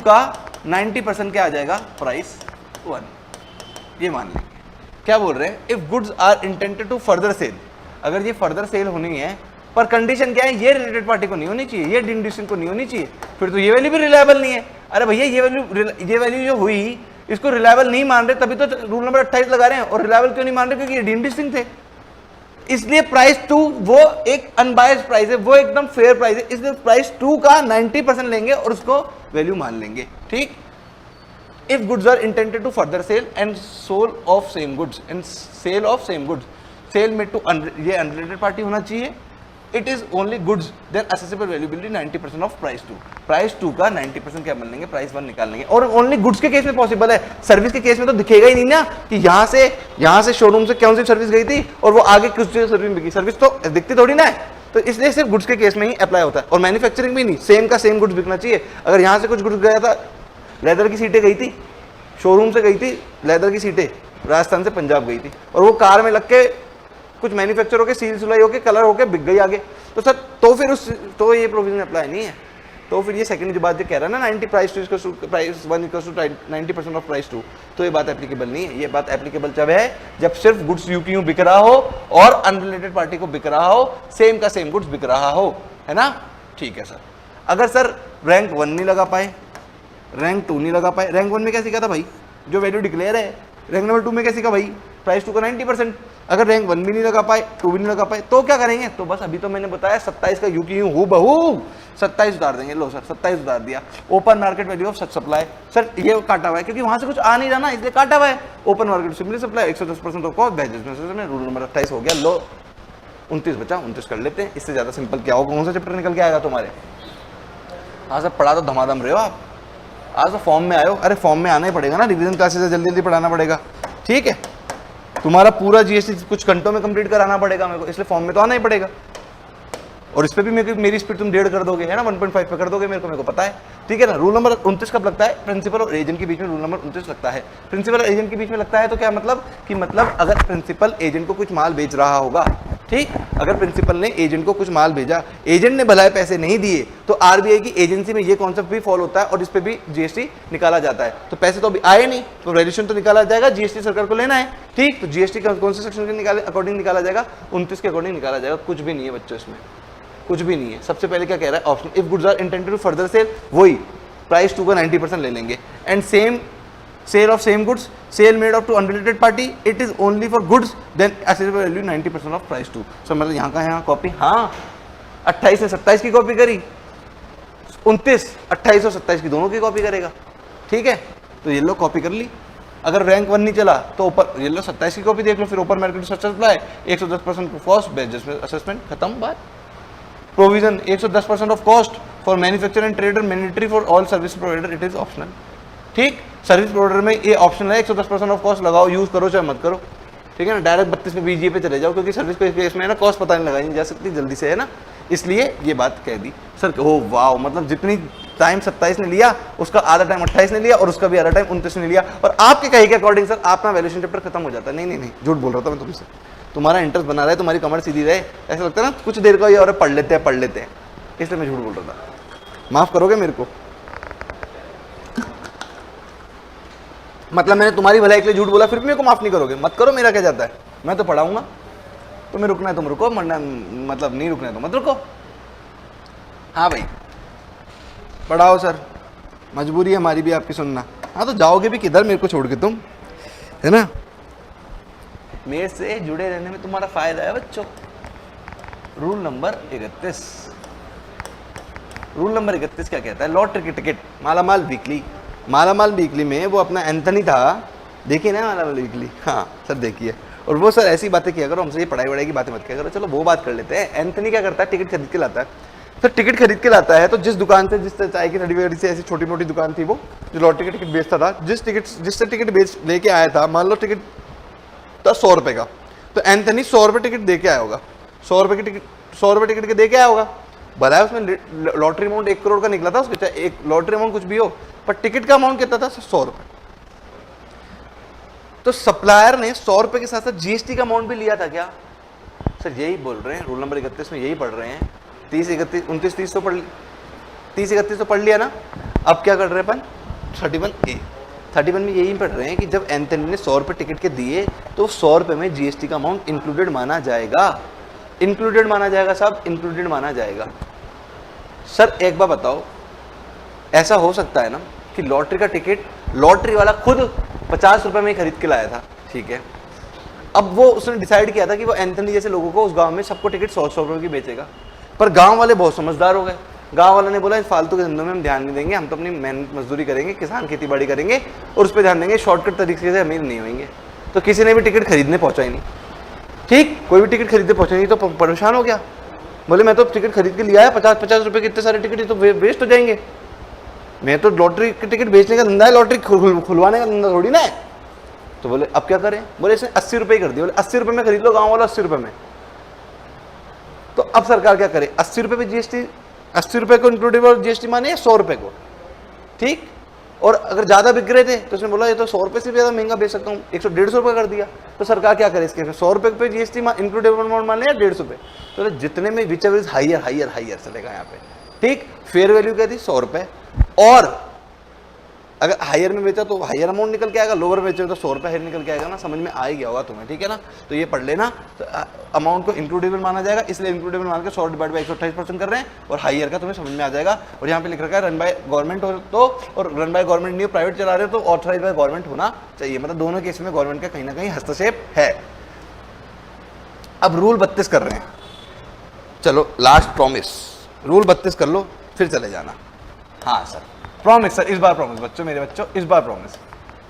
का 90% क्या आ जाएगा, प्राइस 1, ये मान लेंगे। क्या बोल रहे हैं? If goods are intended to further sale, अगर ये फर्दर सेल होनी है, पर कंडीशन क्या है, ये रिलेटेड पार्टी को नहीं होनी चाहिए, ये डिस्टिंक्शन को नहीं होनी चाहिए, फिर तो ये वैल्यू भी रिलायबल नहीं है। अरे भैया ये वैल्यू जो हुई, इसको रिलायबल नहीं मान रहे, तभी तो रूल नंबर 28 लगा रहे हैं, और रिलायबल क्यों नहीं मान रहे? क्योंकि ये डीम डिस्टिंक्ट थे, इसलिए प्राइस 2 वो एक अनबायस्ड प्राइस है, वो एकदम फेयर प्राइस है, इसलिए प्राइस 2 का 90% लेंगे और उसको वैल्यू मान लेंगे, ठीक। If goods are intended to further sale and sale of same goods sale made to ये अनरिलेटेड पार्टी होना चाहिए। It is only goods then assessable value will be 90% of price 2। Price 2 का 90% क्या मिल लेंगे, प्राइस 1 निकाल लेंगे। और ओनली गुड्स के केस में पॉसिबल है, सर्विस के केस में तो दिखेगा ही नहीं ना कि यहाँ से शोरूम से कौन सी सर्विस गई थी और वो आगे किस सर्विस बिकी, सर्विस तो दिखती थोड़ी ना है। तो इसलिए सिर्फ गुड्स के केस में ही अप्लाई होता है। और मैन्युफैक्चरिंग भी नहीं, सेम का सेम गुड्स बिकना चाहिए। अगर यहाँ से कुछ गुड्स गया था, लेदर की सीटें गई थी, शोरूम से गई थी लेदर की सीटें, राजस्थान से पंजाब गई थी, और वो कार में लग के कुछ मैन्युफैक्चर होके सील सिलाई होके कलर होके बिक गई आगे, तो सर तो फिर तो ये प्रोविजन अप्लाई नहीं है। तो फिर ये सेकंड जो बात जो कह रहा है ना 90 प्राइस 2 प्राइस 1 90% ऑफ प्राइस 2, तो ये बात एप्लीकेबल नहीं है। ये बात एप्लीकेबल जब है जब सिर्फ गुड्स यूं की यूं बिक रहा हो और अनरिलेटेड पार्टी को बिक रहा हो, सेम का सेम गुड्स बिक रहा हो, है ना। ठीक है सर। अगर सर रैंक 1 नहीं लगा पाए, रैंक 2 नहीं लगा पाए, रैंक 1 में क्या सीखा था भाई, जो वैल्यू डिक्लेयर है, रैंक नंबर 2 में क्या सीखा भाई, प्राइस 2 का 90%। अगर रैंक 1 भी नहीं लगा पाए, 2 भी नहीं लगा पाए, तो क्या करेंगे, तो बस अभी तो मैंने बताया 27 का यू की यूं हूबहू 27 उतार देंगे। लो सर 27 उतार दिया। Open market value of such supply, sir ये काटा हुआ है क्योंकि वहां से कुछ आ नहीं रहा ना, इसलिए काटा हुआ है। Open market simply supply 110% of cost badges में रूल नंबर 28 हो गया। लो 29 बचा, 29 कर लेते हैं। इससे ज्यादा सिंपल क्या होगा, कौन सा चैप्टर निकल के आएगा तुम्हारे। हाँ सर पढ़ा तो धमाधम रहे हो आप, आज तो फॉर्म में आयो। अरे फॉर्म में आना ही पड़ेगा ना, रिवीजन क्लासेस है, जल्दी जल्दी पढ़ाना पड़ेगा। ठीक है, तुम्हारा पूरा जीएसटी कुछ घंटों में कंप्लीट कराना पड़ेगा मेरे को, इसलिए फॉर्म में तो आना ही पड़ेगा। और इस पे भी मेरी स्पीड तुम 1.5 कर दोगे, है ना, 1.5 पे कर दोगे मेरे को पता है। ठीक है ना। रूल नंबर 29 कब लगता है, प्रिंसिपल और एजेंट के बीच में रूल नंबर 29 लगता है। प्रिंसिपल और एजेंट के बीच में लगता है तो क्या मतलब कि मतलब अगर प्रिंसिपल एजेंट को कुछ माल बेच रहा होगा, ठीक, अगर प्रिंसिपल ने एजेंट को कुछ माल भेजा, एजेंट ने भलाई पैसे नहीं दिए, तो आरबीआई की एजेंसी में ये कॉन्सेप्ट भी फॉलो होता है और इस पे भी जीएसटी निकाला जाता है। तो पैसे तो अभी आए नहीं, तो वैल्यूएशन तो निकाला जाएगा, जीएसटी सरकार को लेना है। ठीक, तो जीएसटी कौन से सेक्शन के अकॉर्डिंग निकाला जाएगा, 29 के अकॉर्डिंग निकाला जाएगा। कुछ भी नहीं है बच्चों, इसमें कुछ भी नहीं है। सबसे पहले क्या कह रहा है option, if goods are intended to further sale, वही प्राइस 2 का 90% ले लेंगे। And same sale of same goods, sale made of to unrelated party, it is only for goods then assessable value 90% of price 2। Sir मतलब यहाँ का यहाँ copy, हाँ 28 से 27 की कॉपी करी, 29 28 और 27 की दोनों की कॉपी करेगा। ठीक है, तो ये लो कॉपी कर ली। अगर रैंक 1 नहीं चला तो ऊपर ये लो 27 की कॉपी देख लो, फिर ऊपर market such supply 110% cost based assessment, खत्म बात। Provision 110% of cost for manufacturer and trader mandatory for all service provider, it is optional. ठीक, सर्विस प्रोवाइडर में ये ऑप्शनल है, 110% ऑफ कॉस्ट लगाओ, यूज करो चाहे मत करो। ठीक है ना, डायरेक्ट 32 में बीजीए पे चले जाओ, क्योंकि सर्विस के केस में है ना कॉस्ट पता नहीं लगाई नहीं जा सकती जल्दी से, है ना, इसलिए ये बात कह दी। सर हो वाह, मतलब जितनी टाइम 27 ने लिया उसका आधा टाइम 28 ने लिया और उसका भी आधा टाइम 29 ने लिया, और आपके कहे के अकॉर्डिंग सर आपका वैल्यूएशन चैप्टर खत्म हो जाता है। नहीं झूठ बोल रहा था मैं तुमसे, तुम्हारा इंटरेस्ट बना रहा है, तुम्हारी कमर सीधी रहे, ऐसा लगता है ना कुछ देर का ये और पढ़ लेते हैं, इसलिए मैं झूठ बोल रहा था। माफ करोगे मेरे को, मतलब मैंने तुम्हारी भलाई के लिए झूठ बोला, फिर भी मेरे को माफ नहीं करोगे। मत करो, मेरा क्या जाता है, मैं तो पढ़ाऊंगा, तुम्हें रुकना है तुम रुको, मतलब नहीं रुकना है तो मत रुको। हाँ भाई पढ़ाओ सर, मजबूरी है हमारी भी आपकी सुनना। हाँ तो जाओगे भी किधर मेरे को छोड़ के तुम, है ना। मेरे से जुड़े रहने में तुम्हारा फायदा है बच्चों। रूल नंबर 31, रूल नंबर 31 क्या कहता है, लॉटरी की टिकट मालामाल वीकली, मालामाल वीकली में वो अपना एंथनी था, देखिए ना मालामाल वीकली, हाँ सर देखिए। और वो सर ऐसी बातें किया करो, हमसे ये पढ़ाई वढ़ाई की बातें मत किया करो। चलो वो बात कर लेते हैं। एंथनी क्या करता है, टिकट खरीद के लाता है। सर टिकट खरीद के लाता है तो जिस दुकान से, जिस चाय की रेडी से ऐसी छोटी मोटी दुकान थी वो जो लॉटरी का टिकट बेचता था, जिससे टिकट बेच लेके आया था, मान लो टिकट था 100 रुपये का, तो एंथनी 100 रुपये टिकट दे के आया होगा, 100 रुपये की टिकट 100 रुपये टिकट के दे के आया होगा। भला है उसमें लॉटरी अमाउंट 1 करोड़ का निकला था उसके, चाहे एक लॉटरी अमाउंट कुछ भी हो, पर टिकट का अमाउंट कितना था, 100 रुपये। तो सप्लायर ने 100 रुपये के साथ साथ जीएसटी का अमाउंट भी लिया था क्या। सर यही बोल रहे हैं, रूल नंबर 31 में यही पढ़ रहे हैं। 30 31 29 30 तो पढ़ 30 31 तो पढ़ लिया ना। अब क्या कर रहे हैं अपन, 31A 31 में यही पढ़ रहे हैं कि जब एंथनी ने 100 रुपये टिकट के दिए तो 100 रुपये में जीएसटी का अमाउंट इंक्लूडेड माना जाएगा, इंक्लूडेड माना जाएगा साहब, इंक्लूडेड माना जाएगा। सर एक बार बताओ, ऐसा हो सकता है ना कि लॉटरी का टिकट लॉटरी वाला खुद 50 रुपये में ही खरीद के लाया था, ठीक है, अब वो उसने डिसाइड किया था कि वो एंथनी जैसे लोगों को उस गांव में सबको टिकट 100 रुपये की बेचेगा, पर गांव वाले बहुत समझदार हो गए। गांव वालों ने बोला इस फालतू के धंधों में हम ध्यान नहीं देंगे, हम तो अपनी मेहनत मजदूरी करेंगे, किसान खेती बाड़ी करेंगे और उस पर ध्यान देंगे, शॉर्टकट तरीके से अमीर नहीं होंगे। तो किसी ने भी टिकट खरीदने पहुंचा ही नहीं, ठीक, कोई भी टिकट खरीदे पहुंचे नहीं तो परेशान हो गया, बोले मैं तो टिकट खरीद के लिया है 50-50 रुपए के इतने सारे टिकट, तो वेस्ट हो जाएंगे, मैं तो लॉटरी के टिकट बेचने का धंधा है, लॉटरी खुलवाने का धंधा थोड़ी ना है। तो बोले अब क्या करें, बोले इसने 80 रुपए कर दिए, बोले 80 रुपए में खरीद लो, गाँव वाला 80 रुपए में। तो अब सरकार क्या करे, 80 रुपए पे जीएसटी, 80 रुपए को इंक्लूडिव जीएसटी माने 100 रुपए को, ठीक। और अगर ज्यादा बिक रहे थे तो उसने बोला ये तो 100 रुपए से ज्यादा महंगा बेच सकता हूँ, 100-150 रुपए कर दिया। तो सरकार क्या करे इसके, 100 रुपए पे जीएसटी इंक्लूडिव अमाउंट मान लिया 150 रुपए, तो जितने में which ever is higher higher higher चलेगा यहाँ पे, ठीक। फेयर वैल्यू क्या थी 100 रुपए, और अगर हायर में बेचा तो हायर अमाउंट निकल के आएगा, लोअर में बेचे तो 100 रुपए हायर निकल के आएगा ना, समझ में आ ही गया होगा तुम्हें, ठीक है ना। तो ये पढ़ लेना, तो अमाउंट को इंक्लूडेबल माना जाएगा, इसलिए इंक्लूडेबल मान के 100 डिवाइड बाई 128% कर रहे हैं, और हायर का तुम्हें समझ में आ जाएगा। और यहाँ पे लिख रखा है रन बाय गवर्नमेंट हो तो, और रन बाय गवर्नमेंट नहीं प्राइवेट चला रहे हो तो ऑथराइज बाय गवर्नमेंट होना चाहिए, मतलब दोनों केस में गवर्नमेंट का कहीं ना कहीं हस्तक्षेप है। अब रूल 32 कर रहे हैं, चलो लास्ट प्रॉमिस, रूल 32 कर लो फिर चले जाना। हाँ सर प्रॉमिस, सर इस बार प्रॉमिस बच्चों, मेरे बच्चों इस बार प्रॉमिस।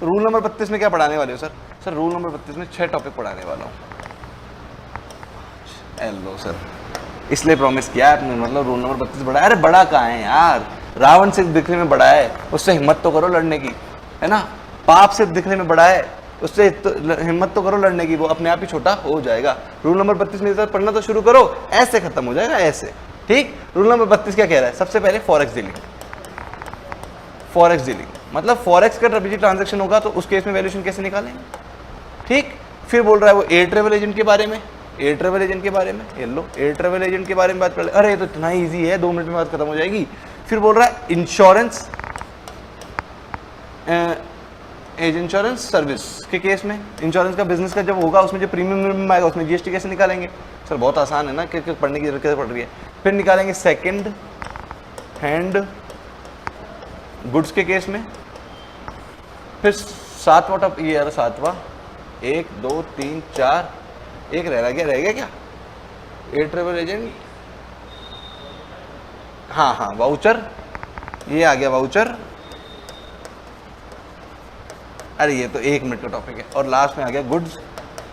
तो रूल नंबर 32 में क्या पढ़ाने वाले हो सर? सर रूल नंबर 32 में 6 टॉपिक पढ़ाने वाला हूँ। हेलो सर, इसलिए प्रॉमिस किया आपने, मतलब रूल नंबर 32 बड़ा है। अरे बड़ा कहाँ है यार, रावण से दिखने में बड़ा है, उससे हिम्मत तो करो लड़ने की, है ना। पाप से दिखने में बड़ा है, उससे तो हिम्मत तो करो लड़ने की, वो अपने आप ही छोटा हो जाएगा। रूल नंबर 32 में पढ़ना तो शुरू करो, ऐसे खत्म हो जाएगा ऐसे, ठीक। रूल नंबर 32 क्या कह रहा है? सबसे पहले फॉरेक्स डीलिंग, फॉरेक्स डीलिंग मतलब फॉरेक्स का डीबीटी ट्रांजैक्शन होगा तो उस केस में वैल्यूएशन कैसे निकालेंगे, ठीक। फिर बोल रहा है वो एयर ट्रेवल एजेंट के बारे में, एयर ट्रेवल एजेंट के बारे में, ये लो एयर ट्रेवल एजेंट के बारे में बात कर ले। अरे ये तो इतना ईजी है, 2 मिनट में बात खत्म हो जाएगी। फिर बोल रहा है इंश्योरेंस इंश्योरेंस सर्विस के केस में, इंश्योरेंस का बिजनेस का जब होगा उसमें जो प्रीमियम आएगा उसमें जीएसटी कैसे निकालेंगे। सर बहुत आसान है ना, क्योंकि पढ़ने की जरूरत कैसे पड़ रही है। फिर निकालेंगे सेकंड हैंड गुड्स के केस में। फिर 7वां टॉप ये यार 7वां, 1 2 3 4 एक रह गया क्या? एयर ट्रेवल एजेंट, हाँ हाँ वाउचर, ये आ गया वाउचर। अरे ये तो 1 मिनट का टॉपिक है। और लास्ट में आ गया गुड्स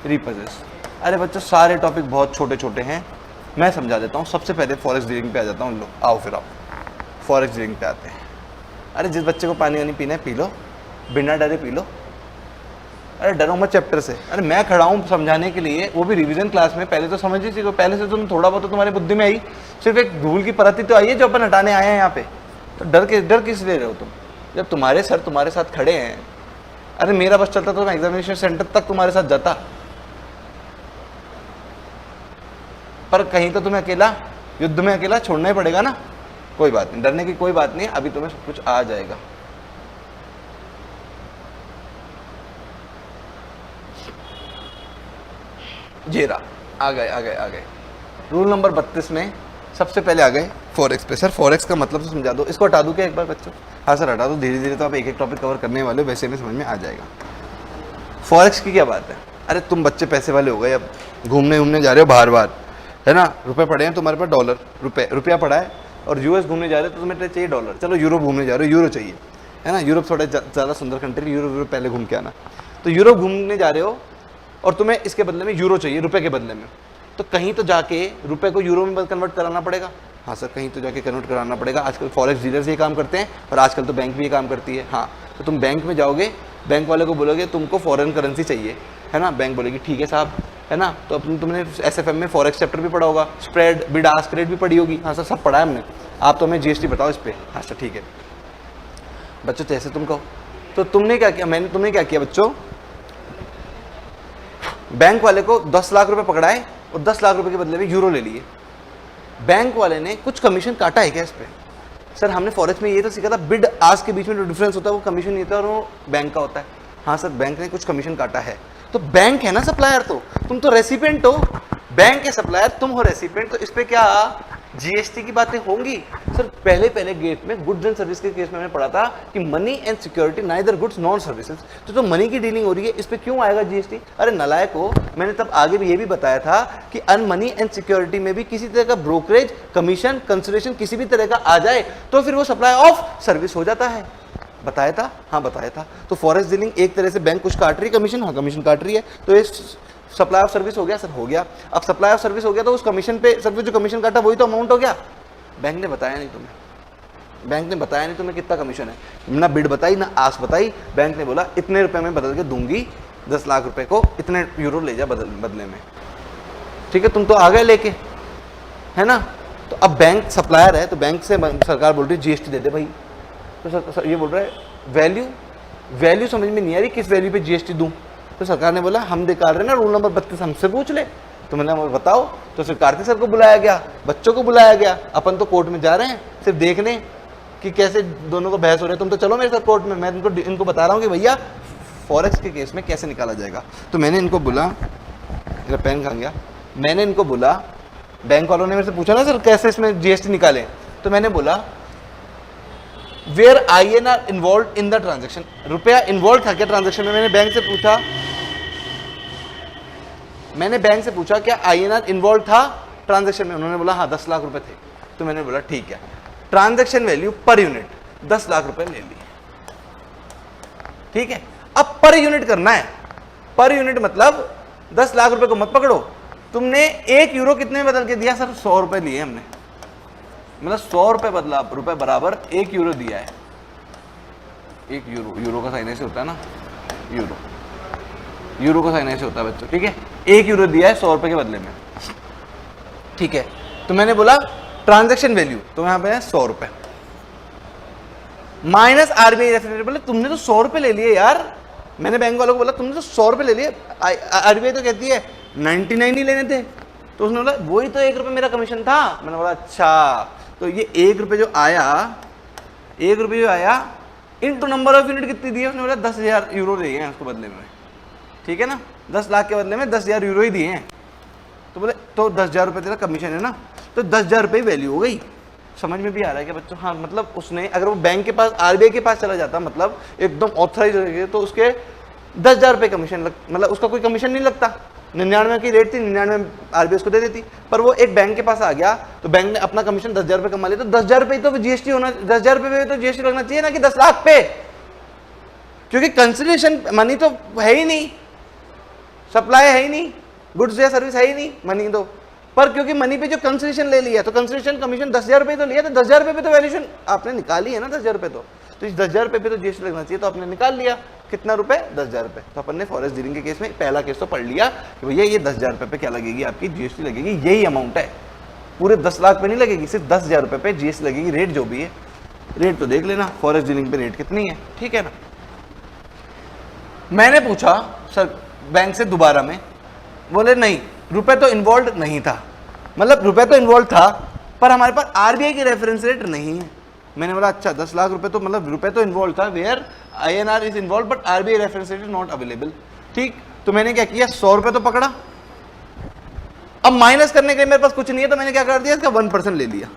रिपोजेस। अरे बच्चों सारे टॉपिक बहुत छोटे छोटे हैं, मैं समझा देता हूँ। सबसे पहले फॉरेक्स डीलिंग पे आ जाता हूँ। लो आओ फिर आओ फॉरेक्स डीलिंग पे आते हैं। अरे जिस बच्चे को पानी वानी पीना है पी लो, बिना डरे पी लो। अरे डरो मत चैप्टर से। अरे मैं खड़ा हूँ समझाने के लिए, वो भी रिवीजन क्लास में। पहले तो समझ ही सीखो, पहले से तुम थोड़ा बहुत तो तुम्हारी बुद्धि में आई, सिर्फ एक धूल की परत ही तो आई है जो अपन हटाने आए हैं यहाँ पे। तो डर किस ले रहे हो तुम, जब तुम्हारे सर तुम्हारे साथ खड़े हैं। अरे मेरा बस चलता तो मैं एग्जामिनेशन सेंटर तक तुम्हारे साथ जाता, पर कहीं तो तुम्हें अकेला, युद्ध में अकेला छोड़ना ही पड़ेगा ना। कोई बात नहीं, डरने की कोई बात नहीं, अभी तुम्हें सब कुछ आ जाएगा। जेरा आ गए। रूल नंबर 32 में सबसे पहले आ गए फॉरेक्स पे। सर फॉरेक्स का मतलब तो समझा दो, इसको हटा दूं क्या एक बार बच्चों? हाँ सर हटा दो, धीरे धीरे तो आप एक एक टॉपिक कवर करने वाले हो, वैसे में समझ में आ जाएगा। फॉरेक्स की क्या बात है? अरे तुम बच्चे पैसे वाले हो गए, अब घूमने जा रहे हो बाहर बाहर, है ना। रुपए पड़े हैं तुम्हारे पास, डॉलर रुपया पड़ा है, और यूएस घूमने जा रहे हो तो तुम्हें चाहिए डॉलर। चलो यूरोप घूमने जा रहे हो, यूरो चाहिए, है ना। यूरोप थोड़ा ज़्यादा सुंदर कंट्री, यूरोप पहले घूम के आना। तो यूरोप घूमने जा रहे हो और तुम्हें इसके बदले में यूरो चाहिए, रुपए के बदले में। तो कहीं तो जाके रुपए को यूरो में कन्वर्ट कराना पड़ेगा। हाँ सर कहीं तो जाके कन्वर्ट कराना पड़ेगा। आजकल फॉरेक्स डीलर्स ये काम करते हैं, और आजकल तो बैंक भी ये काम करती है। हाँ तो तुम बैंक में जाओगे, बैंक वाले को बोलोगे तुमको फॉरेन करेंसी चाहिए, है ना। बैंक बोलेगी ठीक है साहब, है ना। तो तुमने एसएफएम में फॉरेक्स चैप्टर भी पढ़ा होगा, स्प्रेड बिड आस्क रेट भी पढ़ी होगी। हाँ सर सब पढ़ा है हमने। आप तो हमें जीएसटी बताओ इस पर। हाँ सर ठीक है बच्चों, जैसे तुम कहो। तो तुमने क्या किया, तुमने क्या किया बच्चों, बैंक वाले को 10 लाख रुपए पकड़ाए और 10 लाख रुपए के बदले में यूरो ले लिए। बैंक वाले ने कुछ कमीशन काटा है क्या इस पे? सर हमने फॉरेक्स में ये तो सीखा था, बिड आस्क के बीच में जो डिफरेंस होता है वो कमीशन नहीं होता और वो बैंक का होता है। हाँ सर बैंक ने कुछ कमीशन काटा है। तो बैंक है ना सप्लायर, तो तुम तो रेसिपेंट हो, बैंक के सप्लायर तुम हो रेसिपेंट। तो इस पे क्या जीएसटी की बातें होंगी? सर पहले गेट में गुड्स एंड सर्विस के केस में मैंने पढ़ा था कि money and security neither goods non services. तो मनी की डीलिंग हो रही है, इस पे क्यों आएगा जीएसटी? अरे नलायक हो, मैंने तब आगे भी ये भी बताया था कि अन मनी एंड सिक्योरिटी में भी किसी तरह का ब्रोकरेज, कमीशन, कंसिडरेशन किसी भी तरह का आ जाए तो फिर वो सप्लाई ऑफ सर्विस हो जाता है। बताया था? हाँ बताया था। तो फॉरेक्स डीलिंग एक तरह से बैंक कुछ काट रही है, कमीशन, हाँ कमीशन काट रही है। तो ये सप्लाई ऑफ सर्विस हो गया सर, हो गया। अब सप्लाई ऑफ सर्विस हो गया तो उस कमीशन पे सर जो कमीशन काटा वही तो अमाउंट हो गया। बैंक ने बताया नहीं तुम्हें, बैंक ने बताया नहीं तुम्हें कितना कमीशन है, ना बिड बताई ना आस बताई। बैंक ने बोला इतने रुपए में बदल के दूंगी, 10 लाख रुपए को इतने यूरो ले जा बदले में, ठीक है। तुम तो आ गए लेके, है ना। तो अब बैंक सप्लायर है तो बैंक से सरकार बोल रही है जीएसटी दे दे भाई। तो सर ये बोल रहा है वैल्यू समझ में नहीं आ रही, किस वैल्यू पे जीएसटी दूं। तो सरकार ने बोला हम निकाल रहे ना रूल नंबर 32, हमसे पूछ ले। तो मैंने बताओ। तो फिर कार्तिक सर को बुलाया गया, बच्चों को बुलाया गया, अपन तो कोर्ट में जा रहे हैं सिर्फ देखने कि कैसे दोनों को बहस हो रही है। तुम तो चलो मेरे साथ कोर्ट में, मैं इनको बता रहा हूँ कि भैया फॉरेक्स के केस में कैसे निकाला जाएगा। तो मैंने इनको बोला, मेरा पेन कहाँ गया, मैंने इनको बोला, बैंक वालों ने मेरे से पूछा ना सर कैसे इसमें जीएसटी निकालें, तो मैंने बोला where INR involve in the transaction, रुपया इन्वॉल्व था क्या ट्रांजेक्शन में। मैंने बैंक से पूछा क्या INR इन्वॉल्व था ट्रांजेक्शन में। उन्होंने बोला हाँ 10 लाख रुपए थे। तो मैंने बोला ठीक है, transaction value per unit 10 lakh रुपए ले लिए, ठीक है। अब पर यूनिट करना है, पर यूनिट मतलब 10 लाख रुपए को मत पकड़ो, तुमने 1 यूरो कितने में बदल के दिया सर, 100 रुपए लिए हमने, मतलब 100 रुपए बदला रुपए बराबर 1 यूरो दिया है। 1 यूरो का साइन ऐसे होता है ना, यूरो का साइन ऐसे होता है बच्चों, ठीक है। 1 यूरो दिया है 100 रुपए के बदले में, ठीक है। तो मैंने बोला ट्रांजेक्शन वैल्यू, तो यहाँ पे है 100 रुपए माइनस RBI रेफरेंस रेट। बोले तुमने तो 100 रुपए ले लिए यार। मैंने बैंक वालों को बोला तुमने तो 100 रुपए ले लिए, RBI तो कहती है 99 ही लेने थे। तो उसने बोला वही तो 1 रुपए मेरा कमीशन था। मैंने बोला अच्छा, तो ये 1 रुपए जो आया, 1 रुपए जो आया इनटू नंबर ऑफ यूनिट कितनी दी है। उसने बोला 10,000 यूरो दिए हैं उसको बदले में, ठीक है ना, 10 लाख के बदले में 10,000 यूरो ही दिए हैं। तो बोले तो 10,000 रुपये तेरा कमीशन है ना, तो 10,000 रुपये वैल्यू हो गई। समझ में भी आ रहा है क्या बच्चों। हाँ मतलब उसने अगर वो बैंक के पास RBI के पास चला जाता, मतलब एकदम ऑथराइज हो, तो उसके 10,000 रुपये कमीशन मतलब उसका कोई कमीशन नहीं लगता। 99 की रेट थी, 99 RBI उसको दे देती, पर वो एक बैंक के पास आ गया तो बैंक ने अपना कमीशन 10,000 रुपये कमा लिया। तो 10,000 रुपये तो जीएसटी होना, 10,000 रुपये पे तो जीएसटी लगना चाहिए ना कि 10 लाख पे, क्योंकि कंसिडरेशन मनी तो है ही नहीं, सप्लाई है ही नहीं, गुड्स या सर्विस है ही नहीं मनी तो, पर क्योंकि मनी पे जो कंसिडरेशन ले लिया तो कंसिडरेशन कमीशन 10,000 रुपये तो लिया, तो 10,000 रुपये पे तो वैल्यूएशन आपने निकाली है ना 10,000 रुपये। तो इस 10,000 रुपये पे तो जीएसटी लगना चाहिए, तो आपने निकाल लिया। कितना रुपए, 10,000 रुपये। तो अपन ने फॉरेस्ट डीलिंग के केस में पहला केस तो पढ़ लिया कि भैया ये 10,000 रुपये पे क्या लगेगी, आपकी जीएसटी लगेगी, यही अमाउंट है, पूरे 10 लाख पे नहीं लगेगी, सिर्फ 10,000 रुपये पे जीएसटी लगेगी। रेट जो भी है, रेट तो देख लेना फॉरेस्ट डीलिंग पे रेट कितनी है, ठीक है ना। मैंने पूछा सर बैंक से दोबारा में, बोले नहीं रुपए तो इन्वॉल्व नहीं था, मतलब रुपए तो इन्वॉल्व था पर हमारे पास RBI की रेफरेंस रेट नहीं है। मैंने बोला अच्छा 10 लाख रुपए तो मतलब रुपए तो इन्वॉल्व था, where INR is involve but RBI reference rate is not available, ठीक। तो मैंने क्या किया, 100 रुपए तो पकड़ा, अब माइनस करने के लिए मेरे पास कुछ नहीं है, तो मैंने क्या कर दिया, इसका 1% ले लिया,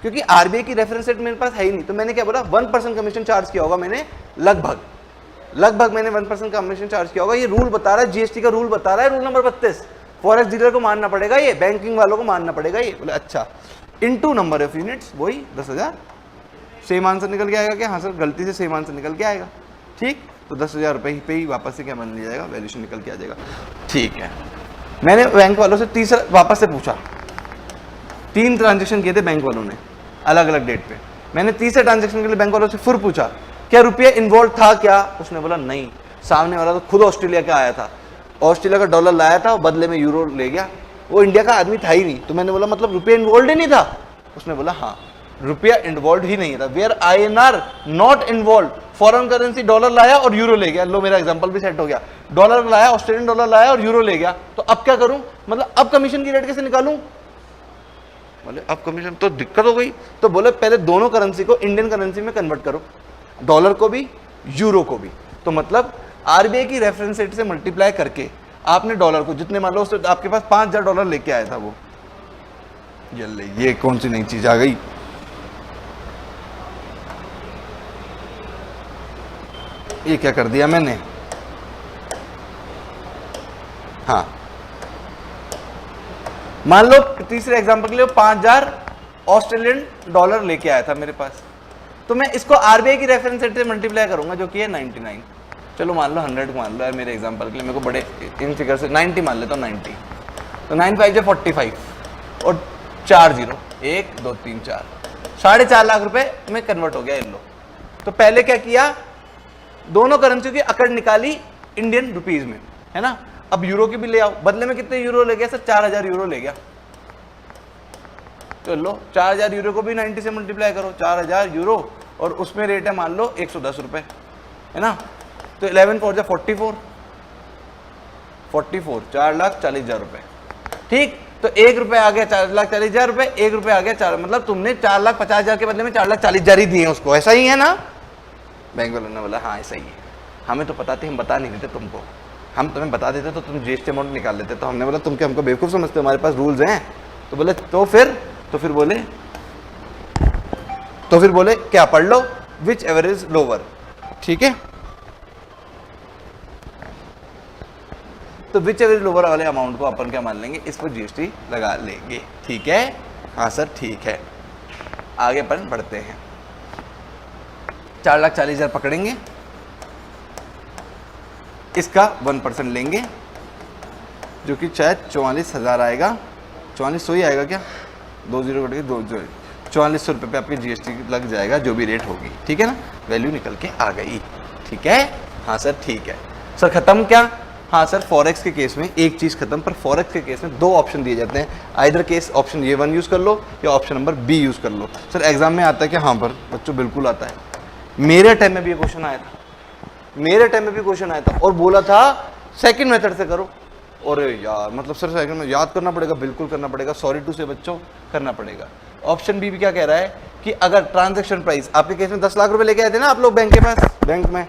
क्योंकि RBI की रेफरेंस रेट मेरे पास है ही नहीं। तो मैंने क्या बोला, 1% कमीशन चार्ज किया होगा मैंने, लगभग मैंने 1% कमीशन चार्ज किया होगा। ये रूल बता रहा है, जीएसटी का रूल बता रहा है, रूल नंबर 32, फॉरेक्स डीलर को मानना पड़ेगा, ये बैंकिंग वालों को मानना पड़ेगा ये। बोले अच्छा, इनटू नंबर ऑफ यूनिट्स, वही 10,000, सेम आंसर निकल के आएगा क्या, हाँ सर गलती से सेम आंसर निकल के आएगा, ठीक। तो 10,000 रुपये पे ही वापस से क्या बन लिया जाएगा, वैल्यूएशन निकल के आ जाएगा, ठीक है। मैंने बैंक वालों से तीसरा वापस से पूछा, 3 ट्रांजेक्शन किए थे बैंक वालों ने अलग अलग डेट पे। मैंने तीसरे ट्रांजेक्शन के लिए बैंक वालों से फिर पूछा क्या रुपया इन्वॉल्व था क्या। उसने बोला नहीं, सामने वाला तो खुद ऑस्ट्रेलिया का आया था, ऑस्ट्रेलिया का डॉलर लाया था, बदले में यूरो ले गया, वो इंडिया का आदमी था ही नहीं। तो मैंने बोला मतलब रुपया इन्वॉल्व ही नहीं था। उसने बोला हाँ रुपया इन्वॉल्व ही नहीं था, where INR not involve, foreign currency dollar लाया और यूरो ले गया। लो मेरा एग्जांपल भी सेट हो गया, डॉलर लाया, ऑस्ट्रेलियन डॉलर लाया और यूरो ले गया। तो अब क्या करूं, मतलब अब कमीशन की रेट कैसे निकालूं। बोले अब कमीशन तो दिक्कत हो गई। तो बोले पहले दोनों करेंसी को इंडियन करेंसी में कन्वर्ट करो, डॉलर को भी यूरो को भी। तो मतलब RBI की रेफरेंस रेट से मल्टीप्लाई करके आपने डॉलर को जितने, मान लो उससे आपके पास 5,000 डॉलर लेके आया था वो, ये कौन सी नई चीज आ गई, ये क्या कर दिया मैंने, हाँ मान लो तीसरे एग्जांपल के लिए 5,000 ऑस्ट्रेलियन डॉलर लेके आया था मेरे पास, तो मैं इसको RBI की रेफरेंस रेट से मल्टीप्लाई करूंगा जो कि है 99, चलो मान लो 100 मान लो यार मेरे एग्जांपल के लिए, मेरे को बड़े इन फिगर से 90 मान लेता हूँ 90, तो 9 5 जा 45 और 4 जीरो 1 2 3 4 4.5 लाख रुपए में कन्वर्ट हो गया इन लो। तो पहले क्या किया, दोनों करेंसी की अकड़ निकाली इंडियन रुपीज में, है ना। अब यूरो की भी ले आओ, बदले में कितने यूरो ले गया सर, 4000 यूरो ले गया। तो लो 4000 यूरो को भी 90 से मल्टीप्लाई करो, 4000 यूरो और उसमें रेट है मान लो 110 रुपए, है ना। तो 11 4 जा 44 4,40,000 रुपए, ठीक। तो 1 रुपए आ गया 4,40,000 रुपए, 1 रुपए आ गया 4, मतलब तुमने 4,50,000 के बदले में 4,40,000 ही दिए उसको, ऐसा ही है ना। बैंक वालों ने बोला हाँ ऐसा ही है, हमें तो पता थी, हम बता नहीं देते तुमको, हम तुम्हें बता देते तो तुम जीएसटी अमाउंट निकाल लेते। तो हमने बोला तुम क्या हमको बेवकूफ़ समझते हो, हमारे पास रूल्स हैं। तो बोले तो फिर बोले क्या पढ़ लो, विच एवर इज लोअर, ठीक है। तो विच एवर इज लोअर वाले अमाउंट को अपन क्या मान लेंगे, इस पर जीएसटी लगा लेंगे, ठीक है। हाँ सर ठीक है, आगे अपन बढ़ते हैं। 4,40,000 पकड़ेंगे, इसका 1% लेंगे जो कि शायद 44,000 आएगा, 4400 ही आएगा क्या, 2 जीरो कट के 2 4400 रुपये पे आपकी जीएसटी लग जाएगा, जो भी रेट होगी, ठीक है ना। वैल्यू निकल के आ गई, ठीक है। हाँ सर ठीक है। सर खत्म क्या, हाँ सर फॉरेक्स के केस में एक चीज़ खत्म, पर फॉरेक्स के केस में 2 ऑप्शन दिए जाते हैं, आइदर केस ऑप्शन ये 1 यूज़ कर लो या ऑप्शन नंबर बी यूज़ कर लो। सर एग्जाम में आता है क्या, हाँ पर बच्चों बिल्कुल आता है, मेरे टाइम में भी ये क्वेश्चन आया था, मेरे टाइम में भी क्वेश्चन आया था और बोला था सेकंड मेथड से करो। और यार मतलब सर सेकंड में याद करना पड़ेगा, बिल्कुल करना पड़ेगा, सॉरी टू से बच्चों करना पड़ेगा। ऑप्शन बी भी क्या कह रहा है कि अगर ट्रांजैक्शन प्राइस, आपके केस में 10 लाख रुपए लेके आए थे ना आप लोग बैंक के पास, बैंक में,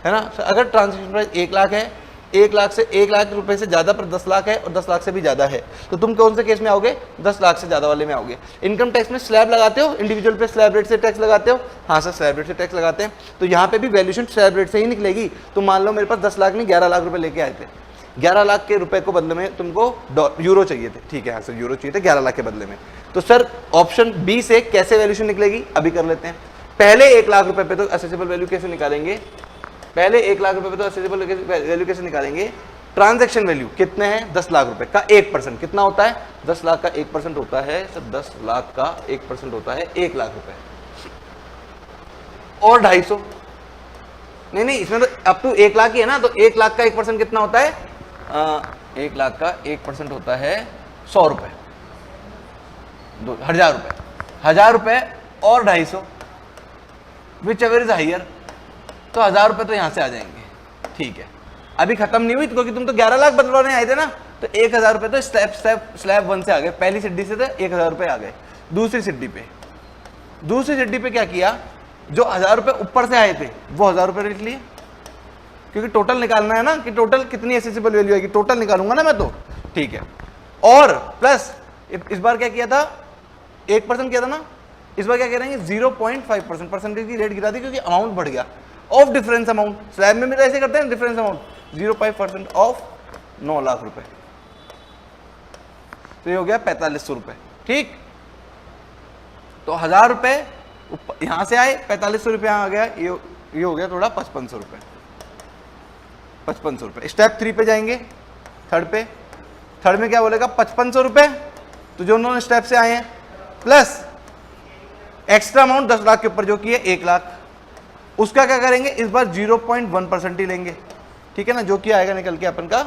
है ना। अगर ट्रांजैक्शन प्राइस 1 लाख है, 1 लाख से 1 लाख रुपए से ज्यादा पर 10 लाख है और 10 लाख से भी ज्यादा है, तो तुम कौन से केस में आओगे, 10 लाख से ज्यादा वाले में आओगे। इनकम टैक्स में स्लैब लगाते हो, इंडिविजुअल पे स्लैब रेट से टैक्स लगाते हो, हाँ सर स्लैब रेट से टैक्स लगाते हैं। तो यहाँ पे भी वैल्यूएशन स्लैब रेट से ही निकलेगी। तो मान लो मेरे पास 10 लाख नहीं 11 लाख रुपए लेके आए थे, 11 लाख के रुपए को बदले में तुमको यूरो चाहिए थे, ठीक है। हाँ सर यूरो चाहिए थे 11 लाख के बदले में। तो सर ऑप्शन बी से कैसे वैल्यूएशन निकलेगी, अभी कर लेते हैं। पहले 1 लाख रुपए पे तो असेसेबल वैल्यू कैसे निकालेंगे, पहले 1 लाख रुपए पे तो असेसेबल वैल्यू कैसे निकालेंगे। ट्रांजैक्शन वैल्यू कितने हैं, 10 लाख रुपए का 1% कितना होता है, 10 लाख का 1% होता है सर, 10 लाख का 1% होता है 1 लाख रुपए और 250। नहीं इसमें तो अप टू 1 लाख ही है ना, तो 1 लाख का 1% कितना होता है, 1 लाख का 1% होता है 100 रुपए, 1000 रुपए, 1000 रुपए और 250, विच एवर इज हाइयर। तो 1000 रुपए तो यहां से आ जाएंगे, ठीक है। अभी खत्म नहीं हुई क्योंकि तुम तो 11 लाख बदलवाने आए थे ना, तो 1000 रुपए तो स्लैब 1 से आ गए, पहली सिड्डी से तो 1000 रुपए आ गए। दूसरी सिड्डी पे क्या किया, जो 1000 रुपए ऊपर से आए थे वो 1000 रुपए लिख लिए, क्योंकि टोटल निकालना है ना कि टोटल कितनी असेसेबल वैल्यू आएगी, टोटल निकालूंगा ना मैं तो, ठीक है। और प्लस इस बार क्या किया था, 1% किया था ना, इस बार क्या करेंगे 0.5% परसेंटेज की रेट गिरा दी क्योंकि अमाउंट बढ़ गया ऑफ डिफरेंस अमाउंट। स्लैब में भी तो ऐसे करते हैं डिफरेंस अमाउंट, 0.5% ऑफ 9 लाख रुपए, तो ये हो गया 4500 रुपए, ठीक। तो 1000 रुपए यहां से आए, 4500 रुपए यहां आ गया, ये हो गया थोड़ा 5500 रुपए, 5500 रुपए। स्टेप 3 पे जाएंगे, थर्ड में क्या बोलेगा 5500 रुपए, तो जो उन्होंने स्टेप से आए हैं, प्लस एक्स्ट्रा अमाउंट 10 लाख के ऊपर जो की है 1 लाख, उसका क्या करेंगे इस बार 0.1% ही लेंगे, ठीक है ना। जो कि आएगा निकल के अपन का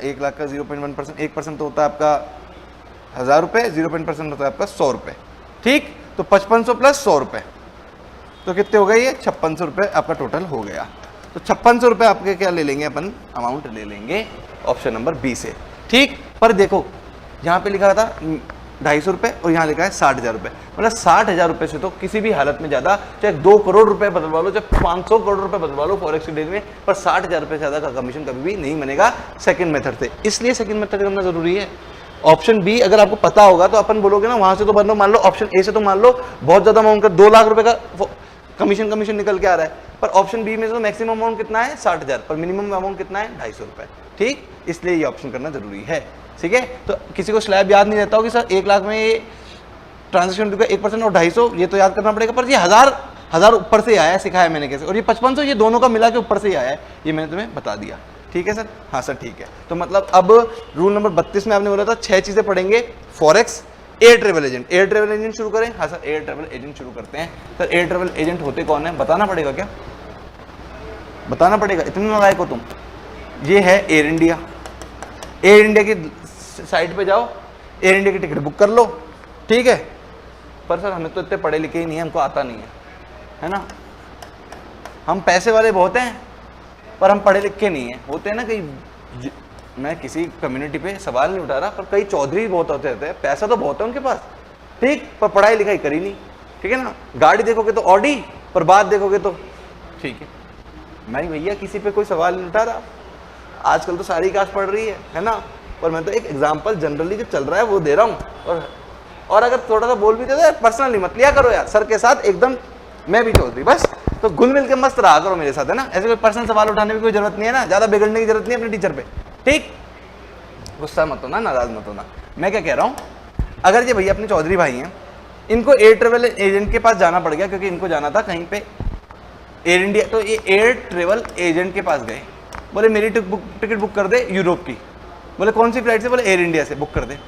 1 लाख का 0.1%, 1% तो होता है आपका 1000 रुपए, 0% होता है आपका 100 रुपए, ठीक। तो 5500 प्लस 100 रुपए तो कितने हो गए, ये 5600 रुपए आपका टोटल हो गया। तो 5600 रुपए आपके क्या ले लेंगे अपन, अमाउंट ले लेंगे ऑप्शन नंबर बी से, ठीक। पर देखो यहाँ पे लिखा था 250 रुपए और यहाँ लिखा है 60,000 रुपए, मतलब 60,000 रुपए से तो किसी भी हालत में ज्यादा, चाहे 2 करोड़ रुपए बदलवा लो, चाहे 500 करोड़ रुपए बदलवा लो फॉरेक्स के डील में, पर 60,000 रुपए से ज्यादा का कमीशन कभी भी नहीं बनेगा सेकंड मेथड से। इसलिए सेकंड मेथड करना जरूरी है। ऑप्शन बी अगर आपको पता होगा तो अपन बोलोगे ना वहां से तो बदलो, मान लो ऑप्शन ए से तो मान लो बहुत ज्यादा अमाउंट का 2 लाख रुपए का कमीशन निकल के आ रहा है, पर ऑप्शन बी में तो मैक्सिमम अमाउंट कितना है 60,000, पर मिनिमम अमाउंट कितना है 250 रुपए, ठीक। इसलिए ये ऑप्शन करना जरूरी है, ठीक है। तो किसी को स्लैब याद नहीं रहता हो कि सर 1 लाख में ये ट्रांजेक्शन का 1% और 250, ये तो याद करना पड़ेगा, पर ये 1000 1000 ऊपर से ही आया है, सिखाया मैंने कैसे, और ये 5500 ये दोनों का मिला के ऊपर से ही आया है, ये मैंने तुम्हें बता दिया। ठीक है सर? हाँ सर ठीक है। तो मतलब अब रूल नंबर 32 में आपने बोला था 6 चीजें पढ़ेंगे, forex, air travel agent. Air travel agent शुरू करें? हाँ सर एयर ट्रेवल एजेंट शुरू करते हैं। सर एयर ट्रेवल एजेंट होते कौन है बताना पड़ेगा क्या? बताना पड़ेगा, इतने नालायक हो तुम। ये है एयर इंडिया। एयर इंडिया की साइट पे जाओ, एयर इंडिया की टिकट बुक कर लो, ठीक है। पर सर हमें तो इतने पढ़े लिखे ही नहीं है, हमको आता नहीं है ना। हम पैसे वाले बहुत हैं पर हम पढ़े लिखे नहीं हैं। होते हैं ना कई, मैं किसी कम्युनिटी पे सवाल नहीं उठा रहा, पर कई चौधरी बहुत होते हैं, पैसा तो बहुत है उनके पास, ठीक, पर पढ़ाई लिखाई करी नहीं, ठीक है ना। गाड़ी देखोगे तो ऑडी, पर बात देखोगे तो ठीक है। मैं भैया किसी पे कोई सवाल नहीं उठा रहा, आजकल तो सारी कास्ट पढ़ रही है ना। पर मैं तो एक एग्जांपल जनरली जो चल रहा है वो दे रहा हूँ। और अगर थोड़ा सा बोल भी देते पर्सनली मत लिया करो यार, सर के साथ एकदम मैं भी चौधरी, बस तो घुल मिल के मस्त रहा करो मेरे साथ, है ना। ऐसे कोई पर्सनल सवाल उठाने की कोई जरूरत नहीं है ना, ज्यादा बिगड़ने की जरूरत नहीं है अपने टीचर पे, ठीक। गुस्सा मत होना, नाराज मत होना। मैं क्या कह रहा हूँ, अगर ये भैया अपने चौधरी भाई हैं, इनको एयर ट्रेवल एजेंट के पास जाना पड़ गया क्योंकि इनको जाना था कहीं पे एयर इंडिया, तो ये एयर ट्रेवल एजेंट के पास गए, बोले मेरी टिकट बुक कर दे यूरोप की। बोले कौन सी फ्लाइट से? बोले एयर इंडिया से बुक कर दे,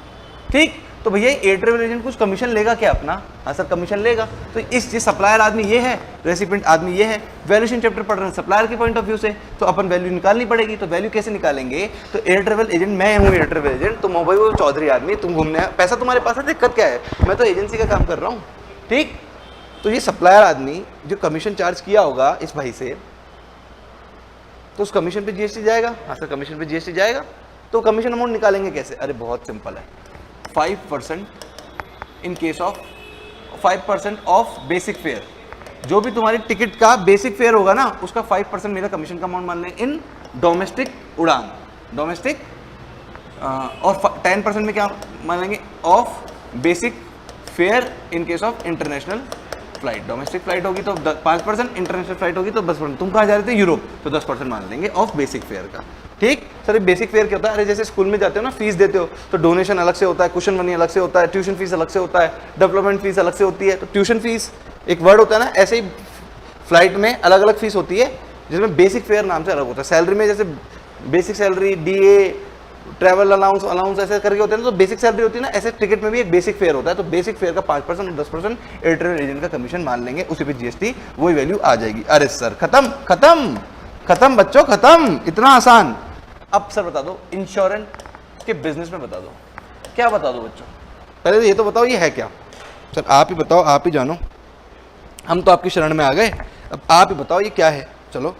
ठीक। तो भैया एयर ट्रेवल एजेंट कुछ कमीशन लेगा क्या अपना? हाँ सर कमीशन लेगा। तो इस सप्लायर आदमी ये है, रेसिपिएंट आदमी ये है, वैल्यूएशन चैप्टर पढ़ रहे हैं सप्लायर के पॉइंट ऑफ व्यू से, तो अपन वैल्यू निकालनी पड़ेगी। तो वैल्यू कैसे निकालेंगे? तो एयर ट्रेवल एजेंट मैं हूँ, एयर ट्रेवल एजेंट, तुम हो भाई वो चौधरी आदमी, तुम घूमने पैसा तुम्हारे पास है, दिक्कत क्या है? मैं तो एजेंसी का काम कर रहा हूँ, ठीक। तो ये सप्लायर आदमी जो कमीशन चार्ज किया होगा इस भाई से, तो उस कमीशन पे जीएसटी जाएगा। हाँ सर कमीशन पे जीएसटी जाएगा। तो कमीशन अमाउंट निकालेंगे कैसे? अरे बहुत सिंपल है, 5% in case of 5% of basic fair. जो भी तुम्हारी टिकट का बेसिक फेयर होगा ना, उसका 5% मेरा कमीशन का अमाउंट मान लें इन डोमेस्टिक उड़ान, डोमेस्टिक, और 10% में क्या मान लेंगे? Of basic fair in case of international flight. Domestic flight होगी तो 5%, इंटरनेशनल फ्लाइट होगी तो 10%। तुम कहाँ जा रहे थे? यूरोप, तो 10% मान लेंगे ऑफ बेसिक फेयर का, ठीक। सर बेसिक फेयर क्या होता है? अरे जैसे स्कूल में जाते हो ना, फीस देते हो तो डोनेशन अलग से होता है, क्वेश्चन मनी अलग से होता है, ट्यूशन फीस अलग से होता है, डेवलपमेंट फीस अलग से होती है। तो ट्यूशन फीस एक वर्ड होता है ना, ऐसे ही फ्लाइट में अलग अलग फीस होती है, जिसमें बेसिक फेयर नाम से अलग होता है। सैलरी में जैसे basic salary, DA, travel allowance, allowance ऐसे करके होते हैं, तो बेसिक सैलरी होती है ना, ऐसे टिकट में भी एक बेसिक फेयर होता है। तो बेसिक फेयर का 5% और 10% एयर ट्रेवल एजेंट का कमीशन मान लेंगे, उसी पे जीएसटी वही वैल्यू आ जाएगी। अरे सर खत्म खत्म खत्म बच्चों, खत्म, इतना आसान। अब सर बता दो इंश्योरेंस के बिजनेस में बता दो, क्या बता दो बच्चों? पहले तो ये तो बताओ ये है क्या? सर आप ही बताओ, आप ही जानो, हम तो आपकी शरण में आ गए, अब आप ही बताओ ये क्या है। चलो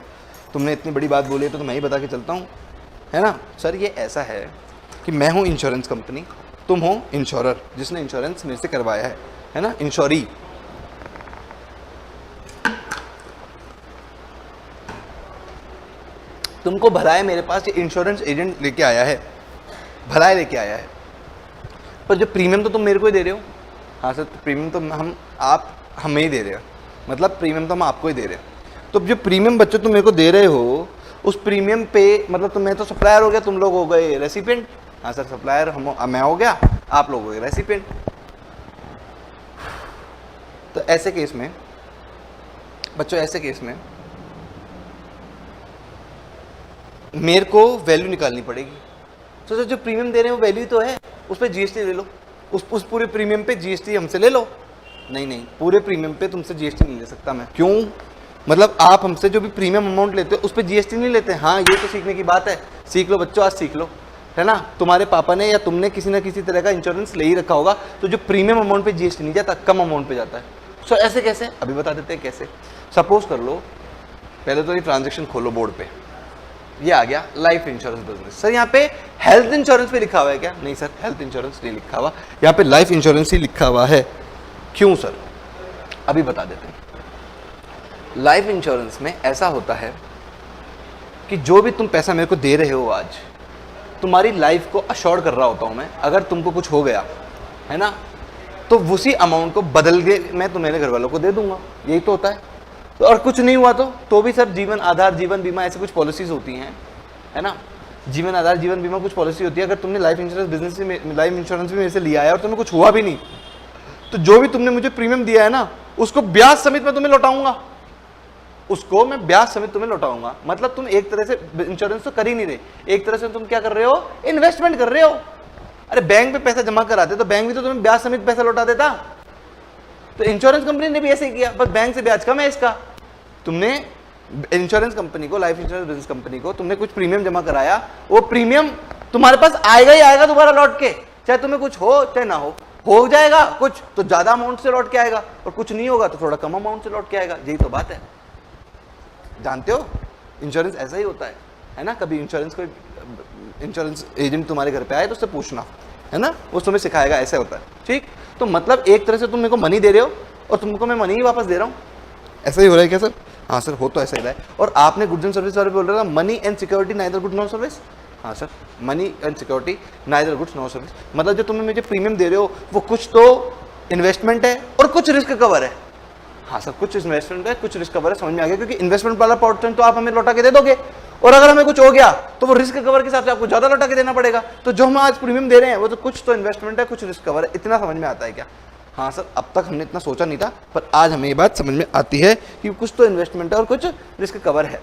तुमने इतनी बड़ी बात बोली है तो मैं ही बता के चलता हूँ, है ना। सर ये ऐसा है कि मैं हूँ इंश्योरेंस कंपनी, तुम हो इंश्योरर जिसने इंश्योरेंस मेरे से करवाया है ना, इंश्योरी। तुमको भलाए मेरे पास ये इंश्योरेंस एजेंट लेके आया है, भलाए लेके आया है, पर जो प्रीमियम तो तुम मेरे को ही दे रहे हो। हाँ सर प्रीमियम तो आप हमें ही दे रहे हो, मतलब प्रीमियम तो हम आपको ही दे रहे हैं। तो जो प्रीमियम बच्चों तुम मेरे को दे रहे हो, उस प्रीमियम पे मतलब तुम्हें तो सप्लायर हो गया, तुम लोग हो गए रेसिपिएंट। हाँ सर सप्लायर मैं हो गया, आप लोग हो गए रेसिपिएंट। तो ऐसे केस में बच्चों, ऐसे केस में मेरे को वैल्यू निकालनी पड़ेगी। तो सर जो प्रीमियम दे रहे हैं वो वैल्यू तो है, उस पर जीएसटी ले लो, उस पूरे प्रीमियम पे जीएसटी हमसे ले लो। नहीं, पूरे प्रीमियम पे तुमसे जीएसटी नहीं ले सकता मैं। क्यों? मतलब आप हमसे जो भी प्रीमियम अमाउंट लेते हो उस पर जीएसटी नहीं लेते। हाँ ये तो सीखने की बात है, सीख लो बच्चों, आज सीख लो, है ना। तुम्हारे पापा ने या तुमने किसी ना किसी तरह का इंश्योरेंस ले ही रखा होगा, तो जो प्रीमियम अमाउंट पे जीएसटी नहीं जाता, कम अमाउंट पे जाता है। सो ऐसे कैसे? अभी बता देते हैं कैसे। सपोज कर लो, पहले तो ये ट्रांजेक्शन खोलो बोर्ड पे, ये आ गया लाइफ इंश्योरेंस बिजनेस। सर यहाँ पे हेल्थ इंश्योरेंस पे लिखा हुआ है क्या? नहीं सर हेल्थ इंश्योरेंस नहीं लिखा हुआ, यहाँ पे लाइफ इंश्योरेंस ही लिखा हुआ है। क्यों सर? अभी बता देते हैं। लाइफ इंश्योरेंस में ऐसा होता है कि जो भी तुम पैसा मेरे को दे रहे हो आज, तुम्हारी लाइफ को अश्योर कर रहा होता हूँ मैं। अगर तुमको कुछ हो गया है ना, तो उसी अमाउंट को बदल के मैं तुम्हारे घर वालों को दे दूंगा, यही तो होता है। तो और कुछ नहीं हुआ तो भी सर जीवन आधार, जीवन बीमा, ऐसे कुछ पॉलिसीज होती हैं, है ना। जीवन आधार, जीवन बीमा कुछ पॉलिसी होती है। अगर तुमने लाइफ इंश्योरेंस बिजनेस से, लाइफ इंश्योरेंस भी मेरे से लिया है और तुम्हें कुछ हुआ भी नहीं, तो जो भी तुमने मुझे प्रीमियम दिया है ना, उसको ब्याज समेत मैं तुम्हें लौटाऊंगा, उसको मैं ब्याज समेत तुम्हें लौटाऊंगा। मतलब तुम एक तरह से इंश्योरेंस तो कर ही नहीं रहे, एक तरह से तुम क्या कर रहे हो, इन्वेस्टमेंट कर रहे हो। अरे बैंक में पैसा जमा कराते तो बैंक भी तो तुम्हें ब्याज समेत पैसा लौटा देता, तो इंश्योरेंस कंपनी ने भी ऐसे ही किया, बस बैंक से ब्याज कम है इसका। तुमने इंश्योरेंस कंपनी को, लाइफ इंश्योरेंस बिजनेस कंपनी को तुमने कुछ प्रीमियम जमा कराया, वो प्रीमियम तुम्हारे पास आएगा ही आएगा दोबारा लौट के, चाहे तुम्हें कुछ हो चाहे ना हो जाएगा कुछ तो ज्यादा अमाउंट से लौट के आएगा, और कुछ नहीं होगा तो थोड़ा कम अमाउंट से लौट के आएगा। यही तो बात है, जानते हो इंश्योरेंस ऐसा ही होता है ना। कभी इंश्योरेंस एजेंट तुम्हारे घर पे आए तो उससे पूछना, है ना, वो तुम्हें सिखाएगा ऐसे होता है, ठीक। तो मतलब एक तरह से तुम मेरे को मनी दे रहे हो और तुमको मैं मनी ही वापस दे रहा हूँ, ऐसा ही हो रहा है क्या सर? हाँ सर, हो तो ऐसा ही रहा है। और आपने गुड्स एंड सर्विस वाले बोल रहा था money and security neither good no service. हाँ sir, money and security neither goods no service, मतलब जो तुम्हें मुझे प्रीमियम दे रहे हो वो कुछ तो इन्वेस्टमेंट है और कुछ रिस्क कवर है। हाँ सर, कुछ इन्वेस्टमेंट है कुछ रिस्क कवर है, समझ में आ गया, क्योंकि इन्वेस्टमेंट वाला पोर्शन तो आप हमें लौटा के दे दोगे, और अगर हमें कुछ हो गया तो वो रिस्क कवर के हिसाब से आपको ज्यादा लौटा के देना पड़ेगा। तो जो हम आज प्रीमियम दे रहे हैं वो तो कुछ तो इन्वेस्टमेंट है कुछ रिस्क कवर है, इतना समझ में आता है क्या? हाँ सर, अब तक हमने इतना सोचा नहीं था, पर आज हमें ये बात समझ में आती है कि कुछ तो इन्वेस्टमेंट है और कुछ रिस्क कवर है।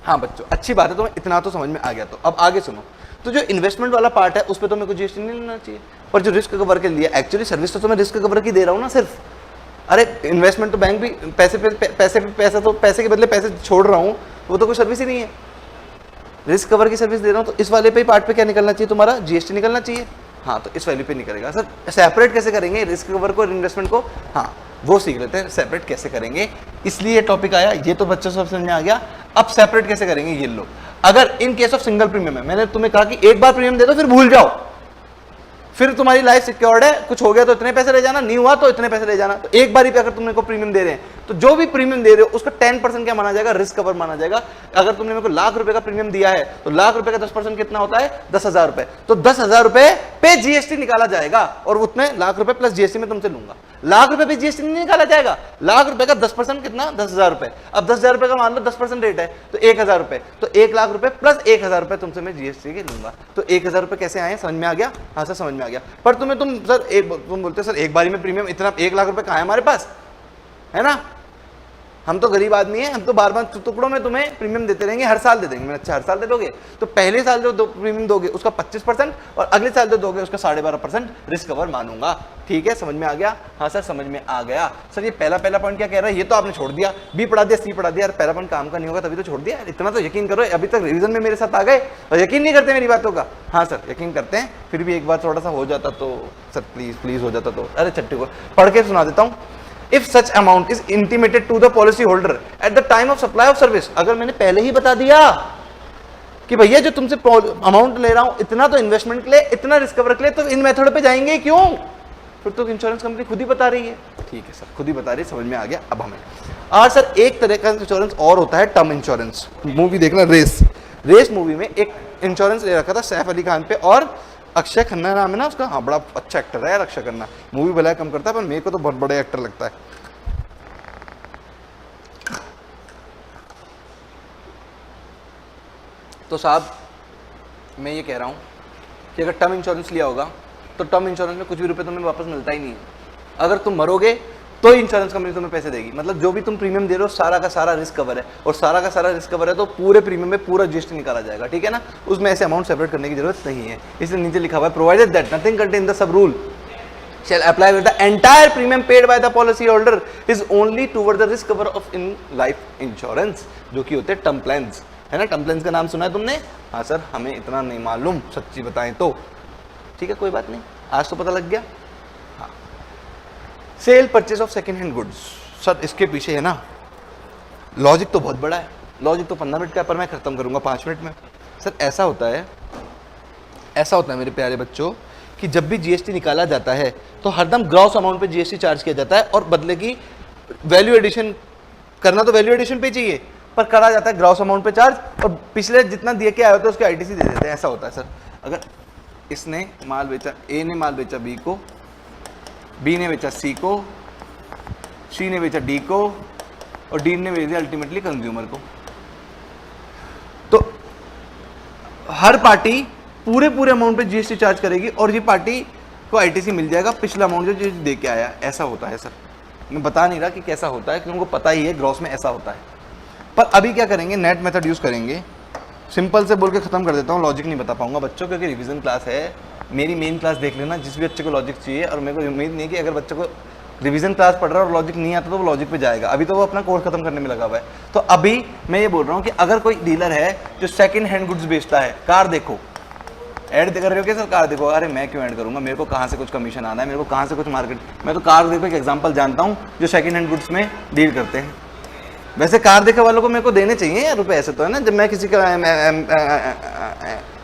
हाँ बच्चों, अच्छी बात है, तो इतना तो समझ में आ गया। तो अब आगे सुनो, तो जो इन्वेस्टमेंट वाला पार्ट है उस पर तो मेरे को जीएसटी नहीं लेना चाहिए, पर जो रिस्क कवर के लिए एक्चुअली सर्विस तो मैं रिस्क कवर की दे रहा हूँ ना सिर्फ। अरे इन्वेस्टमेंट तो बैंक भी पैसा तो पैसे के बदले पैसे छोड़ रहा हूँ, वो तो कोई सर्विस ही नहीं है, रिस्क कवर की सर्विस दे रहा हूँ। तो इस वाले पे पार्ट पे क्या निकलना चाहिए तुम्हारा? जीएसटी निकलना चाहिए। हाँ, तो इस वैल्यू पे निकलेगा। सर सेपरेट कैसे करेंगे रिस्क कवर को और इन्वेस्टमेंट को? हाँ, वो सीख लेते हैं सेपरेट कैसे करेंगे, इसलिए टॉपिक आया, ये तो बच्चों सब समझ में आ गया। अब सेपरेट कैसे करेंगे ये लो। अगर in case of single premium है, मैंने तुम्हें कहा कि एक बार प्रीमियम दे दो फिर भूल जाओ, फिर तुम्हारी लाइफ सिक्योर्ड है, कुछ हो गया तो इतने पैसे ले जाना, नहीं हुआ तो इतने पैसे ले जाना। तो एक बार ही पे अगर तुमने को प्रीमियम दे रहे हैं तो जो भी प्रीमियम दे रहे हो उसका 10% क्या माना जाएगा? रिस्क कवर माना जाएगा। अगर तुमने मेरे को लाख रुपए का प्रीमियम दिया है तो लाख रुपए का 10% कितना होता है? 10,000 रुपए। तो 10,000 रुपए पे जीएसटी निकाला जाएगा, और उतने लाख रुपए प्लस जीएसटी में तुमसे लूंगा। लाख रुपए पे जीएसटी नहीं निकाला जाएगा, लाख रुपए का 10% कितना? 10,000 रुपए। अब 10,000 रुपए का मान लो 10% रेट है तो 1,000 रुपए, तो 1 लाख रुपए प्लस 1,000 रुपए तुमसे मैं जीएसटी के लूंगा। तो 1,000 रुपए कैसे आए, समझ में आ गया? हाँ सर समझ में आ गया। पर तुम बोलते सर एक बारी में प्रीमियम इतना 1 लाख रुपए कहाँ है हमारे पास, है ना, हम तो गरीब आदमी हैं, हम तो बार बार टुकड़ों में तुम्हें प्रीमियम देते रहेंगे, हर साल दे देंगे। मैंने अच्छा हर साल दे दोगे, तो पहले साल जो प्रीमियम दोगे उसका 25% और अगले साल जो दोगे उसका 12.5% रिस्क कवर मानूंगा। ठीक है, समझ में आ गया? हाँ सर समझ में आ गया। सर ये पहला पॉइंट क्या कह रहा है? ये तो आपने छोड़ दिया, बी पढ़ा दिया, सी पढ़ा दिया, पहला पॉइंट काम का नहीं होगा तभी तो छोड़ दिया। इतना तो यकीन करो, अभी तक रिवीजन में मेरे साथ आ गए और यकीन नहीं करते मेरी बातों का। हाँ सर यकीन करते हैं, फिर भी एक बार थोड़ा सा हो जाता तो सर प्लीज हो जाता तो। अरे छट्टी को पढ़ के सुना देता हूँ। If such amount is intimated to the policy holder at the time of supply of service, अगर मैंने पहले ही बता दिया कि भैया जो तुमसे अमाउंट ले रहा हूं इतना तो इन्वेस्टमेंट के लिए, इतना रिस्क कवर के लिए, तो इन मेथड पे जाएंगे क्यों? फिर तो इंश्योरेंस कंपनी खुद ही बता रही है। ठीक है सर, खुद ही बता रही है, समझ में आ गया अब हमें। और सर एक तरह का इंश्योरेंस और होता है टर्म इंश्योरेंस। मूवी देखना रेस मूवी में एक इंश्योरेंस ले रखा था सैफ अली खान पे, और अक्षय खन्ना नाम है ना उसका। हाँ बड़ा अच्छा एक्टर है यार अक्षय खन्ना, मूवी भला कम करता है पर मेरे को तो बहुत बड़े एक्टर लगता है। तो साहब मैं ये कह रहा हूँ कि अगर टर्म इंश्योरेंस लिया होगा तो टर्म इंश्योरेंस में कुछ भी रुपए तुम्हें वापस मिलता ही नहीं है। अगर तुम मरोगे तो इंश्योरेंस कंपनी तुम्हें पैसे देगी। मतलब जो भी तुम प्रीमियम दे रहे हो सारा का सारा रिस्क कवर है, और सारा का सारा रिस्क कवर है तो पूरे प्रीमियम में पूरा जीएसटी निकाला जाएगा। ठीक है ना, उसमें ऐसे अमाउंट सेपरेट करने की जरूरत नहीं है। इसलिए नीचे लिखा हुआ है provided that nothing contain the sub rule shall apply with the entire premium paid by the policy holder is only toward the risk cover of in life insurance, जो कि होते हैं टर्म प्लान्स, है ना। टर्म प्लान्स का नाम सुना है तुमने? हाँ सर हमें इतना नहीं मालूम सच्ची बताएं तो। ठीक है कोई बात नहीं, आज तो पता लग गया। हाँ, cell purchase of second hand goods. Sir इसके पीछे है ना लॉजिक तो बहुत बड़ा है। लॉजिक तो 15 मिनट का है पर मैं खत्म करूंगा 5 मिनट में। सर ऐसा होता है मेरे प्यारे बच्चों कि जब भी जीएसटी निकाला जाता है तो हरदम ग्रॉस अमाउंट पे जीएसटी चार्ज किया जाता है, और बदले की वैल्यू एडिशन करना तो वैल्यू एडिशन पे चाहिए, पर करा जाता है ग्रॉस अमाउंट पे चार्ज, और पिछले जितना दिए के आए होते हैं उसके आईटीसी दे देते हैं। ऐसा होता है सर। अगर इसने माल बेचा, ए ने माल बेचा बी को, बी ने बेचा सी को, सी ने बेचा डी को, और डी ने बेच दिया अल्टीमेटली कंज्यूमर को, तो हर पार्टी पूरे अमाउंट पे जीएसटी चार्ज करेगी और ये पार्टी को आईटीसी मिल जाएगा पिछला अमाउंट जो दे के आया। ऐसा होता है सर, मैं बता नहीं रहा कि कैसा होता है, क्योंकि उनको पता ही है ग्रॉस में ऐसा होता है। पर अभी क्या करेंगे, नेट मेथड यूज़ करेंगे। सिंपल से बोल के ख़त्म कर देता हूँ, लॉजिक नहीं बता पाऊंगा बच्चों, क्योंकि रिवीजन क्लास है। मेरी मेन क्लास देख लेना, जिस भी बच्चे को लॉजिक चाहिए, और मेरे को उम्मीद नहीं कि अगर बच्चे को रिवीजन क्लास पढ़ रहा है और लॉजिक नहीं आता तो वो लॉजिक पे जाएगा। अभी तो वो अपना कोर्स खत्म करने में लगा हुआ है। तो अभी मैं ये बोल रहा हूँ कि अगर कोई डीलर है जो सेकंड हैंड गुड्स बेचता है, कार देखो, ऐड कर रहे हो क्या सर, कार देखो, अरे मैं क्यों ऐड करूंगा, मेरे को कहाँ से कुछ कमीशन आना है, मेरे को कहाँ से कुछ मार्केट, मैं तो कार देखो एक एग्जांपल जानता हूँ जो सेकंड हैंड गुड्स में डील करते हैं। वैसे कार देखे वालों को मेरे को देने चाहिए यार रुपए, ऐसे तो है ना, जब मैं किसी का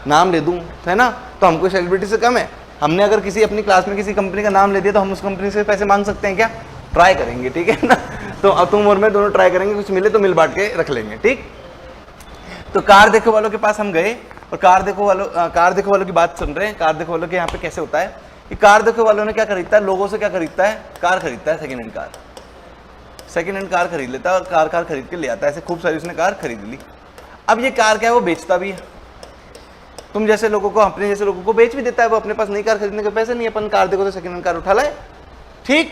नाम ले दूँ है ना, तो हमको सेलिब्रिटी से कम है। हमने अगर किसी अपनी क्लास में किसी कंपनी का नाम ले दिया तो हम उस कंपनी से पैसे मांग सकते हैं क्या? ट्राई करेंगे, ठीक है ना। तो अब तुम और मैं दोनों ट्राई करेंगे, कुछ मिले तो मिल बांट के रख लेंगे, ठीक। तो कार देखो वालों के पास हम गए और कार देखो वालों की बात सुन रहे हैं। कार देखो वालों के यहाँ पे कैसे होता है कि कार देखो वालों ने क्या खरीदता है, लोगों से क्या खरीदता है, कार खरीदता है, second hand car. Second hand car खरीद लेता है और कार खरीद के ले आता है। ऐसे खूब सारी उसने कार खरीद ली। अब ये कार क्या है, वो बेचता भी है। तुम जैसे लोगों को, अपने जैसे लोगों को बेच भी देता है। वो अपने पास नई कार खरीदने के पैसे नहीं, अपन कार देखो तो सेकेंड हैंड कार उठा लाए, ठीक।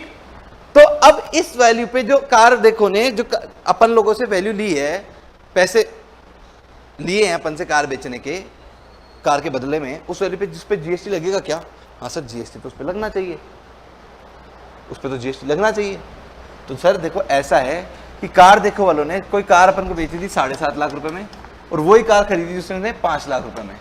तो अब इस वैल्यू पे जो कार देखो ने जो अपन लोगों से वैल्यू ली है, पैसे लिए हैं अपन से कार बेचने के, कार के बदले में, उस वैल्यू पे जिस पे जीएसटी लगेगा क्या? हाँ सर जीएसटी तो उस पर लगना चाहिए, उस पर तो जीएसटी लगना चाहिए। तो सर देखो ऐसा है कि कार देखो वालों ने कोई कार अपन को बेची थी 7.5 लाख रुपए में, और वही कार खरीदी थी उसने 5 लाख रुपए में।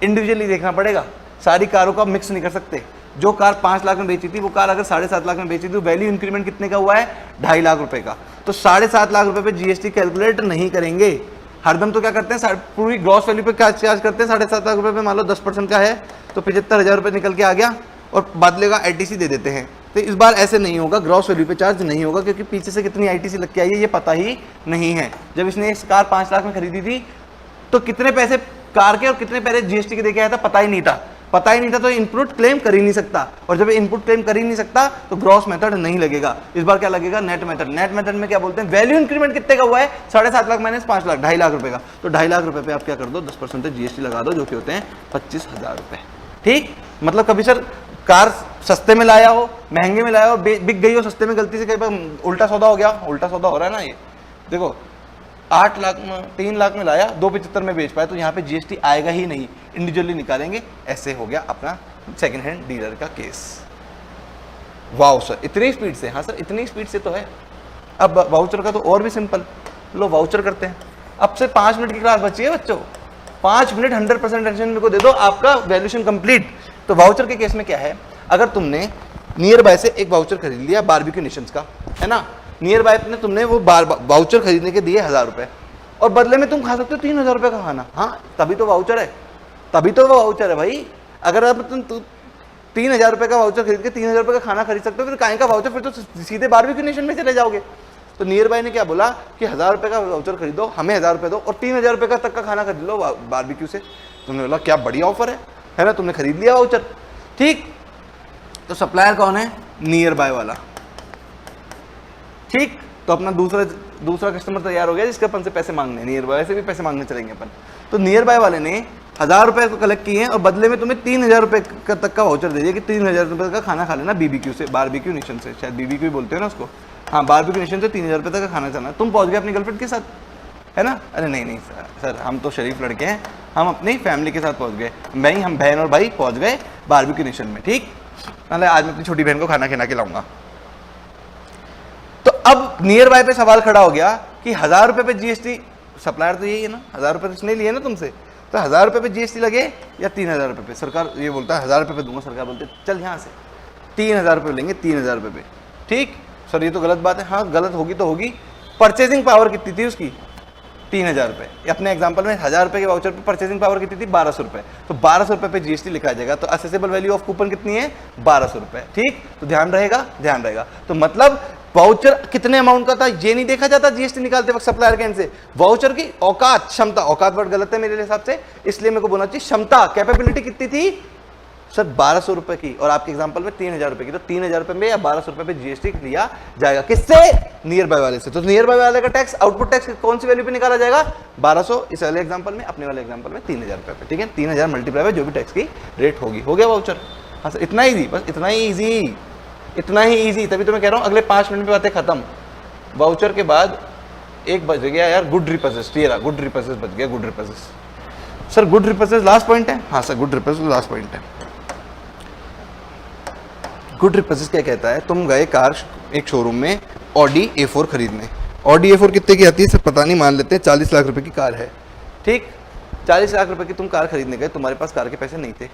इंडिविजुअली देखना पड़ेगा, सारी कारों का मिक्स नहीं कर सकते। जो कार 5 लाख में बेची थी वो कार अगर 7.5 लाख में बेची थी, वैल्यू इंक्रीमेंट कितने का हुआ है? 2.5 लाख रुपए का। तो 7.5 लाख रुपए पे जीएसटी कैलकुलेट नहीं करेंगे हरदम। तो क्या करते हैं, पूरी ग्रॉस वैल्यू पे क्या चार्ज करते हैं, 7.5 लाख रुपए पे मान लो 10% का है तो 75,000 रुपए निकल के आ गया, और बदले का आईटीसी दे देते हैं। तो इस बार ऐसे नहीं होगा, ग्रॉस वैल्यू पे चार्ज नहीं होगा, क्योंकि पीछे से कितनी आईटीसी लग के आई है ये पता ही नहीं है। जब इसने इस कार 5 लाख में खरीदी थी तो कितने पैसे कार के और कितने पैसे जीएसटी के देके आया था, पता ही नहीं था। तो इनपुट क्लेम कर ही नहीं सकता, और जब इनपुट क्लेम कर ही नहीं सकता तो ग्रॉस मेथड नहीं लगेगा। इस बार क्या लगेगा? Net method. नेट मेथड में क्या बोलते हैं, वैल्यू इंक्रीमेंट कितने का हुआ है? 7.5 लाख माइनस 5 लाख, 2.5 लाख रुपए का। तो 2.5 लाख रुपए पे आप क्या कर दो, 10% जीएसटी लगा दो, जो कि होते हैं 25,000 रुपए, ठीक। मतलब कभी सर कार सस्ते में लाया हो, महंगे में लाया हो, बिक गई हो सस्ते में, गलती से कई बार उल्टा सौदा हो गया, उल्टा सौदा हो रहा है ना ये देखो, 8 लाख में 3 लाख में लाया, 2.75 में बेच पाए, तो यहाँ पे जीएसटी आएगा ही नहीं, इंडिविजुअली निकालेंगे। ऐसे हो गया अपना सेकंड हैंड डीलर का केस। वाओ सर, इतनी स्पीड से? हाँ सर इतनी स्पीड से तो है। अब वाउचर का तो और भी सिंपल, लो वाउचर करते हैं। अब से 5 मिनट की क्लास बची है बच्चों, 5 मिनट 100% टेंशन मेरे को दे दो, आपका वैल्यूएशन कंप्लीट। तो वाउचर के केस में क्या है, अगर तुमने नियर बाय से एक वाउचर खरीद लिया बारबेक्यू नेशंस का, है ना, नियर बाय ने तुमने वो वाउचर खरीदने के दिए 1000 रुपए, और बदले में तुम खा सकते हो 3000 रुपए का खाना। हाँ तभी तो वाउचर है, तभी तो वो वाउचर है भाई। अगर अब तुम 3000 रुपए का वाउचर खरीद के 3000 रुपए का खाना खरीद सकते हो, फिर काहे का वाउचर, फिर तो सीधे बारबेक्यू नेशन में चले जाओगे। तो नियर बाय ने क्या बोला कि 1000 रुपए का वाउचर खरीदो, हमें 1000 रुपए दो, और 3000 रुपए का तक का खाना खरीद लो बारबेक्यू से। तुमने बोला क्या बढ़िया ऑफर है ना, तुमने खरीद लिया वाउचर, ठीक। तो सप्लायर कौन है? नियर बाय वाला, ठीक। तो अपना दूसरा कस्टमर तैयार हो गया जिसके अपन से पैसे मांगने, नियर बाय से भी पैसे मांगने चलेंगे अपन। तो नियर बाय वाले ने 1000 रुपए को कलेक्ट किए हैं और बदले में तुम्हें 3000 रुपए तक का वाउचर दे दिया कि 3000 रुपए का खाना खा लेना बीबीक्यू से, बारबेक्यू नेशन से, शायद बीबीक्यू बोलते हैं ना उसको, हाँ बारबेक्यू नेशन से 3000 रुपए तक का खाना चलना। तुम पहुंच गए अपनी गर्लफ्रेंड के साथ, है ना? अरे नहीं सर हम तो शरीफ लड़के हैं, हम अपनी फैमिली के साथ पहुंच गए, हम बहन और भाई पहुंच गए बारबेक्यू नेशन में, ठीक। मतलब आज मैं अपनी छोटी बहन को खाना खिलाऊंगा। तो अब नियर बाय पे सवाल खड़ा हो गया कि 1000 रुपए पे जीएसटी, सप्लायर तो यही है ना, 1000 रुपए तो इसने लिए ना तुमसे, तो 1000 रुपए पे जीएसटी लगे या 3000 रुपए पे? सरकार ये बोलता है 1000 रुपए पे दूंगा, सरकार बोलते चल यहाँ से 3000 रुपए लेंगे, 3000 रुपए पे, ठीक। सर ये तो गलत बात है। हाँ गलत होगी तो होगी। परचेजिंग पावर कितनी थी उसकी? 3000 रुपए। अपने एग्जांपल में 1000 रुपए के वाउचर पे परचेजिंग पावर कितनी थी? 1200 रुपए। तो 1200 रुपए पे जीएसटी लिखा जाएगा। तो असेसेबल वैल्यू ऑफ कूपन कितनी है? 1200 रुपए, ठीक। तो ध्यान रहेगा। तो मतलब वाउचर कितने अमाउंट का था ये नहीं देखा जाता जीएसटी निकालते वक्त सप्लायर के एंड से। वाउचर की औकात, क्षमता, औकात वर्ड गलत है मेरे हिसाब से, इसलिए मेरे को बोलना चाहिए क्षमता, कैपेबिलिटी कितनी थी सर? 1200 रुपए की, और आपके एग्जांपल में 3000 रुपए की। तो 3000 रुपए में या 1200 रुपए पे जीएसटी लिया जाएगा। किससे? नियर बाय वाले से। तो नियर बाय वाले का टैक्स, आउटपुट टैक्स कौन सी वैल्यू पे निकाला जाएगा? 1200 इस वाले एग्जांपल में, अपने वाले एग्जांपल में 3000 रुपए पे, ठीक है। 3000 मल्टीप्लाई जो भी टैक्स की रेट होगी, हो गया वाउचर। हाँ सर इतना ईजी, बस इतना ही ईजी, इतना ही ईजी, तभी तो मैं कह रहा हूँ अगले 5 मिनट में बातें खत्म। वाउचर के बाद एक बज गया यार, गुड रिपोजिस्ट, ये रहा गुड रिपोजिस्ट बच गया, good repossessed. Sir good repossessed last point है? हाँ sir good repossessed last point है। गुड रिपोजिस्ट क्या कहता है, तुम गए कार एक शोरूम में ऑडी A4 खरीदने। ऑडी A4 कितने की आती है सर पता नहीं, मान लेते हैं 40 लाख रुपए की कार है, ठीक। 40 लाख रुपए की तुम कार खरीदने गए, तुम्हारे पास कार के पैसे नहीं थे,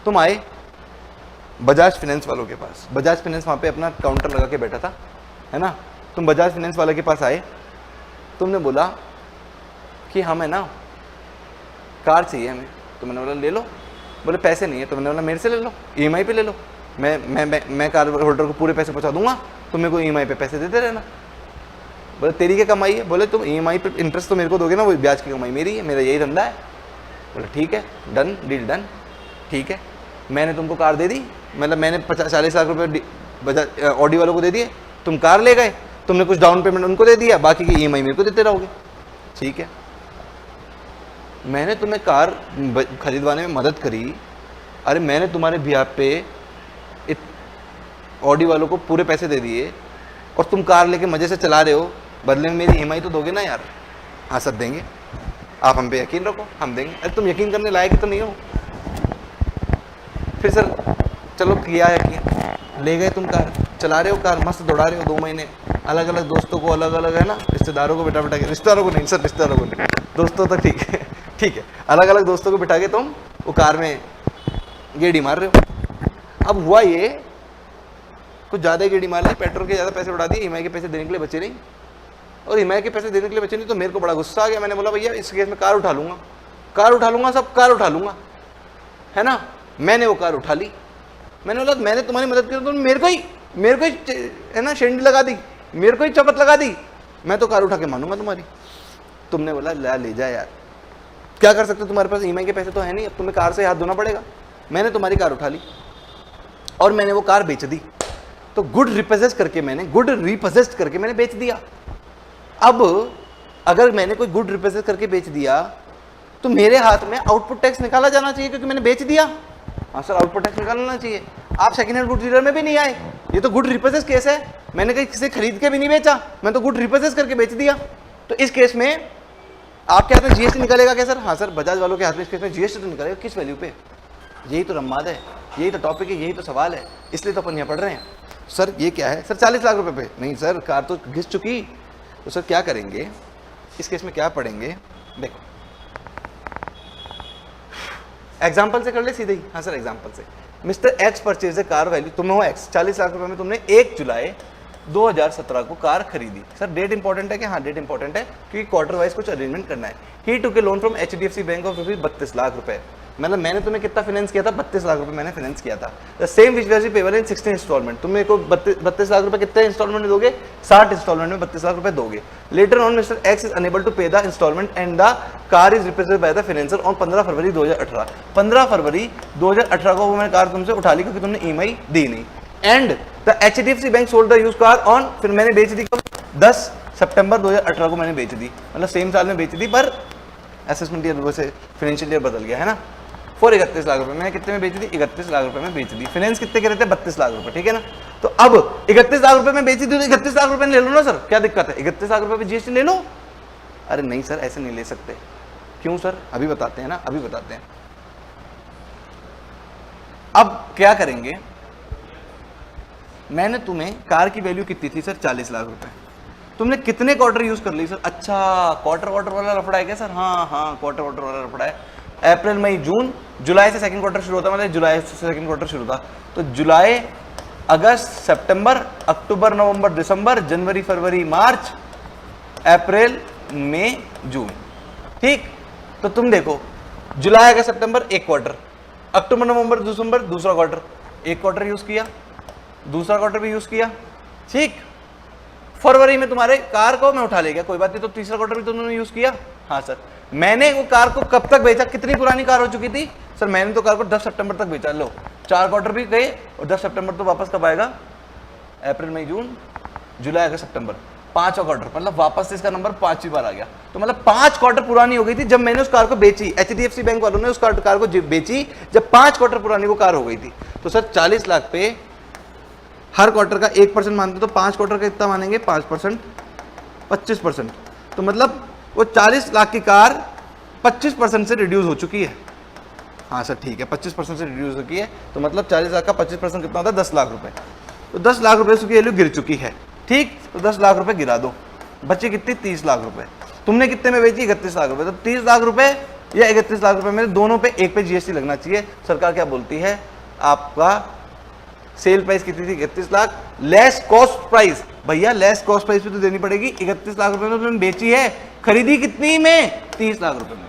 तुम आए बजाज फाइनेंस वालों के पास। बजाज फाइनेंस वहाँ पे अपना काउंटर लगा के बैठा था, है ना। तुम बजाज फाइनेंस वाले के पास आए, तुमने बोला कि हमें ना कार चाहिए हमें, तो मैंने बोला ले लो। बोले पैसे नहीं है, तो मैंने बोला मेरे से ले लो, EMI पे ले लो, मैं कार होल्डर को पूरे पैसे पहुँचा दूंगा, तुम मेरे को EMI पे पैसे देते रहना। बोले तेरी क्या कमाई है? बोले तुम EMI पे इंटरेस्ट तो मेरे को दोगे ना, वो ब्याज की कमाई मेरी है, मेरा यही धंधा है। बोले ठीक है, डन, डील डन, ठीक है। मैंने तुमको कार दे दी, मतलब मैंने 40 लाख रुपए बजाज ऑडी वालों को दे दिए, तुम कार ले गए, तुमने कुछ डाउन पेमेंट उनको दे दिया, बाकी की EMI मेरे को देते रहोगे, ठीक है। मैंने तुम्हें कार खरीदवाने में मदद करी, अरे मैंने तुम्हारे बिहाफ पे ऑडी वालों को पूरे पैसे दे दिए और तुम कार लेके मजे से चला रहे हो, बदले में मेरी EMI तो दोगे ना यार? हाँ सर देंगे, आप हम पे यकीन रखो, हम देंगे। अरे तुम यकीन करने लायक तो नहीं हो। फिर सर चलो किया यकीन, ले गए तुम कार, चला रहे हो कार, मस्त दौड़ा रहे हो 2 महीने, अलग अलग दोस्तों को, अलग अलग है ना, रिश्तेदारों को बिठा के, रिश्तेदारों को नहीं सर, रिश्तेदारों को नहीं, दोस्तों तो ठीक है, ठीक है, अलग अलग दोस्तों को बिठा के तुम वो कार में गेड़ी मार रहे हो। अब हुआ ये कुछ ज़्यादा गेड़ी मार ली, पेट्रोल के ज़्यादा पैसे उड़ा दिए, EMI के पैसे देने के लिए बचे नहीं, और EMI के पैसे देने के लिए बचे नहीं, तो मेरे को बड़ा गुस्सा आ गया। मैंने बोला भैया इस केस में कार उठा लूँगा, कार उठा लूँगा, सब कार उठा लूँगा, है ना। मैंने वो कार उठा ली, मैंने बोला मैंने तुम्हारी मदद की तो मेरे को ही है ना शेंडी लगा दी, मेरे को ही चपत लगा दी, मैं तो कार उठा के मानूंगा तुम्हारी। तुमने बोला ले जा यार, क्या कर सकते हो, तुम्हारे पास EMI के पैसे तो है नहीं, अब तुम्हें कार से हाथ धोना पड़ेगा। मैंने तुम्हारी कार उठा ली और मैंने वो कार बेच दी, तो गुड रिपोजेस्ट करके मैंने बेच दिया। अब अगर मैंने कोई गुड रिपोजेस्ट करके बेच दिया तो मेरे हाथ में आउटपुट टैक्स निकाला जाना चाहिए, क्योंकि मैंने बेच दिया। हाँ सर आउटपुट टैक्स निकालना चाहिए। आप सेकंड हैंड गुड डीलर में भी नहीं आए, ये तो गुड रिपोजेस्ट केस है, मैंने कहीं किसी खरीद के भी नहीं बेचा, मैं तो गुड रिपोजेस्ट करके बेच दिया। तो इस केस में आपके हाथ में GST निकलेगा क्या सर? हाँ सर बजाज वालों के हाथ में इस केस में GST तो निकलेगा, किस वैल्यू पे? यही तो रम्माद है, यही तो टॉपिक है, यही तो सवाल है, इसलिए तो अपन यहाँ पढ़ रहे हैं। सर ये क्या है? सर 40 लाख रुपए पे। नहीं सर कार तो घिस चुकी, तो सर क्या करेंगे इस केस में, क्या पढ़ेंगे? देखो एग्जाम्पल से कर ले सीधे ही। हाँ सर एग्जाम्पल से, mister x purchase a car value, तुम्हें हो एक्स, 40 लाख रुपए में तुमने 1 जुलाई 2017 को कार खरीदी। सर डेट इंपॉर्टेंट है क्या? हाँ डेट इंपॉर्टेंट है, क्योंकि क्वार्टर वाइज कुछ अरेंजमेंट करना है। He took a loan from HDFC bank of rupees 32 lakh रुपए, मतलब मैंने तुम्हें कितना फाइनेंस किया था? 32 लाख रुपए मैंने फाइनेंस किया था। The same which was payable in 16 installment, तुम मेरे को 32 लाख रुपए कितने इंस्टॉलमेंट में दोगे? 60 इंस्टॉलमेंट में 32 लाख रुपए दोगे। Letter on mister X is unable to pay the instalment and the car is represented by the financer on 15 फरवरी 2018। 15 फरवरी 2018 को वो मैंने कार तुमसे उठा ली, क्योंकि तुमने EMI दी नहीं। And the HDFC bank sold the used car on, फिर मैंने बेच दी कब? 10 सितंबर 2018 को मैंने बेच दी, मतलब सेम साल में बेच दी, पर असेसमेंट ईयर से फाइनेंशियल ईयर बदल गया है ना। फॉर 31 लाख रुपए मैंने कितने में बेच दी? 31 लाख रुपए में बेच दी। फाइनेंस कितने के रहते हैं? 32 लाख रुपए, ठीक है ना। तो अब 31 लाख रुपए में बेची दी, तो 31 लाख रुपए ले लो ना सर, क्या दिक्कत है? 31 लाख रुपए पे GST ले लो। अरे नहीं सर ऐसे नहीं ले सकते। क्यों सर? अभी बताते हैं ना, अभी बताते हैं। अब क्या करेंगे, मैंने तुम्हें कार की वैल्यू कितनी थी सर? 40 लाख रुपए। तुमने कितने क्वार्टर यूज कर ली सर? अच्छा क्वार्टर वाला लफड़ा है क्या सर? हाँ क्वार्टर वाला लफड़ा है। अप्रैल मई जून, जुलाई से सेकंड क्वार्टर शुरू होता, मतलब जुलाई से सेकंड क्वार्टर शुरू था, तो जुलाई अगस्त सितंबर अक्टूबर नवंबर दिसंबर जनवरी फरवरी मार्च अप्रैल मई जून, ठीक। तो तुम देखो जुलाई अगस्त सितंबर एक क्वार्टर, अक्टूबर नवंबर दिसंबर दूसरा क्वार्टर, एक क्वार्टर यूज किया, दूसरा क्वार्टर भी यूज किया, ठीक। फरवरी में तुम्हारे कार को मैं उठा ले गया, कोई बात नहीं, तो तीसरा क्वार्टर भी तुमने यूज किया। हाँ सर मैंने वो कार को कब तक बेचा? कितनी पुरानी कार हो चुकी थी सर? मैंने तो कार को 10 सितंबर तक बेचा। लो 4 क्वार्टर भी गए, और 10 सितंबर तो वापस कब आएगा? अप्रैल मई जून जुलाई अगस्त सितंबर, 5वां क्वार्टर, मतलब वापस इसका नंबर 5वीं बार आ गया। तो मतलब 5 क्वार्टर पुरानी हो गई थी जब मैंने उस कार को बेची। HDFC बैंक वालों ने उस कार को बेची जब 5 क्वार्टर पुरानी वो कार हो गई थी। तो सर 40 लाख पे हर क्वार्टर का 1% मानते तो 5 क्वार्टर का कितना मानेंगे, 5%, 25%। तो मतलब वो 40 लाख की कार 25% से रिड्यूस हो चुकी है। हाँ सर ठीक है, 25% से रिड्यूस हो चुकी है, तो मतलब 40 लाख का 25% कितना होता है, 10 लाख रुपए। तो 10 लाख रुपए उसकी वैल्यू गिर चुकी है, ठीक। तो 10 लाख रुपए गिरा दो, बचे कितनी, 30 लाख रुपए। तुमने कितने में बेची, 31 लाख रुपए। तो 30 लाख रुपए या 31 लाख रुपए में दोनों पे एक पे जीएसटी लगना चाहिए। सरकार क्या बोलती है, आपका सेल प्राइस कितनी थी, 31 लाख, लेस कॉस्ट प्राइस। भैया लेस कॉस्ट प्राइस पे तो देनी पड़ेगी, 31 लाख रुपए में तुमने बेची है, खरीदी कितनी में, 30 लाख रुपए में,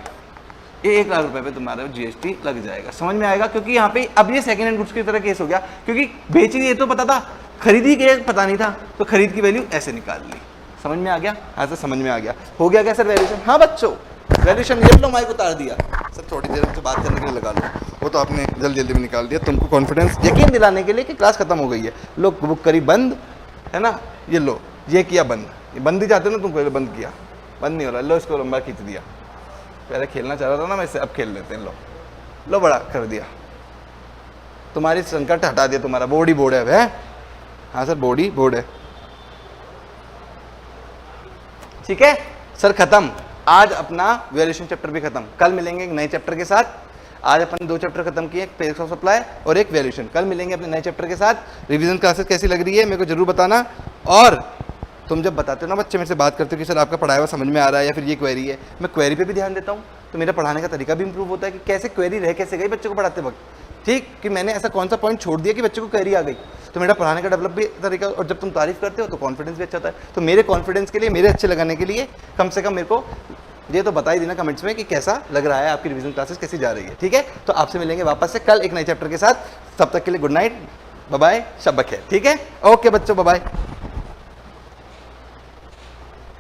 ये 1 लाख रुपए पे तुम्हारा जीएसटी लग जाएगा। समझ में आएगा, क्योंकि यहाँ पे अब ये सेकंड हैंड गुड्स की तरह केस हो गया, क्योंकि बेची ये तो पता था, खरीदी के पता नहीं था, तो खरीद की वैल्यू ऐसे निकाल ली। समझ में आ गया, ऐसा समझ में आ गया। हो गया क्या सर वैल्यूएशन? हाँ बच्चों, वैल्यूएशन ये लो, माइक उतार दिया सर, थोड़ी देर से बात करने के लिए लगा लो, वो तो आपने जल्दी जल्दी में निकाल दिया, तुमको कॉन्फिडेंस, यकीन दिलाने के लिए कि क्लास खत्म हो गई है। लो बुक करी बंद, है ना, ये लो, ये किया बंद, ये बंद ही चाहते हो ना तुम, पहले बंद किया, बंद नहीं हो रहा, लो इसको लंबा खींच दिया, पहले खेलना चाह रहा था ना मैं इससे, अब खेल लेते हैं, लो बड़ा कर दिया, तुम्हारी संकट हटा दिया, तुम्हारा बोर्ड ही बोर्ड है। हाँ सर बोर्ड ही बोर्ड है, ठीक है सर, खत्म। आज अपना वैल्यूएशन चैप्टर भी खत्म, कल मिलेंगे एक नए चैप्टर के साथ। आज अपन 2 चैप्टर खत्म किए, एक पेज ऑफ सप्लाई और एक वैल्यूएशन। कल मिलेंगे अपने नए चैप्टर के साथ। रिवीजन क्लासेस कैसी लग रही है मेरे को जरूर बताना, और तुम जब बताते हो ना बच्चे, मेरे से बात करते हो कि सर आपका पढ़ाया हुआ समझ में आ रहा है या फिर ये क्वेरी है, मैं क्वेरी पे भी ध्यान देता हूँ, तो मेरा पढ़ाने का तरीका भी इंप्रूव होता है कि कैसे क्वेरी रह कैसे गई बच्चों को पढ़ाते वक्त, ठीक, कि मैंने ऐसा कौन सा पॉइंट छोड़ दिया कि बच्चों को क्वेरी आ गई, तो मेरा पढ़ाने का डेवलप भी तरीका, और जब तुम तारीफ करते हो तो कॉन्फिडेंस भी अच्छा होता है। तो मेरे कॉन्फिडेंस के लिए, मेरे अच्छे लगाने के लिए कम से कम मेरे को ये तो बता ही देना कमेंट्स में कि कैसा लग रहा है, आपकी रिवीजन क्लासेस कैसी जा रही है, ठीक है। तो आपसे मिलेंगे वापस से कल एक नए चैप्टर के साथ, तब तक के लिए गुड नाइट, बाय बाय, शब बखैर, ठीक है, ओके बच्चों, बाय बाय।